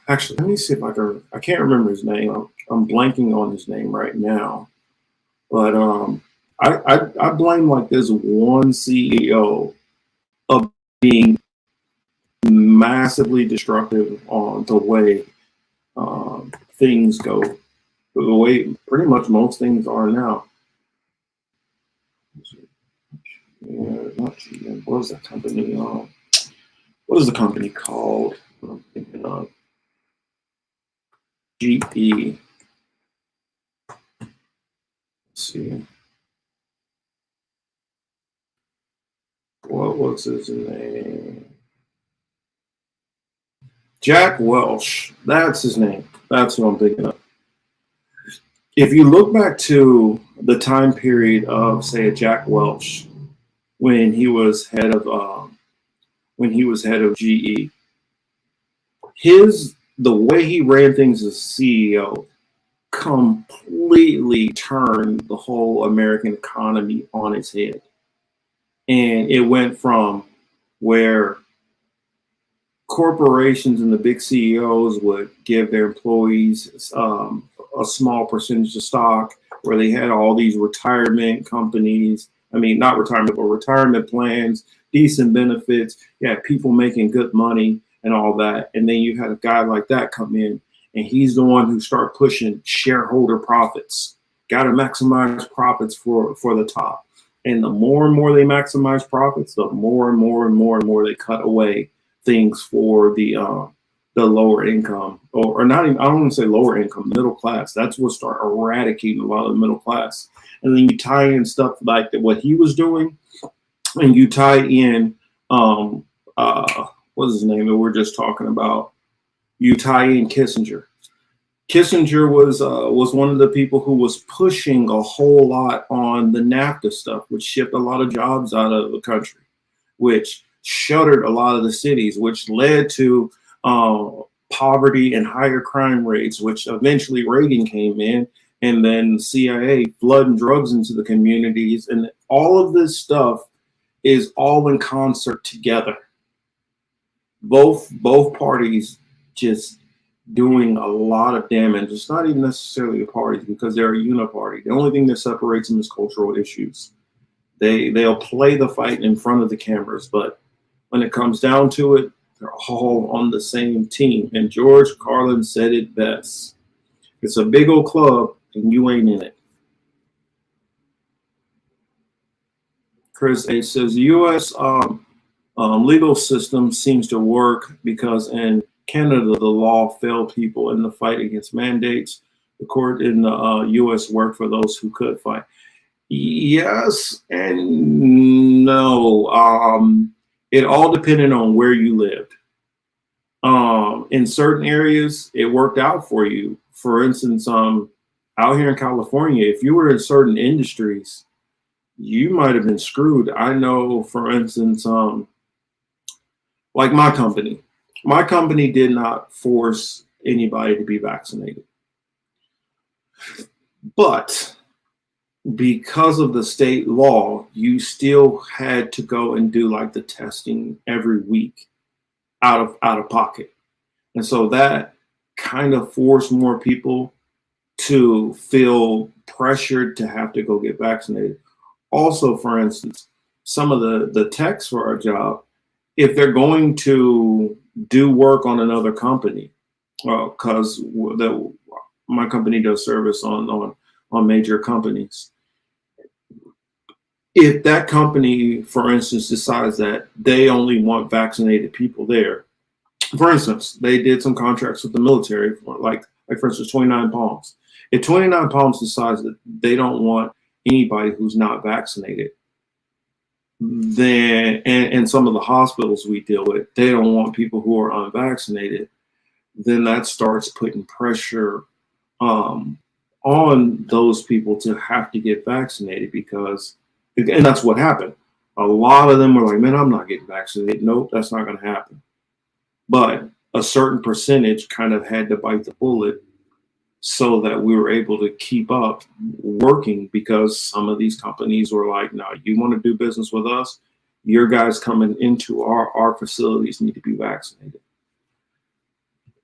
actually, let me see if I can't remember his name. I'm blanking on his name right now. But I blame like this one CEO of being massively destructive on the way things go, the way pretty much most things are now. Yeah, not GM. What was that company? What is the company called? I'm thinking of GE. Let's see. What was his name? Jack Welch. That's his name. That's what I'm thinking of. If you look back to the time period of, say, a Jack Welch, when he was head of GE, the way he ran things as CEO completely turned the whole American economy on its head. And it went from where corporations and the big CEOs would give their employees a small percentage of stock, where they had all these retirement companies. I mean, not retirement, but retirement plans, decent benefits. You had people making good money and all that. And then you had a guy like that come in, and he's the one who start pushing shareholder profits. Got to maximize profits for the top. And the more and more they maximize profits, the more and more they cut away things for the lower income, or not even, I don't want to say lower income, middle class. That's what start eradicating a lot of the middle class. And then you tie in stuff like that, what he was doing, and you tie in what's his name that we're just talking about. You tie in Kissinger. Kissinger was one of the people who was pushing a whole lot on the NAFTA stuff, which shipped a lot of jobs out of the country, which shuttered a lot of the cities, which led to poverty and higher crime rates, which eventually Reagan came in, and then CIA flooding drugs into the communities. And all of this stuff is all in concert together. Both parties just doing a lot of damage. It's not even necessarily the parties, because they're a uniparty. The only thing that separates them is cultural issues. They'll play the fight in front of the cameras, but when it comes down to it, they're all on the same team. And George Carlin said it best. It's a big old club and you ain't in it. Chris A says, the U.S. Legal system seems to work because in Canada, the law failed people in the fight against mandates. The court in the U.S. worked for those who could fight. Yes and no. It all depended on where you lived. In certain areas, it worked out for you. For instance, out here in California, if you were in certain industries, you might have been screwed. I know, for instance, like my company did not force anybody to be vaccinated. But because of the state law, you still had to go and do like the testing every week out of pocket. And so that kind of forced more people to feel pressured to have to go get vaccinated. Also, for instance, some of the techs for our job, if they're going to do work on another company, because my company does service on major companies. If that company, for instance, decides that they only want vaccinated people there, for instance, they did some contracts with the military, like for instance, 29 Palms. If 29 Palms decides that they don't want anybody who's not vaccinated, then and some of the hospitals we deal with, they don't want people who are unvaccinated, then that starts putting pressure on those people to have to get vaccinated, because, and that's what happened. A lot of them were like, man, I'm not getting vaccinated. Nope, that's not going to happen. But a certain percentage kind of had to bite the bullet so that we were able to keep up working, because some of these companies were like, no, you want to do business with us? Your guys coming into our facilities need to be vaccinated.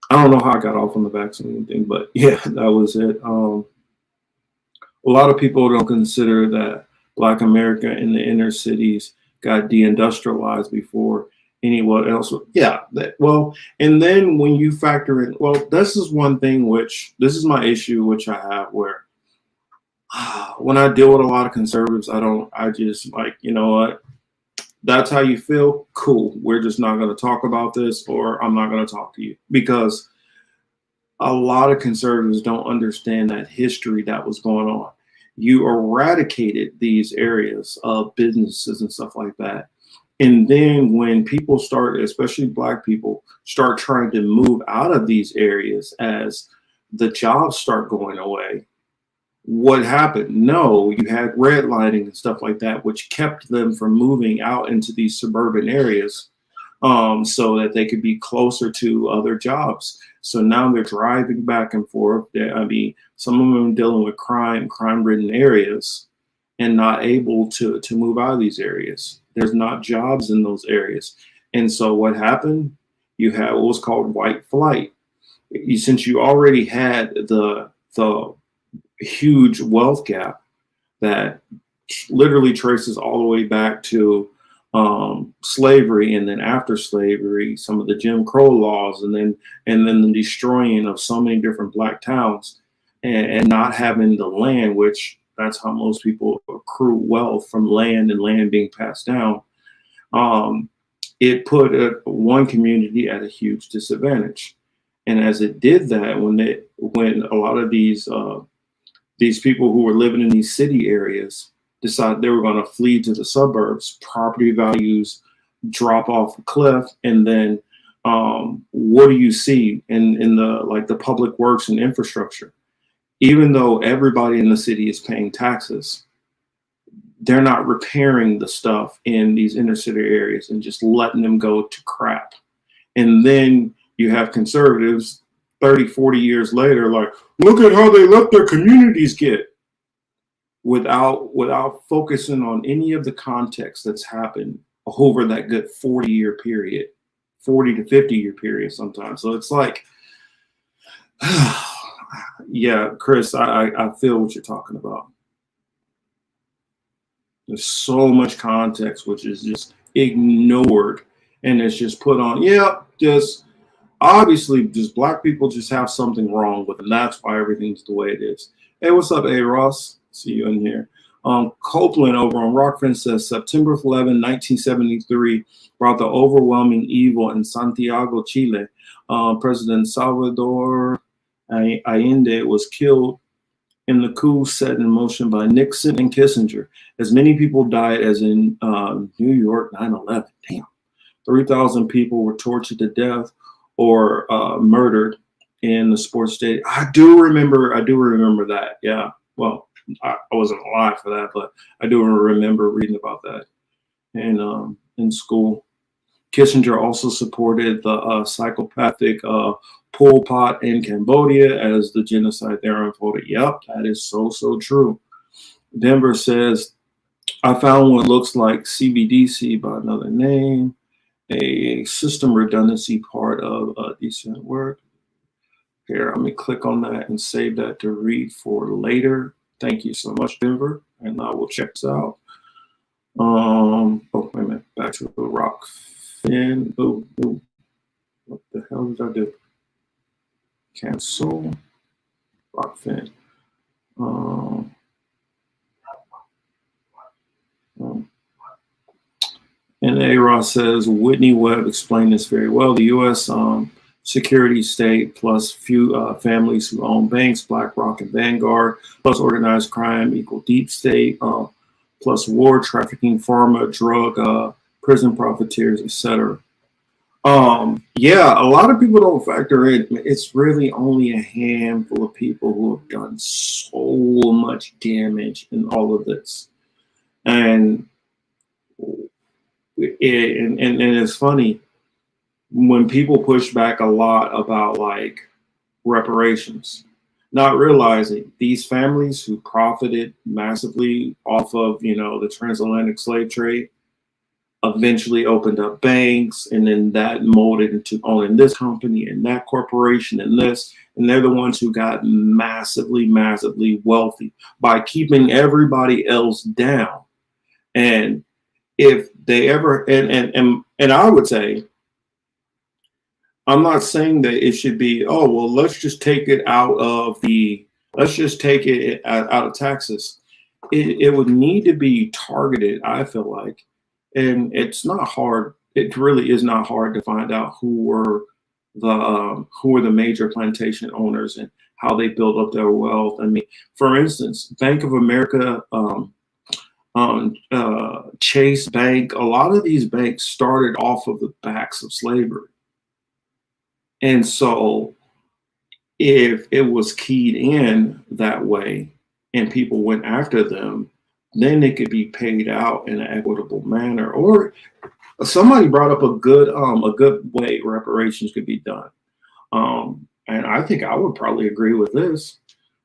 I don't know how I got off on the vaccine thing, but yeah, that was it. A lot of people don't consider that Black America in the inner cities got deindustrialized before anyone else. Yeah, well, and then when you factor in, well, this is one thing which, this is my issue, which I have, where when I deal with a lot of conservatives, I just like, you know what, that's how you feel, cool. We're just not going to talk about this, or I'm not going to talk to you, because a lot of conservatives don't understand that history that was going on. You eradicated these areas of businesses and stuff like that. And then when people start, especially Black people, start trying to move out of these areas as the jobs start going away, what happened? No, you had redlining and stuff like that, which kept them from moving out into these suburban areas, so that they could be closer to other jobs. So now they're driving back and forth. I mean, some of them are dealing with crime-ridden areas, and not able to move out of these areas. There's not jobs in those areas. And so what happened? You had what was called white flight. Since you already had the huge wealth gap that literally traces all the way back to slavery, and then after slavery, some of the Jim Crow laws, and then the destroying of so many different Black towns, and not having the land, which that's how most people accrue wealth, from land and land being passed down. It put one community at a huge disadvantage. And as it did that, when a lot of these people who were living in these city areas decided they were going to flee to the suburbs, property values drop off a cliff. And then what do you see in the public works and infrastructure? Even though everybody in the city is paying taxes, they're not repairing the stuff in these inner city areas and just letting them go to crap. And then you have conservatives 30, 40 years later, like, look at how they let their communities get, without focusing on any of the context that's happened over that good 40-year period, 40 to 50-year period sometimes. So it's like, yeah, Chris, I feel what you're talking about. There's so much context which is just ignored, and it's just put on. Yeah, just obviously, just Black people just have something wrong with them. That's why everything's the way it is. Hey, what's up, A. Ross? See you in here. Copeland over on Rockfin says September 11, 1973 brought the overwhelming evil in Santiago, Chile. President Salvador Allende was killed in the coup set in motion by Nixon and Kissinger. As many people died as in New York 9/11. Damn. 3,000 people were tortured to death or murdered in the sports stadium. I do remember that. Yeah. Well, I wasn't alive for that, but I do remember reading about that in school. Kissinger also supported the psychopathic Pol Pot in Cambodia as the genocide there unfolded. Yep, that is so true. Denver says, I found what looks like CBDC by another name, a system redundancy part of decent work. Here, let me click on that and save that to read for later. Thank you so much, Denver, and I will check this out. Oh, wait a minute, back to the rock fin. Oh, what the hell did I do? Cancel Rockfin. And A-Ross says, Whitney Webb explained this very well. The U.S. security state plus few families who own banks, BlackRock and Vanguard, plus organized crime equal deep state, plus war, trafficking, pharma, drug, prison profiteers, etc. Yeah, a lot of people don't factor in. It's really only a handful of people who have done so much damage in all of this. And and it's funny when people push back a lot about like reparations, not realizing these families who profited massively off of, you know, the transatlantic slave trade eventually opened up banks, and then that molded into owning this company and that corporation and this, and they're the ones who got massively wealthy by keeping everybody else down. And if they ever and I would say, I'm not saying that it should be, oh well, let's just take it out of the, let's just take it out of taxes. It would need to be targeted, I feel like. And it's not hard. It really is not hard to find out who were the major plantation owners and how they built up their wealth. I mean, for instance, Bank of America, Chase Bank, a lot of these banks started off of the backs of slavery. And so if it was keyed in that way and people went after them, then it could be paid out in an equitable manner. Or somebody brought up a good way reparations could be done. And I think I would probably agree with this.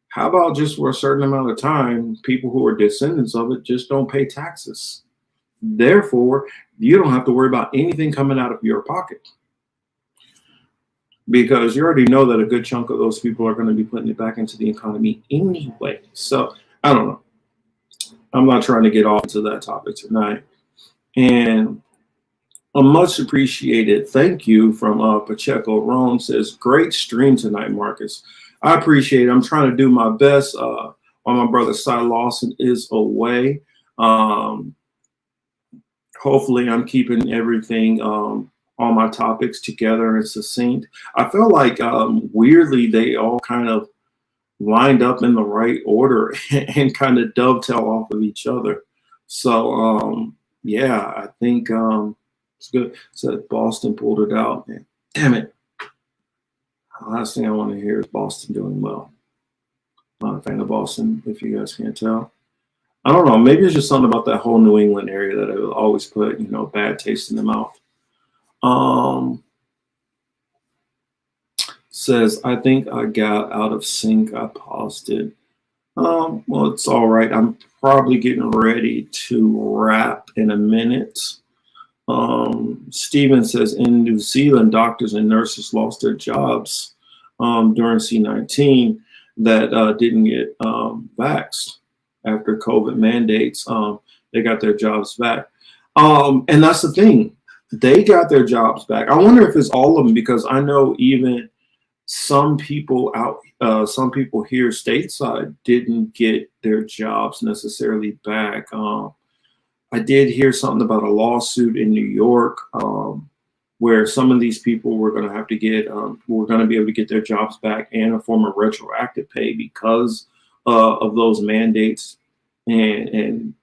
How about just for a certain amount of time, people who are descendants of it just don't pay taxes. Therefore, you don't have to worry about anything coming out of your pocket, because you already know that a good chunk of those people are going to be putting it back into the economy anyway. So I don't know. I'm not trying to get off to that topic tonight. And a much appreciated thank you from Pacheco Rome says, great stream tonight, Marcus. I appreciate it. I'm trying to do my best while my brother Cy Lawson is away. Hopefully I'm keeping everything, all my topics together and succinct. I feel like weirdly they all kind of lined up in the right order and kind of dovetail off of each other. So yeah, I think it's good. So Boston pulled it out. Man, damn it. The last thing I want to hear is Boston doing well. I'm not a fan of Boston, if you guys can't tell. I don't know. Maybe it's just something about that whole New England area that I will always put, you know, bad taste in the mouth. Says, I think I got out of sync. I paused it. Well, it's all right. I'm probably getting ready to wrap in a minute. Steven says, in New Zealand, doctors and nurses lost their jobs during C-19 that didn't get vaxxed after COVID mandates. They got their jobs back. And that's the thing. They got their jobs back. I wonder if it's all of them, because I know even some people here stateside didn't get their jobs necessarily back. I did hear something about a lawsuit in New York where some of these people were going to have to get, were going to be able to get their jobs back and a form of retroactive pay because of those mandates. And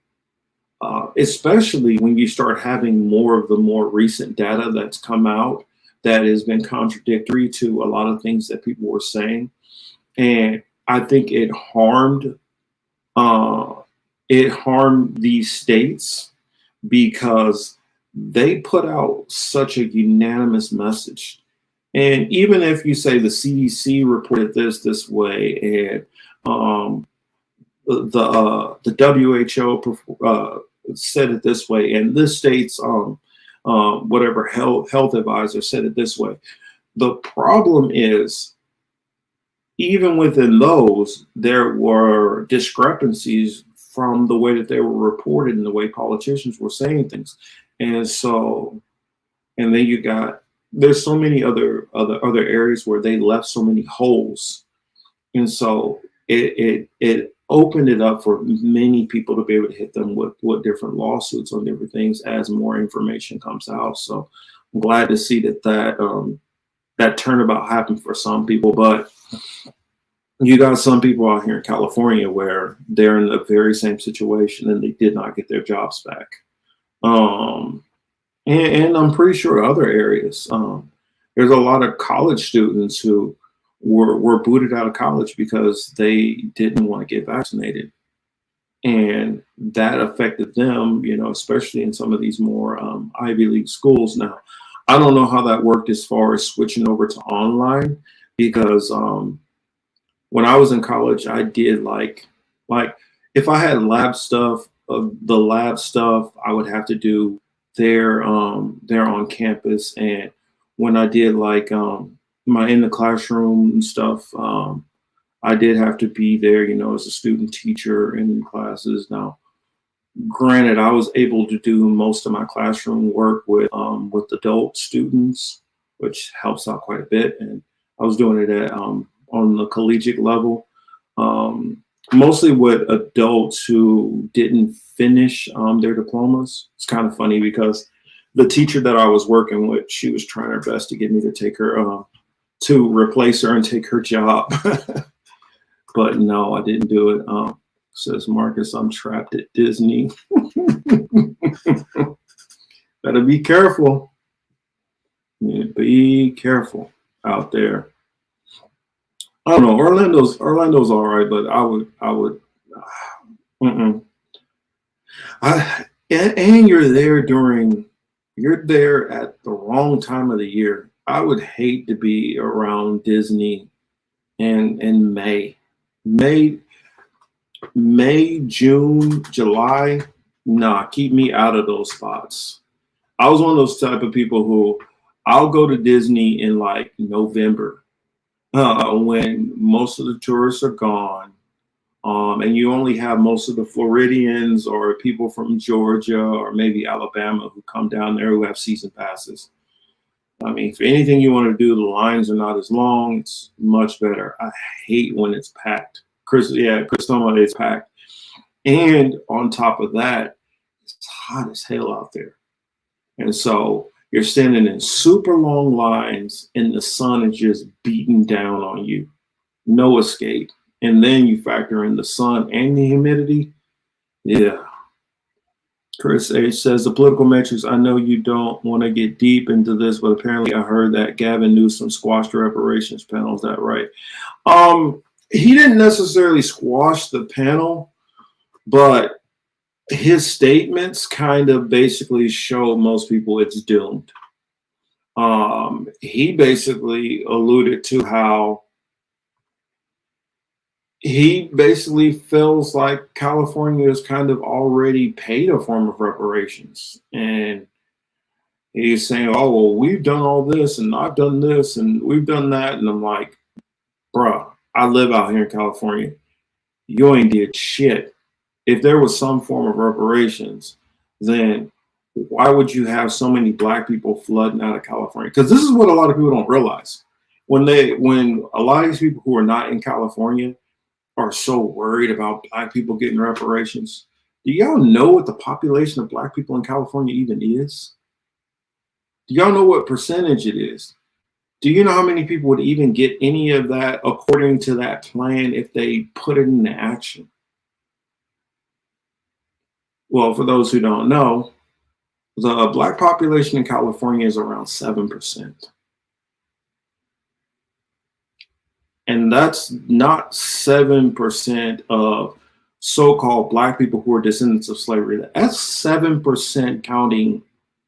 especially when you start having more of the more recent data that's come out that has been contradictory to a lot of things that people were saying. And I think it harmed these states because they put out such a unanimous message. And even if you say the CDC reported this way, and the WHO said it this way, and this state's whatever health advisor said it this way. The problem is, even within those, there were discrepancies from the way that they were reported and the way politicians were saying things. And so, and then you got, there's so many other areas where they left so many holes. And so it opened it up for many people to be able to hit them with different lawsuits on different things as more information comes out. So I'm glad to see that turnabout happened for some people, but you got some people out here in California where they're in the very same situation and they did not get their jobs back. and I'm pretty sure other areas. There's a lot of college students who were booted out of college because they didn't want to get vaccinated, and that affected them. You know, especially in some of these more Ivy League schools. Now, I don't know how that worked as far as switching over to online because when I was in college, I did like if I had lab stuff, the lab stuff I would have to do there on campus, and when I did like my in the classroom stuff, I did have to be there, you know, as a student teacher in classes. Now, granted, I was able to do most of my classroom work with adult students, which helps out quite a bit, and I was doing it at on the collegiate level, mostly with adults who didn't finish their diplomas. It's kind of funny because the teacher that I was working with, she was trying her best to get me to take her to replace her and take her job, but no, I didn't do it. Says Marcus, I'm trapped at Disney. Better be careful. Yeah, be careful out there. I don't know. Orlando's all right, but I would. Mm-mm. And you're there at the wrong time of the year. I would hate to be around Disney in May, June, July. Nah, keep me out of those spots. I was one of those type of people who I'll go to Disney in like November, when most of the tourists are gone, and you only have most of the Floridians or people from Georgia or maybe Alabama who come down there who have season passes. I mean, for anything you want to do, the lines are not as long. It's much better. I hate when it's packed. Christmas is packed. And on top of that, it's hot as hell out there. And so you're standing in super long lines and the sun is just beating down on you. No escape. And then you factor in the sun and the humidity. Yeah. Chris H says the political metrics. I know you don't want to get deep into this, but apparently I heard that Gavin Newsom squashed the reparations panel. Is that right? He didn't necessarily squash the panel, but his statements kind of basically show most people it's doomed. He basically alluded to how he basically feels like California has kind of already paid a form of reparations. And he's saying, oh, well, we've done all this and I've done this and we've done that. And I'm like, bruh, I live out here in California. You ain't did shit. If there was some form of reparations, then why would you have so many black people flooding out of California? Because this is what a lot of people don't realize. When a lot of these people who are not in California are so worried about black people getting reparations, do y'all know what the population of black people in California even is? Do y'all know what percentage it is? Do you know how many people would even get any of that according to that plan if they put it into action? Well, for those who don't know, the black population in California is around 7%. And that's not 7% of so-called black people who are descendants of slavery. That's 7% counting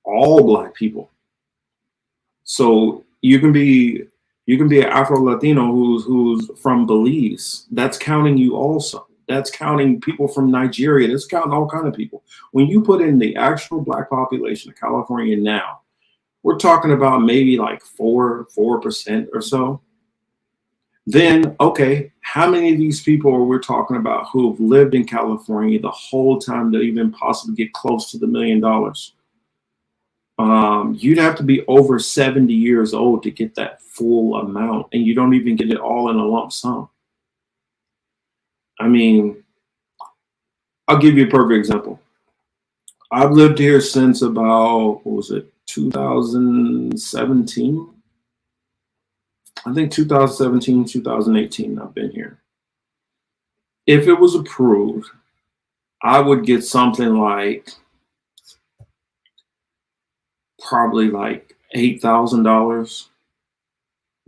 all black people. So you can be an Afro-Latino who's from Belize. That's counting you also. That's counting people from Nigeria. That's counting all kinds of people. When you put in the actual black population of California now, we're talking about maybe like 4% or so. Then, okay, how many of these people are we talking about who have lived in California the whole time to even possibly get close to the $1 million? You'd have to be over 70 years old to get that full amount, and you don't even get it all in a lump sum. I mean, I'll give you a perfect example. I've lived here since about, 2017? I think 2017, 2018, I've been here. If it was approved, I would get something like probably like $8,000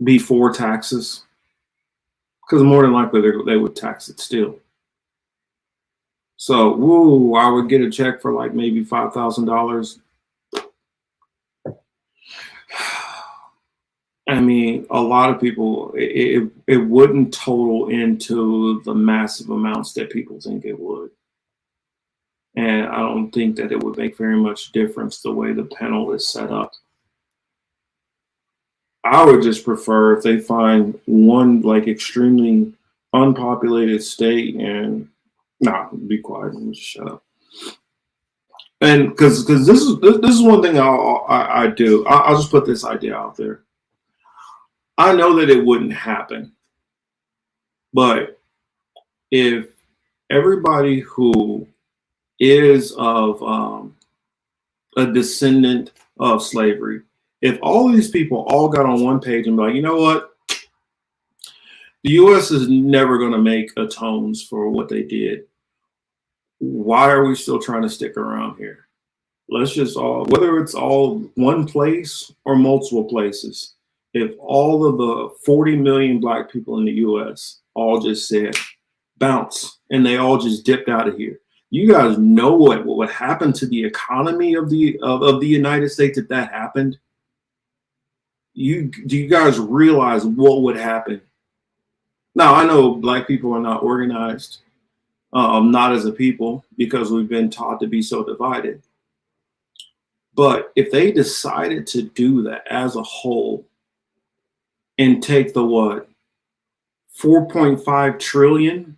before taxes, because more than likely they would tax it still. So, woo, I would get a check for like maybe $5,000. I mean, a lot of people, it wouldn't total into the massive amounts that people think it would. And I don't think that it would make very much difference the way the panel is set up. I would just prefer if they find one like extremely unpopulated state and be quiet and just shut up. And because this is one thing I do. I'll just put this idea out there. I know that it wouldn't happen, but if everybody who is of a descendant of slavery, if all these people all got on one page and be like, you know what, the U.S. is never going to make atones for what they did. Why are we still trying to stick around here? Let's just all, whether it's all one place or multiple places, if all of the 40 million black people in the U.S. all just said bounce and they all just dipped out of here, you guys know what would happen to the economy of the United States if that happened? Do you guys realize what would happen? Now, I know black people are not organized, not as a people, because we've been taught to be so divided. But if they decided to do that as a whole and take the 4.5 trillion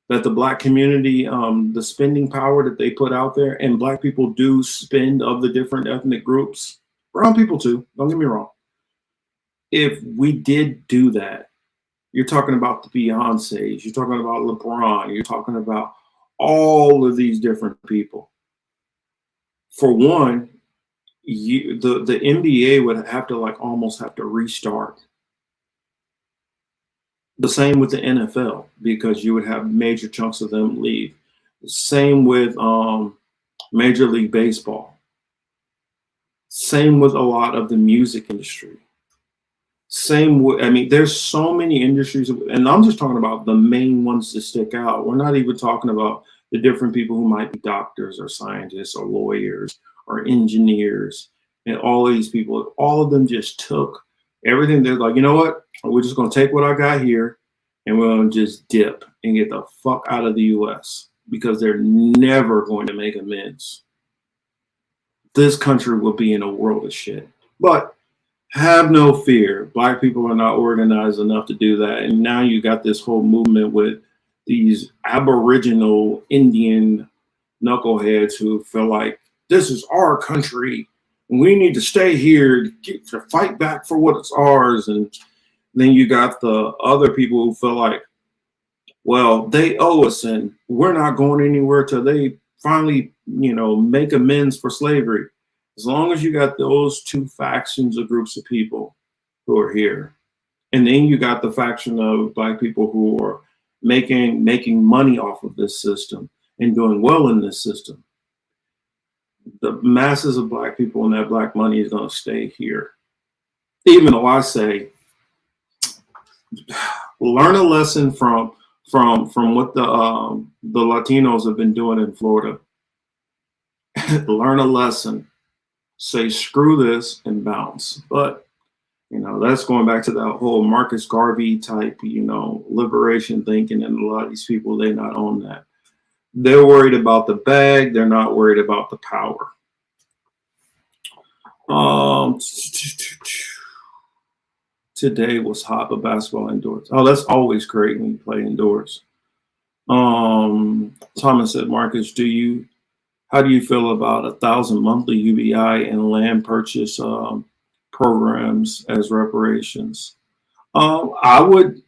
that the black community, the spending power that they put out there, and black people do spend of the different ethnic groups, brown people too, don't get me wrong. If we did do that, you're talking about the Beyoncés, you're talking about LeBron, you're talking about all of these different people. For one, the NBA would have to almost have to restart. The same with the NFL, because you would have major chunks of them leave. Same with Major League Baseball. Same with a lot of the music industry. Same with, I mean, there's so many industries, and I'm just talking about the main ones that stick out. We're not even talking about the different people who might be doctors or scientists or lawyers or engineers, and all of these people, all of them just took everything. They're like, you know what? We're just going to take what I got here and we're going to just dip and get the fuck out of the US, because they're never going to make amends. This country will be in a world of shit. But have no fear. Black people are not organized enough to do that. And now you got this whole movement with these Aboriginal Indian knuckleheads who feel like this is our country and we need to stay here to fight back for what's ours. And then you got the other people who feel like, well, they owe us and we're not going anywhere till they finally, make amends for slavery. As long as you got those two factions of groups of people who are here, and then you got the faction of black people who are making money off of this system and doing well in this system, the masses of black people and that black money is going to stay here. Even though I say, learn a lesson from what the Latinos have been doing in Florida. Learn a lesson. Say screw this and bounce. But that's going back to that whole Marcus Garvey type, liberation thinking, and a lot of these people, they're not on that. They're worried about the bag. They're not worried about the power. Today was hot, but basketball indoors. Oh, that's always great when you play indoors. Thomas said, Marcus, how do you feel about 1,000 monthly UBI and land purchase programs as reparations? I would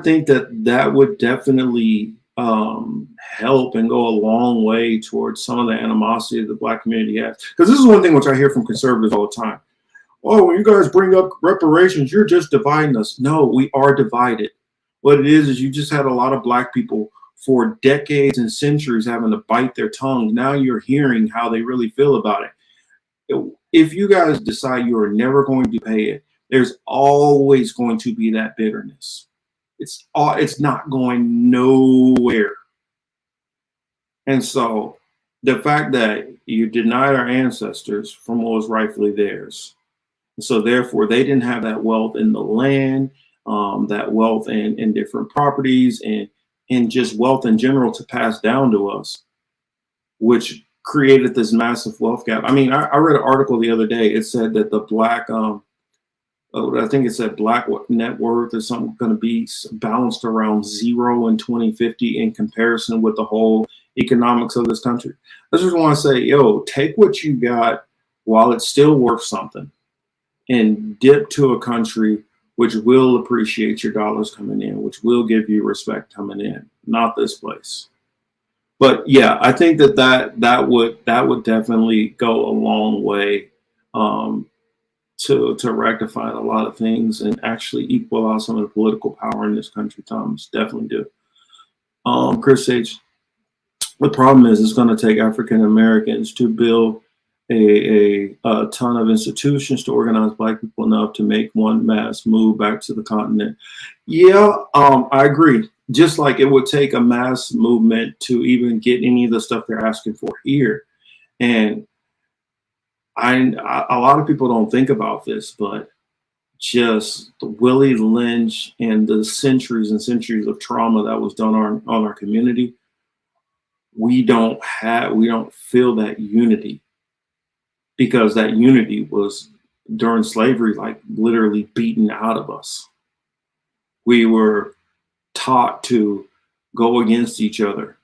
think that would definitely help and go a long way towards some of the animosity that the black community has. Because this is one thing which I hear from conservatives all the time. Oh, when you guys bring up reparations, you're just dividing us. No, we are divided. What it is you just had a lot of black people for decades and centuries having to bite their tongues. Now you're hearing how they really feel about it. If you guys decide you are never going to pay it, there's always going to be that bitterness. It's not going nowhere. And so the fact that you denied our ancestors from what was rightfully theirs, so therefore they didn't have that wealth in the land, that wealth in different properties, and just wealth in general to pass down to us, which created this massive wealth gap. I mean, I read an article the other day. It said that the black, I think it said black net worth is something going to be balanced around 0 in 2050 in comparison with the whole economics of this country. I just want to say, yo, take what you got while it's still worth something and dip to a country which will appreciate your dollars coming in, which will give you respect coming in, not this place. But yeah, I think that would definitely go a long way to rectify a lot of things and actually equal out some of the political power in this country. Thomas, definitely do. Chris H. The problem is it's going to take African Americans to build a ton of institutions to organize Black people enough to make one mass move back to the continent. Yeah, I agree. Just like it would take a mass movement to even get any of the stuff they're asking for here. And a lot of people don't think about this, but just the Willie Lynch and the centuries and centuries of trauma that was done on our community, we don't feel that unity, because that unity was during slavery, like literally beaten out of us. We were taught to go against each other.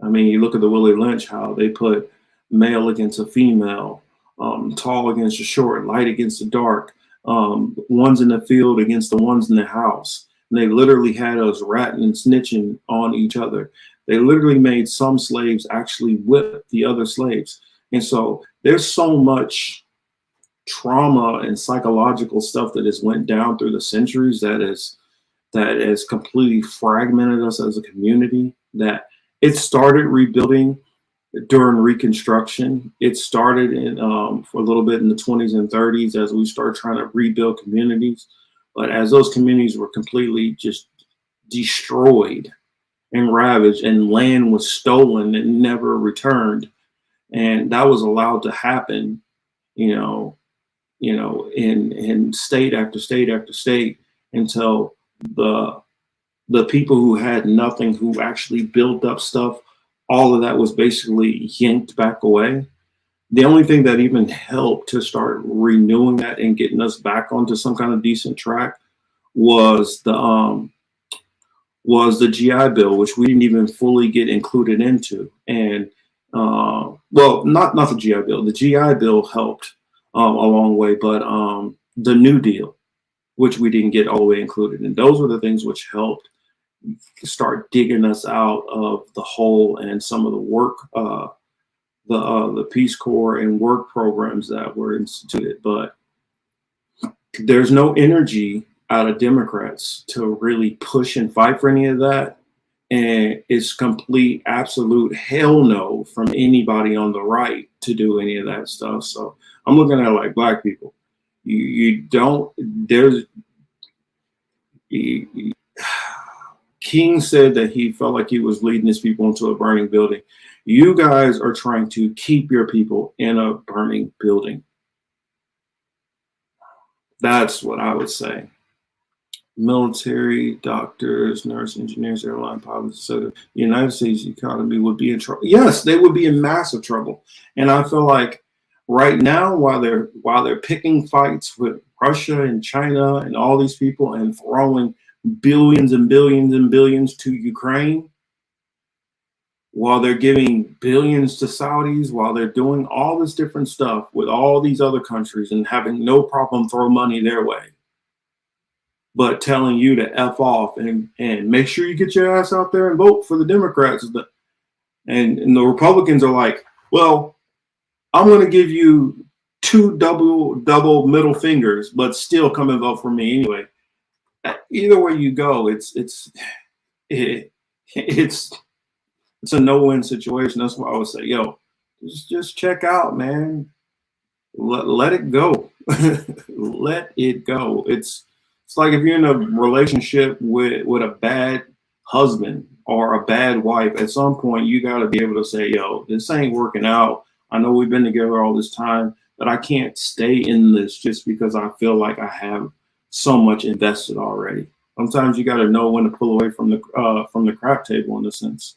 I mean, you look at the Willie Lynch, how they put male against a female, tall against the short, light against the dark, ones in the field against the ones in the house. And they literally had us ratting and snitching on each other. They literally made some slaves actually whip the other slaves. And so there's so much trauma and psychological stuff that has went down through the centuries that has completely fragmented us as a community, that it started rebuilding during Reconstruction. It started in for a little bit in the 20s and 30s as we started trying to rebuild communities. But as those communities were completely just destroyed and ravaged, and land was stolen and never returned, and that was allowed to happen, in state after state after state, until the people who had nothing, who actually built up stuff, all of that was basically yanked back away. The only thing that even helped to start renewing that and getting us back onto some kind of decent track was the GI Bill, which we didn't even fully get included into. And well, not the GI Bill. The GI Bill helped a long way, but the New Deal, which we didn't get all the way included. And those were the things which helped start digging us out of the hole, and some of the work, the Peace Corps and work programs that were instituted. But there's no energy out of Democrats to really push and fight for any of that. And it's complete, absolute hell no from anybody on the right to do any of that stuff. So I'm looking at it like, Black people, King said that he felt like he was leading his people into a burning building. You guys are trying to keep your people in a burning building. That's what I would say. Military, doctors, nurse, engineers, airline pilots, etc. The United States economy would be in trouble. Yes, they would be in massive trouble. And I feel like right now, while they're picking fights with Russia and China and all these people and throwing billions and billions and billions to Ukraine, while they're giving billions to Saudis, while they're doing all this different stuff with all these other countries and having no problem throw money their way, but telling you to F off and make sure you get your ass out there and vote for the Democrats. And the Republicans are like, well, I'm going to give you 2 double middle fingers, but still come and vote for me anyway. Either way you go, it's a no-win situation. That's why I would say, yo, just check out, man. Let it go. Let it go. It's like if you're in a relationship with a bad husband or a bad wife, at some point you got to be able to say, yo, this ain't working out. I know we've been together all this time, but I can't stay in this just because I feel like I have so much invested already. Sometimes you got to know when to pull away from the crap table, in a sense.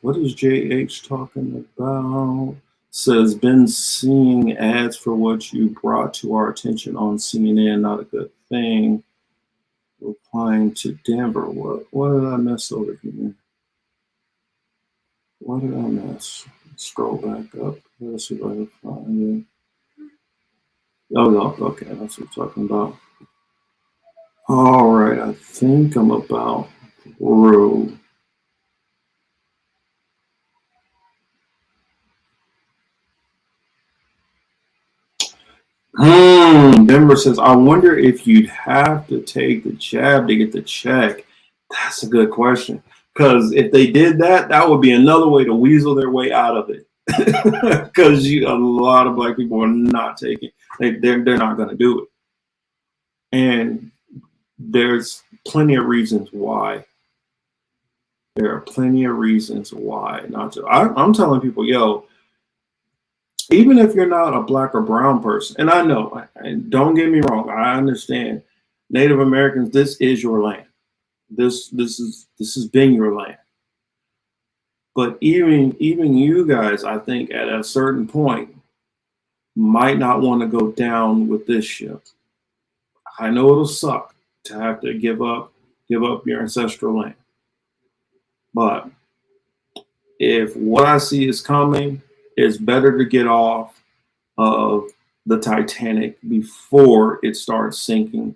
What is JH talking about? Says, been seeing ads for what you brought to our attention on CNN. Not a good thing. Replying to Denver. What did I miss over here? What did I miss? Scroll back up. Let's see if I can find it. Oh, no. Okay, that's what we're talking about. All right, I think I'm about through. Denver says, I wonder if you'd have to take the jab to get the check. That's a good question. Because if they did that, that would be another way to weasel their way out of it. Because a lot of black people are not taking, they're not going to do it. And there's plenty of reasons why. There are plenty of reasons why not to. I'm telling people, yo, even if you're not a black or brown person, and I know, and don't get me wrong, I understand, Native Americans, this is your land. This has been your land. But even you guys, I think, at a certain point, might not want to go down with this ship. I know it'll suck to have to give up your ancestral land, but if what I see is coming, it's better to get off of the Titanic before it starts sinking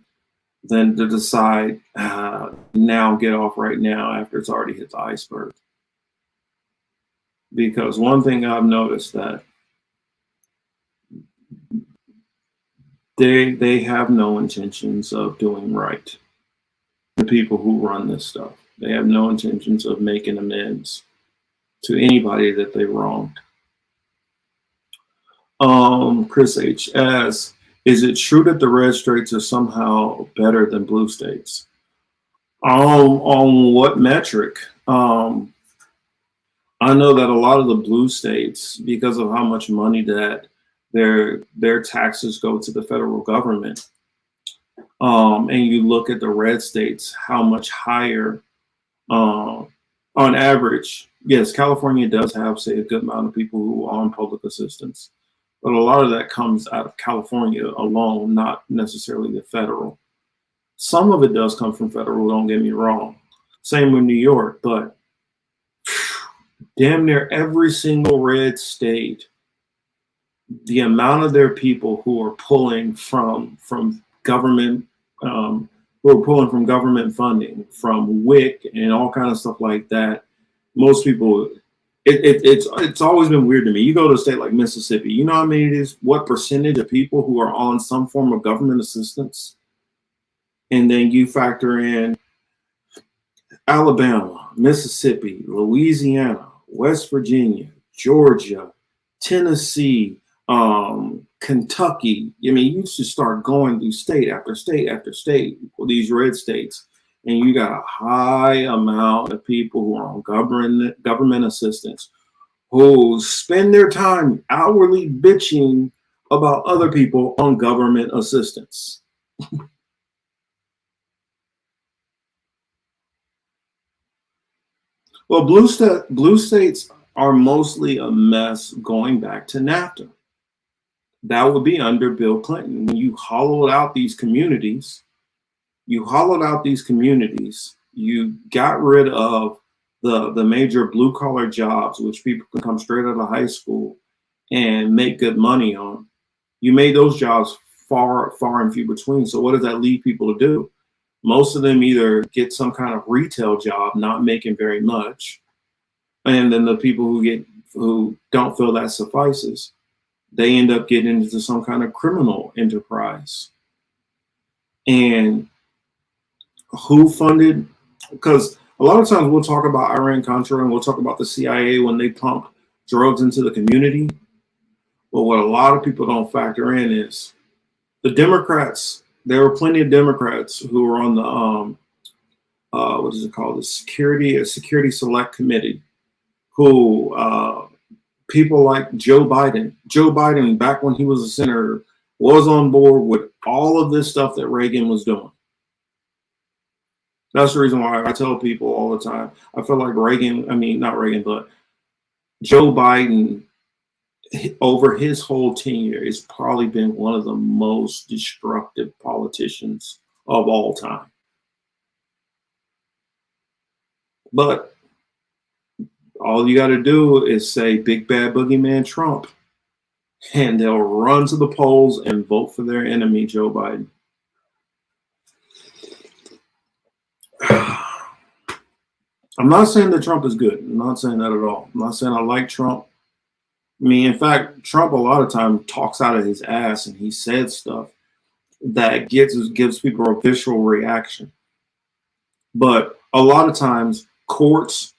than to decide now get off right now after it's already hit the iceberg. Because one thing I've noticed that they have no intentions of doing right. The people who run this stuff, they have no intentions of making amends to anybody that they wronged. Chris HS, is it true that the red states are somehow better than blue states? On what metric? I know that a lot of the blue states, because of how much money that their taxes go to the federal government, and you look at the red states, how much higher, on average, yes, California does have, say, a good amount of people who are on public assistance. But a lot of that comes out of California alone, not necessarily the federal. Some of it does come from federal, don't get me wrong. Same with New York, but damn near every single red state, the amount of their people who are pulling from government, funding, from WIC and all kind of stuff like that, most people, it's always been weird to me. You go to a state like Mississippi, you know how many it is, what percentage of people who are on some form of government assistance? And then you factor in Alabama, Mississippi, Louisiana, West Virginia, Georgia, Tennessee, Kentucky. I mean, you should start going through state after state after state for these red states. And you got a high amount of people who are on government assistance who spend their time outwardly bitching about other people on government assistance. Well, blue states are mostly a mess going back to NAFTA. That would be under Bill Clinton. When you hollowed out these communities, you got rid of the major blue collar jobs, which people can come straight out of high school and make good money on. You made those jobs far and few between. So what does that leave people to do? Most of them either get some kind of retail job, not making very much. And then the people who don't feel that suffices, they end up getting into some kind of criminal enterprise. And who funded? Because A lot of times we'll talk about Iran-Contra and we'll talk about the CIA when they pump drugs into the community. But what a lot of people don't factor in is the Democrats. There were plenty of Democrats who were on the what is it called? The Security Select Committee, who people like Joe Biden. Joe Biden, back when he was a senator, was on board with all of this stuff that Reagan was doing. That's the reason why I tell people all the time, I feel like not Reagan, but Joe Biden, over his whole tenure, has probably been one of the most destructive politicians of all time. But all you got to do is say big bad boogeyman Trump, and they'll run to the polls and vote for their enemy, Joe Biden. I'm not saying that Trump is good. I'm not saying that at all. I'm not saying I like Trump. I mean, in fact, Trump a lot of time talks out of his ass and he said stuff that gives people a visceral reaction. But a lot of times courts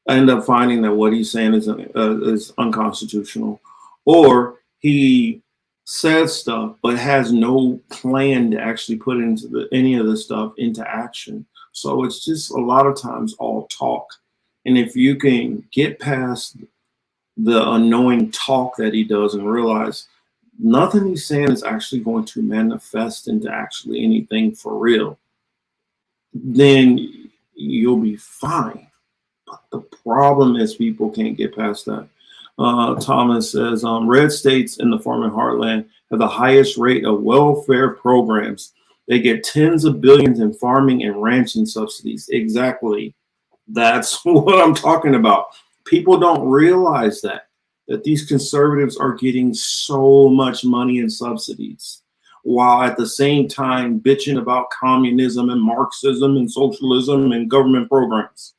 end up finding that what he's saying is unconstitutional, or he says stuff but has no plan to actually put into any of this stuff into action. So it's just a lot of times all talk. And if you can get past the annoying talk that he does and realize nothing he's saying is actually going to manifest into actually anything for real, then you'll be fine. But the problem is people can't get past that. Thomas says, red states in the farming heartland have the highest rate of welfare programs. They get tens of billions in farming and ranching subsidies. Exactly. That's what I'm talking about. People don't realize that these conservatives are getting so much money in subsidies, while at the same time bitching about communism and Marxism and socialism and government programs.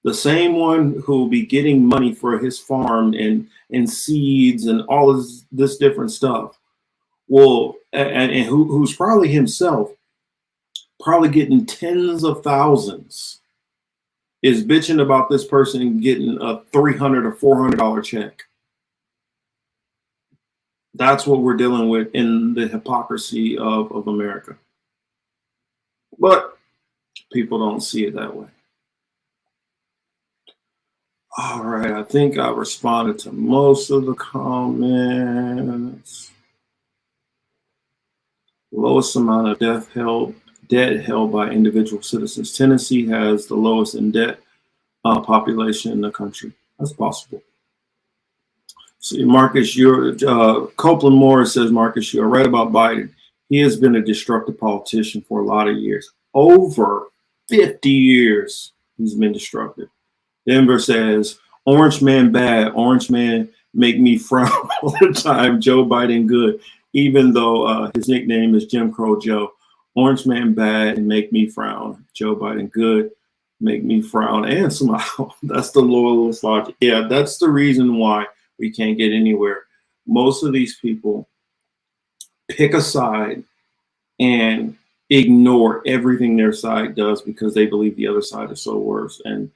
The same one who will be getting money for his farm and seeds and all of this different stuff, who's probably himself probably getting tens of thousands, is bitching about this person getting a $300 or $400 check. That's what we're dealing with in the hypocrisy of America. But people don't see it that way. All right, I think I responded to most of the comments. Lowest amount of debt held by individual citizens. Tennessee has the lowest in debt population in the country. That's possible. See, Marcus, Copeland Morris says, Marcus, you're right about Biden. He has been a destructive politician for a lot of years. Over 50 years, he's been destructive. Denver says, orange man bad, orange man make me frown all the time, Joe Biden good, even though his nickname is Jim Crow Joe. Orange man bad and make me frown, Joe Biden good, make me frown and smile. That's the loyalist logic. Yeah, that's the reason why we can't get anywhere. Most of these people pick a side and ignore everything their side does because they believe the other side is so worse. And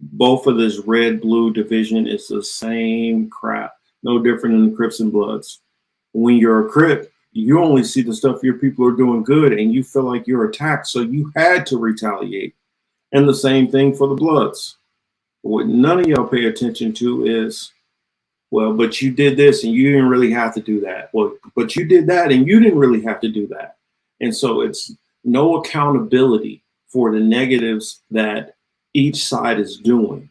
both of this red-blue division is the same crap, no different than the Crips and Bloods. When you're a Crip, you only see the stuff your people are doing good and you feel like you're attacked, so you had to retaliate. And the same thing for the Bloods. What none of y'all pay attention to is, well, but you did this and you didn't really have to do that. Well, but you did that and you didn't really have to do that. And so it's no accountability for the negatives that each side is doing,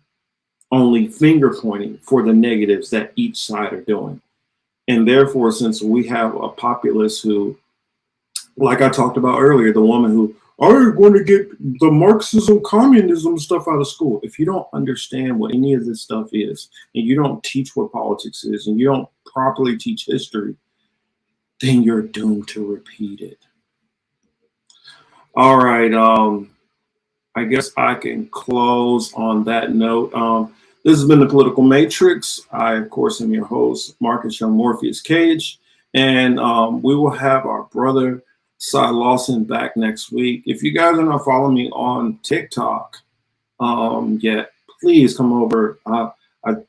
only finger pointing for the negatives that each side are doing. And therefore, since we have a populace who, like I talked about earlier, the woman who, I want to get the Marxism, communism stuff out of school. If you don't understand what any of this stuff is, and you don't teach what politics is, and you don't properly teach history, then you're doomed to repeat it. All right. I guess I can close on that note. This has been the Political Matrix. I, of course, am your host, Marcus Young Morpheus Cage, and we will have our brother Cy Lawson back next week. If you guys are not following me on TikTok yet, please come over. I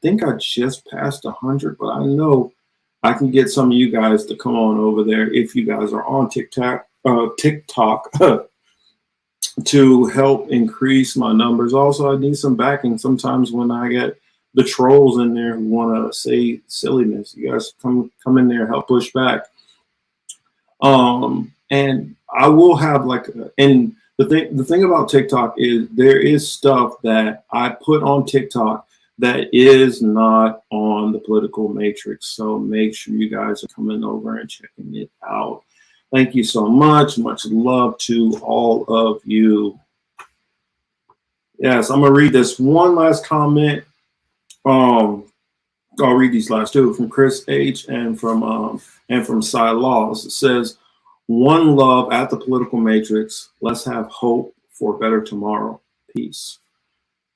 think I just passed 100, but I know I can get some of you guys to come on over there if you guys are on TikTok to help increase my numbers. Also, I need some backing sometimes when I get the trolls in there who want to say silliness. You guys come in there, help push back. And I will have and the thing about TikTok is there is stuff that I put on TikTok that is not on the political matrix. So make sure you guys are coming over and checking it out. Thank you so much. Much love to all of you. Yes, I'm gonna read this one last comment. I'll read these last two from Chris H and from Cy Laws. It says, "One love at the political matrix. Let's have hope for a better tomorrow. Peace."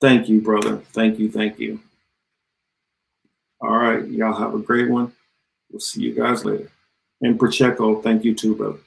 Thank you, brother. Thank you. Thank you. All right. Y'all have a great one. We'll see you guys later. And Pacheco, thank you too, brother.